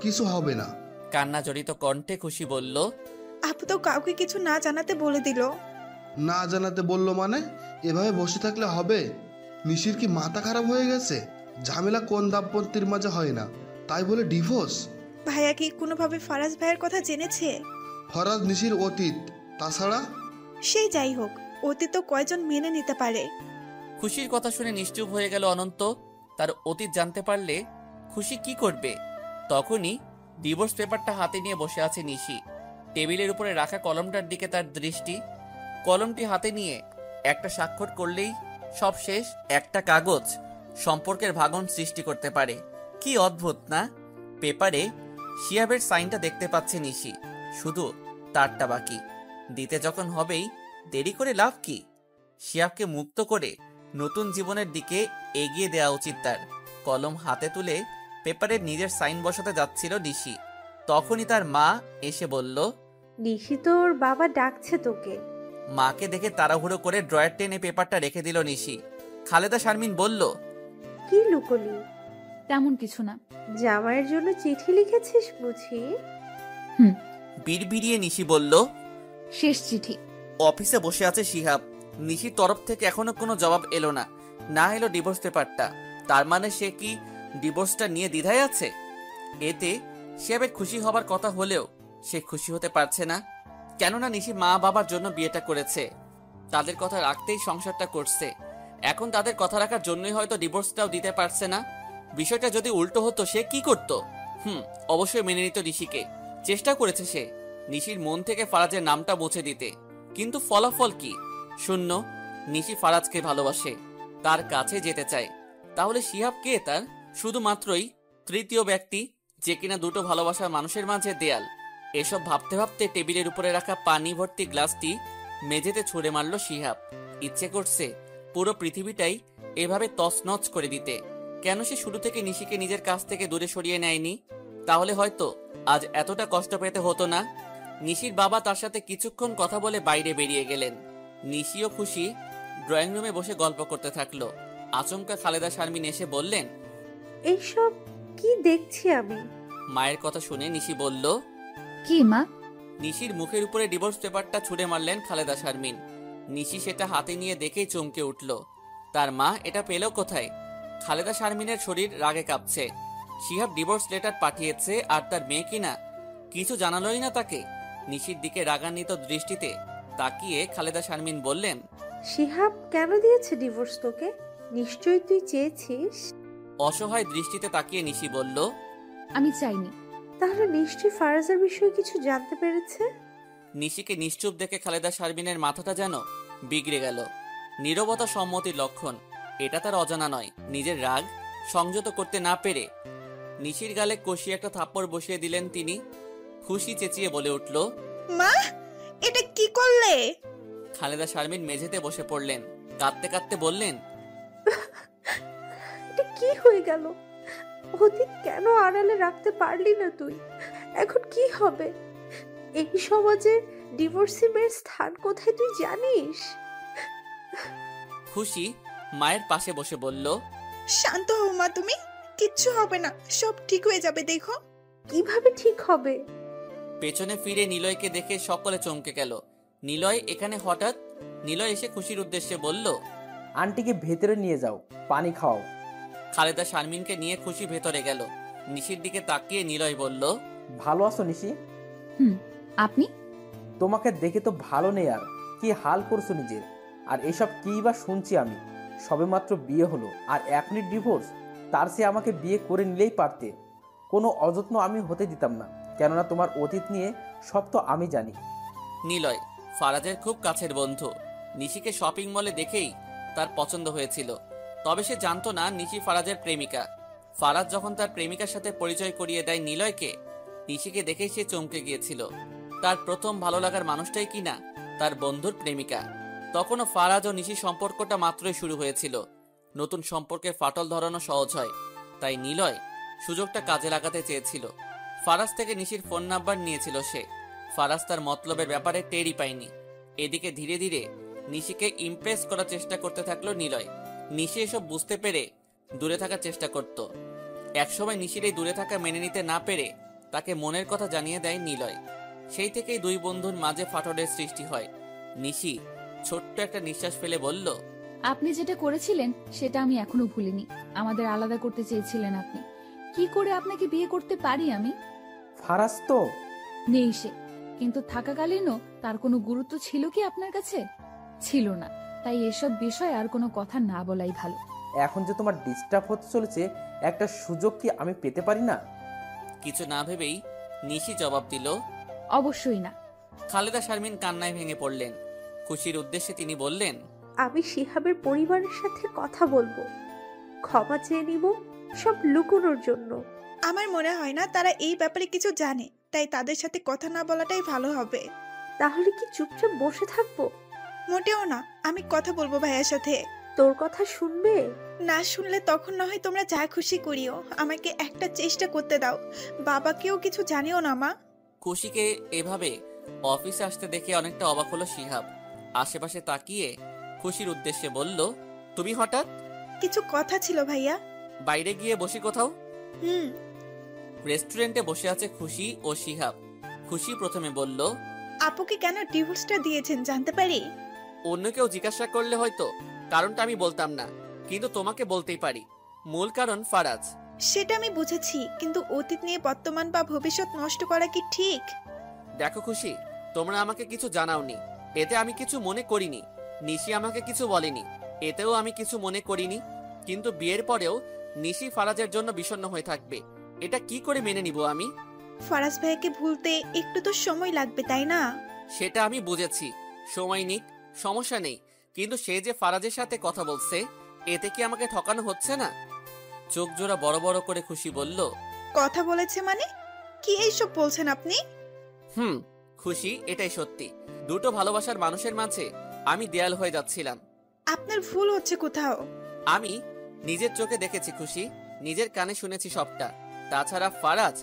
কিছু হবে না। কান্না জড়িত কণ্ঠে খুশি বলল, আপু তো কাউকে কিছু না জানাতে বলে দিল। না জানাতে বললো মানে? এভাবে বসে থাকলে হবে? নিশির কি মাথা খারাপ হয়ে গেছে? ঝামেলা কোন দাম্পত্যের মাঝে হয় না, তাই বলে ডিভোর্স? ভাইয়া কি কোনোভাবে ফারাজ ভাইয়ের কথা জেনেছে? ফরাজ নিশির অতীত, তাছাড়া সেই যাই হোক, অতীত তো কয়জন মেনে নিতে পারে। খুশির কথা শুনে নিশ্চুপ হয়ে গেল অনন্ত। তার অতীত জানতে পারলে খুশি কি করবে? তখনই ডিভোর্স পেপারটা হাতে নিয়ে বসে আছে নিশি। টেবিলের উপরে রাখা কলমটার দিকে তার দৃষ্টি। কলমটি হাতে নিয়ে একটা স্বাক্ষর করলেই সব শেষ। একটা কাগজ সম্পর্কের ভাঙন সৃষ্টি করতে পারে। কি অদ্ভুত না? পেপারে শিহাবের সাইনটা দেখতে পাচ্ছে নিশি, শুধু তারটা বাকি। দিতে যখন হবেই, দেরি করে লাভ কি? শিহাবকে মুক্ত করে নতুন জীবনের দিকে এগিয়ে দেওয়া উচিত তার। কলম হাতে তুলে পেপারে নিজের সাইন বসাতে যাচ্ছিল নিশি। তখনই তার মা এসে বলল, নিশি তোর বাবা ডাকছে তোকে। মাকে দেখে তাড়াহুড়ো করে ড্রয়ার টেনে পেপারটা রেখে দিল নিশি। খালেদা শারমিন বলল, কি লুকোলি? তেমন কিছু না। জামাইয়ের জন্য চিঠি লিখেছিস বুঝি? বিড়বিড়িয়ে নিশি বলল, শেষ চিঠি। অফিসে বসে আছে শিহাব। নিশির তরফ থেকে এখনো কোনো জবাব এলো না। না এলো ডিভোর্স পেপারটা। তার মানে সে কি ডিভোর্সটা নিয়ে দ্বিধায় আছে? এতে শিহাবের খুশি হবার কথা হলেও সে খুশি হতে পারছে না। কেননা নিশি মা বাবার জন্য বিয়েটা করেছে, তাদের কথা রাখতেই সংসারটা করছে। এখন তাদের কথা রাখার জন্যই হয়তো ডিভোর্সটাও দিতে পারছে না। বিষয়টা যদি উল্টো হতো সে কি করত? অবশ্যই মেনে নিত নিশিকে। চেষ্টা করেছে সে নিশির মন থেকে ফারাজের নামটা মুছে দিতে, কিন্তু ফলাফল কি? শূন্য। নিশি ফারাজকে ভালোবাসে, তার কাছে যেতে চায়। তাহলে শিহাব কে তার? শুধুমাত্রই তৃতীয় ব্যক্তি, যে কিনা দুটো ভালোবাসার মানুষের মাঝে দেয়াল। এসব ভাবতে ভাবতে টেবিলের উপরে রাখা পানি ভর্তি গ্লাসটি মেঝেতে ছুঁড়ে মারল শিহাব। ইচ্ছে করছে পুরো পৃথিবীটাই এভাবে তছনছ করে দিতে। কেন সে শুরু থেকে নিশিকে নিজের কাছ থেকে দূরে সরিয়ে নেয়নি? তাহলে হয়তো আজ এতটা কষ্ট পেতে হতো না। নিশির বাবা তার সাথে কিছুক্ষণ কথা বলে বাইরে বেরিয়ে গেলেন। নিশিও খুশি ড্রয়িং রুমে বসে গল্প করতে থাকলো। আচমকা খালেদা শারমিন এসে বললেন, এইসব কি দেখছি আমি? মায়ের কথা শুনে নিশি বলল, কি মা? নিশির মুখের উপরে ডিভোর্স পেপারটা ছুঁড়ে মারলেন খালেদা শারমিন। নিশি সেটা হাতে নিয়ে দেখেই চমকে উঠল। তার মা এটা পেল কোথায়? খালেদা শারমিনের শরীর রাগে কাঁপছে। শিহাব ডিভোর্স লেটার পাঠিয়েছে আর তার মেয়ে কিনা কিছু জানালোই না তাকে। নিশির দিকে রাগান্বিত দৃষ্টিতে তাকিয়ে খালেদা শারমিন বললেন, শিহাব কেন দিয়েছে ডিভোর্স তোকে? নিশ্চয়ই তুই চেয়েছিস। অসহায় দৃষ্টিতে তাকিয়ে নিশি বলল, আমি চাইনি। তাহলে নিশ্চয়ই ফারাজের বিষয়ে কিছু জানতে পেরেছে। নিশিকে নিশ্চুপ দেখে খালেদা শারমিনের মাথাটা যেন বিগড়ে গেল। নীরবতা সম্মতির লক্ষণ, এটা তার অজানা নয়। নিজের রাগ সংযত করতে না পেরে নিশির গালে কষিয়ে একটা থাপ্পড় বসিয়ে দিলেন তিনি। খুশি চেঁচিয়ে বলে উঠল, মা, এটা কি করলে? খালেদা শারমিন মেঝেতে বসে পড়লেন। কাঁদতে কাঁদতে বললেন, এটা কি হয়ে গেল? অতীত কেন আড়ালে রাখতে পারলি না তুই? এখন কি হবে? এই সমাজে ডিভোর্সি মেয়ের স্থান কোথায় তুই জানিস? খুশি মায়ের পাশে বসে বলল, শান্ত হও মা, তুমি কিচ্ছু হবে না, সব ঠিক হয়ে যাবে, দেখো। কিভাবে ঠিক হবে? পেছনে ফিরে নিলয়কে দেখে সকলে চমকে গেল। নিলয় এখানে হঠাৎ? নিলয় এসে খুশির উদ্দেশ্যে বলল, আন্টিকে ভেতরে নিয়ে যাও, পানি খাওয়াও। খালেদা শারমিনকে নিয়ে খুশি ভেতরে গেল। নিশির দিকে তাকিয়ে নিলয় বলল, ভালো আছো নিশি? আপনি? তোমাকে দেখে তো ভালো নেই। আর কি হাল করছো নিজের? আর এসব কি বা শুনছি আমি? সবেমাত্র বিয়ে হলো আর এখনই ডিভোর্স? তার চেয়ে আমাকে বিয়ে করে নিলেই পারতে। কোনো অযত্ন আমি হতে দিতাম না, কেননা তোমার অতীত নিয়ে সব তো আমি জানি। নিলয় ফারাজের খুব কাছের বন্ধু। নিশিকে শপিং মলে দেখেই তার পছন্দ হয়েছিল, তবে সে জানতো না নিশি ফারাজের প্রেমিকা। ফারাজ যখন তার প্রেমিকার সাথে পরিচয় করিয়ে দেয় নিলয়কে, নিশিকে দেখেই সে চমকে গিয়েছিল। তার প্রথম ভালো লাগার মানুষটাই কিনা তার বন্ধুর প্রেমিকা। তখনও ফারাজ ও নিশি সম্পর্কটা মাত্রই শুরু হয়েছিল। নতুন সম্পর্কে ফাটল ধরানো সহজ হয়, তাই নিলয় সুযোগটা কাজে লাগাতে চেয়েছিল। ফারাজ থেকে নিশির ফোন নাম্বার নিয়েছিল সে। ফারাজ তার মতলবের ব্যাপারে টেরই পায়নি। এদিকে ধীরে ধীরে নিশিকে ইমপ্রেস করার চেষ্টা করতে থাকলো নিলয়। নিশি এসব বুঝতে পেরে দূরে থাকার চেষ্টা করত। একসময় নিশির এই দূরে থাকা মেনে নিতে না পেরে তাকে মনের কথা জানিয়ে দেয় নিলয়। সেই থেকেই দুই বন্ধুর মাঝে ফাটলের সৃষ্টি হয়। নিশি ছোট্ট একটা নিঃশ্বাস ফেলে বলল, আপনি যেটা করেছিলেন সেটা আমি এখনো ভুলিনি। আমাদের আলাদা করতে চেয়েছিলেন আপনি। কি করে আপনাকে বিয়ে করতে পারি আমি? ফারাজ তো নেই সে, কিন্তু থাকাকালীনও তার কোনো গুরুত্ব ছিল কি আপনার কাছে? ছিল না। তাই এসব বিষয় আর কোনো কথা না বলাই ভালো। এখন যে তোমার ডিস্টার্ব হতে চলেছে, একটা সুযোগ কি আমি পেতে পারি না? কিছু না ভেবেই নিশি জবাব দিল, অবশ্যই না। খালেদা শারমিন কান্নায় ভেঙে পড়লেন। খুশির উদ্দেশ্যে তিনি বললেন, আমি শিহাবের পরিবারের সাথে কথা বলবো, ক্ষমা চেয়ে নিব সব লুকোনোর জন্য। আমার মনে হয় না তারা এই ব্যাপারে কিছু জানে, তাই তাদের সাথে কথা না বলাটাই ভালো হবে। তাহলে কি চুপচাপ বসে থাকবো? মোটেও না, আমি কথা বলবো ভাইয়ার সাথে। তোর কথা শুনবে? না শুনলে তখন না হয় তোমরা যা খুশি করিও, আমাকে একটা চেষ্টা করতে দাও। বাবাকেও কিছু জানিও না মা। খুশিকে এভাবে অফিসে আসতে দেখে অনেকটা অবাক হলো শিহাব। আশেপাশে তাকিয়ে খুশির উদ্দেশ্যে বলল, তুমি হঠাৎ? কিছু কথা ছিল ভাইয়া। বাইরে গিয়ে বসি কোথাও। হুম। রেস্টুরেন্টে বসে আছে খুশি ও শিহাব। খুশি প্রথমে বলল, আপুকে কেন ডিভোর্সটা দিয়েছেন জানতে পারি? অন্য কেউ জিজ্ঞাসা করলে হয়তো কারণটা আমি বলতাম না, কিন্তু তোমাকে বলতেই পারি। মূল কারণ ফারাজ। সেটা আমি বুঝেছি, কিন্তু অতীত নিয়ে বর্তমান বা ভবিষ্যৎ নষ্ট করা কি ঠিক? দেখো খুশি, তোমরা আমাকে কিছু জানাওনি, এতে আমি কিছু মনে করিনি। নিশি আমাকে কিছু বলেনি, এতেও আমি কিছু মনে করিনি। কিন্তু বিয়ের পরেও নিশি ফারাজের জন্য বিষণ্ণ হয়ে থাকবে, এটা কি করে মেনে নিব আমি? ফারাজ ভাইয়াকে ভুলতে একটু তো সময় লাগবে, তাই না? সেটা আমি বুঝেছি, সময় নিক, সমস্যা নেই। কিন্তু সে যে ফারাজের সাথে কথা বলছে, এতে কি আমাকে ঠকানো হচ্ছে না? চোখ জোড়া বড় বড় করে খুশি বলল, কথা বলেছে মানে? কি এইসব বলছেন আপনি? খুশি, এটাই সত্যি। দুটো ভালোবাসার মানুষের মাঝে আমি দেয়াল হয়ে যাচ্ছিলাম। আপনার ভুল হচ্ছে কোথাও। আমি নিজের চোখে দেখেছি খুশি, নিজের কানে শুনেছি সবটা। তাছাড়া ফারাজ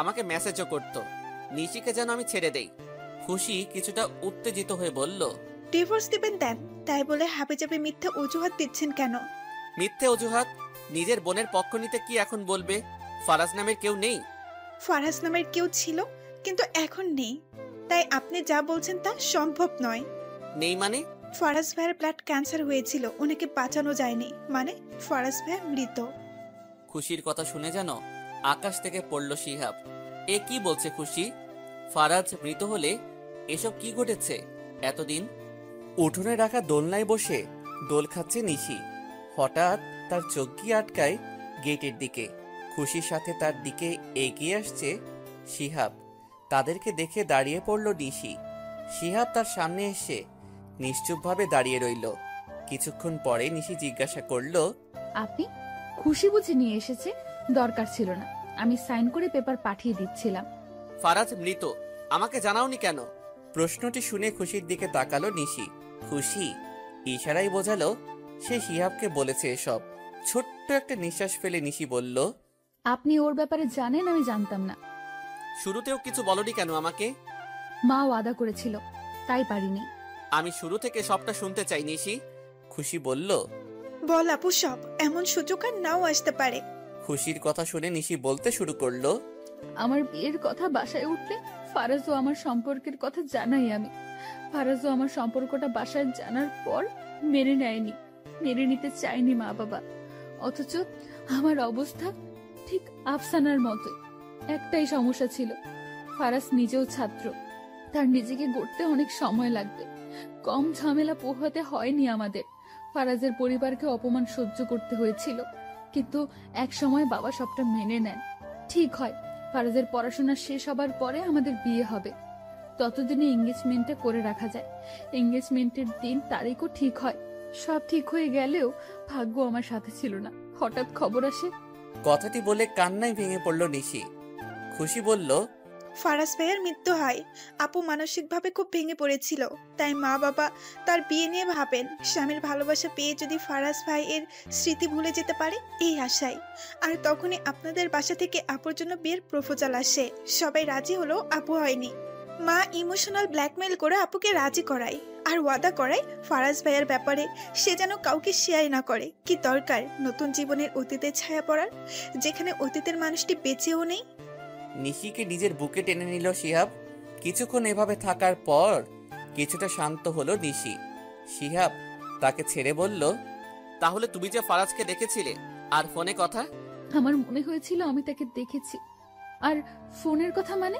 আমাকে মেসেজও করত, নিশিকে যেন আমি ছেড়ে দেই। খুশি কিছুটা উত্তেজিত হয়ে বলল, ডিভোর্স দিবেন দেন, তাই বলে হাবিজাবি মিথ্যা অজুহাত দিচ্ছেন কেন? মিথ্যে অজুহাত? নিজের বোনের পক্ষ নিতে কি এখন বলবে ফারাজ নামের কেউ নেই? ফারাজ নামের কেউ ছিল, কিন্তু এখন নেই। তাই আপনি যা বলছেন তা সম্ভব নয়। নেই মানে? ফারাজ ভাইয়ের ব্লাড ক্যান্সার হয়েছিল, ওনাকে বাঁচানো যায়নি, মানে ফারাজ ভাই মৃত। খুশির কথা শুনে যেন আকাশ থেকে পড়ল শিহাব। এ কি বলছে খুশি? ফারাজ মৃত হলে এসব কি ঘটেছে এতদিন? উঠোনে রাখা দোলনায় বসে দোল খাচ্ছে নিশি। হঠাৎ তার চোখ গিয়ে আটকায় গেটের দিকে। খুশির সাথে তার দিকে এগিয়ে আসছে শিহাব। তাদেরকে দেখে দাঁড়িয়ে পড়ল নিশি। শিহাব তার সামনে এসে নিশ্চুপভাবে দাঁড়িয়ে রইল। কিছুক্ষণ পরে নিশি জিজ্ঞাসা করল, আপনি? খুশি বুঝি নিয়ে এসেছে? দরকার ছিল না, আমি সাইন করে পেপার পাঠিয়ে দিচ্ছিলাম। ফারাজ মৃত, আমাকে জানাওনি কেন? প্রশ্নটি শুনে খুশির দিকে তাকালো নিশি। খুশি ইশারাই বোঝালো সে শিহাবকে বলেছে এসব। ছোট্ট একটা নিঃশ্বাস ফেলে নিশি বলল, আপনি ওর ব্যাপারে জানেন, আমি জানতাম না। শুরুতেও কিছু বলনি কেন আমাকে? মা ওয়াদা করেছিল, তাই পারিনি। আমি শুরু থেকে সবটা শুনতে চাই নিশি। খুশি বলল, বল আপু সব, এমন সুযোগ আর নাও আসতে পারে। খুশির কথা শুনে নিশি বলতে শুরু করলো, আমার বিয়ের কথা বাসায় উঠলে ফারাজও আমার সম্পর্কের কথা জানাই আমি। ফারাজও আমার সম্পর্কটা বাসায় জানার পর মেনে নেয়নি, মেনে নিতে চায়নি মা বাবা। অথচ আমার অবস্থা ঠিক আফসানার মতো। একটাই সমস্যা ছিল, ফারাজ নিজেও ছাত্র, তার নিজেকে গড়তে অনেক সময় লাগবে। কম ঝামেলা পোহাতে হয়নি আমাদের। ফারাজের পরিবারকে অপমান সহ্য করতে হয়েছিল, কিন্তু এক সময় বাবা সবটা মেনে নেন। ঠিক হয়, ফারাজের পড়াশোনা শেষ হবার পরে আমাদের বিয়ে হবে, ততদিনে এঙ্গেজমেন্টটা করে রাখা যায়। এঙ্গেজমেন্টের দিন তারিখও ঠিক হয়। সব ঠিক হয়ে গেলেও ভাগ্য আমার সাথে ছিল না। হঠাৎ খবর আসে। কথাটি বলে কান্নায় ভেঙে পড়ল নিশি। খুশি বলল, ফারাজ ভাইয়ের মৃত্যু হয়। আপু মানসিকভাবে খুব ভেঙে পড়েছিল, তাই মা বাবা তার বিয়ে নিয়ে ভাবেন। স্বামীর ভালোবাসা পেয়ে যদি ফারাজ ভাই এর স্মৃতি ভুলে যেতে পারে, এই আশায়। আর তখনই আপনাদের বাসা থেকে আপুর জন্য বিয়ের প্রপোজাল আসে। সবাই রাজি হলো, আপু হয়নি। মা ইমোশনাল ব্ল্যাকমেল করে আপুকে রাজি করায় আর ওয়াদা করায় ফারাজ ভাইয়ের ব্যাপারে সে যেন কাউকে শেয়ার না করে। কি দরকার নতুন জীবনের অতীতের ছায়া পড়ার, যেখানে অতীতের মানুষটি বেঁচেও নেই। নিশিকে নিজের বুকে টেনে নিল শিহাব। কিছুক্ষণ এভাবে থাকার পর কিছুটা শান্ত হলো নিশি। শিহাব তাকে ছেড়ে বলল, তাহলে তুমি যে ফারাজকে দেখেছিলে আর ফোনে কথা? আমার মনে হয়েছিল আমি তাকে দেখেছি। আর ফোনের কথা মানে?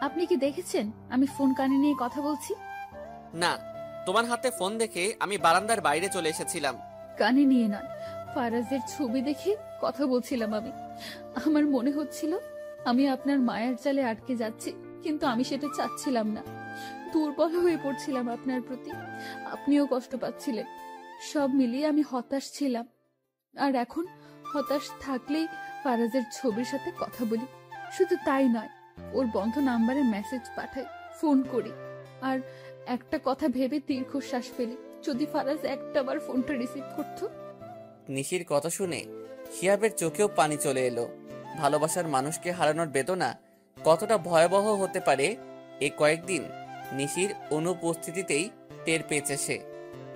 আপনি কি দেখেছেন আমি ফোন কানে নিয়ে কথা বলছি? না, তোমার হাতে ফোন দেখে আমি বারান্দার বাইরে চলে এসেছিলাম। কানে নিয়ে নয়, ফারাজের ছবি দেখে কথা বলছিলাম আমি। আমার মনে হচ্ছিল আমি আপনার মায়ার জালে আটকে যাচ্ছি, কিন্তু আমি সেটা চাচ্ছিলাম না। দুর্বল হয়ে পড়ছিলাম আপনার প্রতি, আপনিও কষ্ট পাচ্ছিলেন। সব মিলিয়ে আমি হতাশ ছিলাম। আর এখন হতাশ থাকলেই ফারাজের ছবির সাথে কথা বলি। শুধু তাই নয়, ওর বন্ধ নাম্বারে মেসেজ পাঠাই, ফোন করি। আর একটা কথা ভেবে দীর্ঘশ্বাস ফেলি, যদি ফারাজ একটাবার ফোনটা রিসিভ করত। নিশির কথা শুনে শিহাবের চোখেও পানি চলে এলো। ভালোবাসার মানুষকে হারানোর বেদনা কতটা ভয়াবহ হতে পারে এ কয়েকদিন নিশির অনুপস্থিতিতেই টের পেয়েছে সে।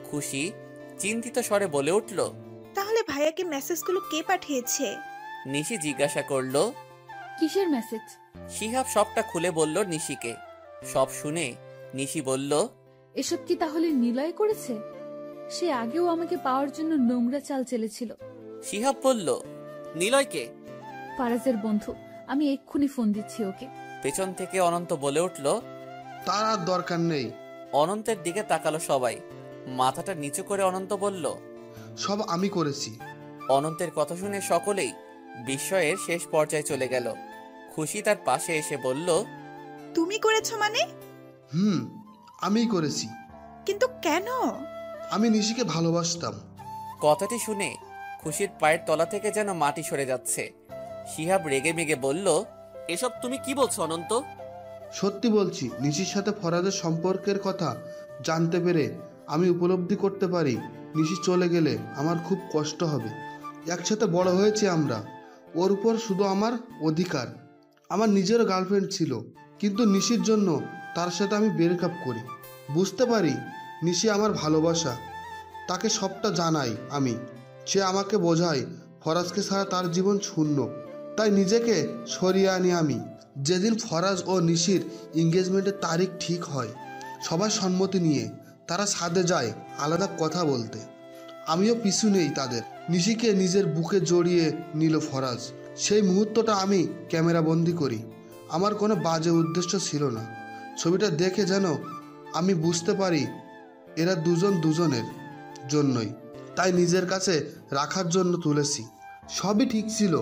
খুশি চিন্তিত স্বরে বলে উঠল, তাহলে ভাইয়াকে মেসেজগুলো কে পাঠিয়েছে? নিশি জিজ্ঞাসা করলো। কিসের মেসেজ? শিহাব সবটা খুলে বলল নিশিকে। সব শুনে নিশি বলল, এসব কি তাহলে নিলয় করেছে? সে আগেও আমাকে পাওয়ার জন্য নোংরা চাল চেলেছিল। শিহাব বলল, নিলয়কে? ফারাজের বন্ধু, আমি এক্ষুনি ফোন দিচ্ছি ওকে। পেছন থেকে অনন্ত বলে উঠল, তার আর দরকার নেই। অনন্তের দিকে তাকালো সবাই। মাথাটা নিচু করে অনন্ত বলল, সব আমি করেছি। অনন্তের কথা শুনে সকলেই বিস্ময়ের শেষ পর্যায়ে চলে গেল। খুশি তার পাশে এসে বলল, তুমি করেছো মানে? আমিই করেছি। কিন্তু কেন? আমি নিশিকে ভালোবাসতাম। কথাটি শুনে খুশির পায়ের তলা থেকে যেন মাটি সরে যাচ্ছে। শিহাব রেগে মেগে বলল, এসব তুমি কি বলছো অনন্ত? সত্যি বলছি, নিশির সাথে ফরাজের সম্পর্কের কথা জানতে পেরে আমি উপলব্ধি করতে পারি নিশি চলে গেলে আমার খুব কষ্ট হবে। একসাথে বড় হয়েছি আমরা, ওর উপর শুধু আমার অধিকার। আমার নিজের গার্লফ্রেন্ড ছিল, কিন্তু নিশির জন্য তার সাথে আমি ব্রেকআপ করি। বুঝতে পারি নিশি আমার ভালোবাসা, তাকে সবটা জানাই আমি। সে আমাকে বোঝায় ফরাজকে ছাড়া তার জীবন শূন্য। তাই নিজেকে সরিয়ে আনি আমি। যেদিন ফরাজ ও নিশির এঙ্গেজমেন্টের তারিখ ঠিক হয়, সবার সম্মতি নিয়ে তারা ছাদে যায় আলাদা কথা বলতে। আমিও পিছু নেই তাদের। নিশিকে নিজের বুকে জড়িয়ে নিল ফরাজ। সেই মুহূর্তটা আমি ক্যামেরা বন্দি করি। আমার কোনো বাজে উদ্দেশ্য ছিল না। ছবিটা দেখে যেন আমি বুঝতে পারি এরা দুজন দুজনের জন্যই, তাই নিজের কাছে রাখার জন্য তুলেছি। সবই ঠিক ছিল,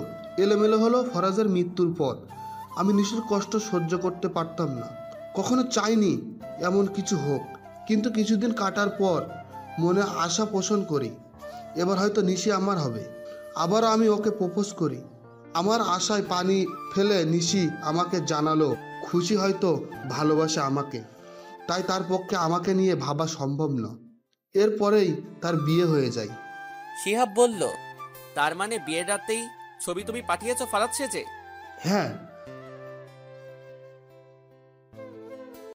এলোমেলো হলো ফরাজের মৃত্যুর পর। আমি নিশির কষ্ট সহ্য করতে পারতাম না, কখনো চাইনি এমন কিছু হোক। কিন্তু কিছুদিন কাটার পর মনে আশা পোষণ করি, এবার হয়তো নিশি আমার হবে। আবারও আমি ওকে প্রপোজ করি। আমার আশায় পানি ফেলে নিশি আমাকে জানালো খুশি হয়তো ভালোবাসে আমাকে, তাই তার পক্ষে আমাকে নিয়ে ভাবা সম্ভব না। এরপরেই তার বিয়ে হয়ে যায়। শিহাব বলল, তার মানে বিয়ের রাতেই ছবি তুমি পাঠিয়েছো ফারাজ সেজে? হ্যাঁ,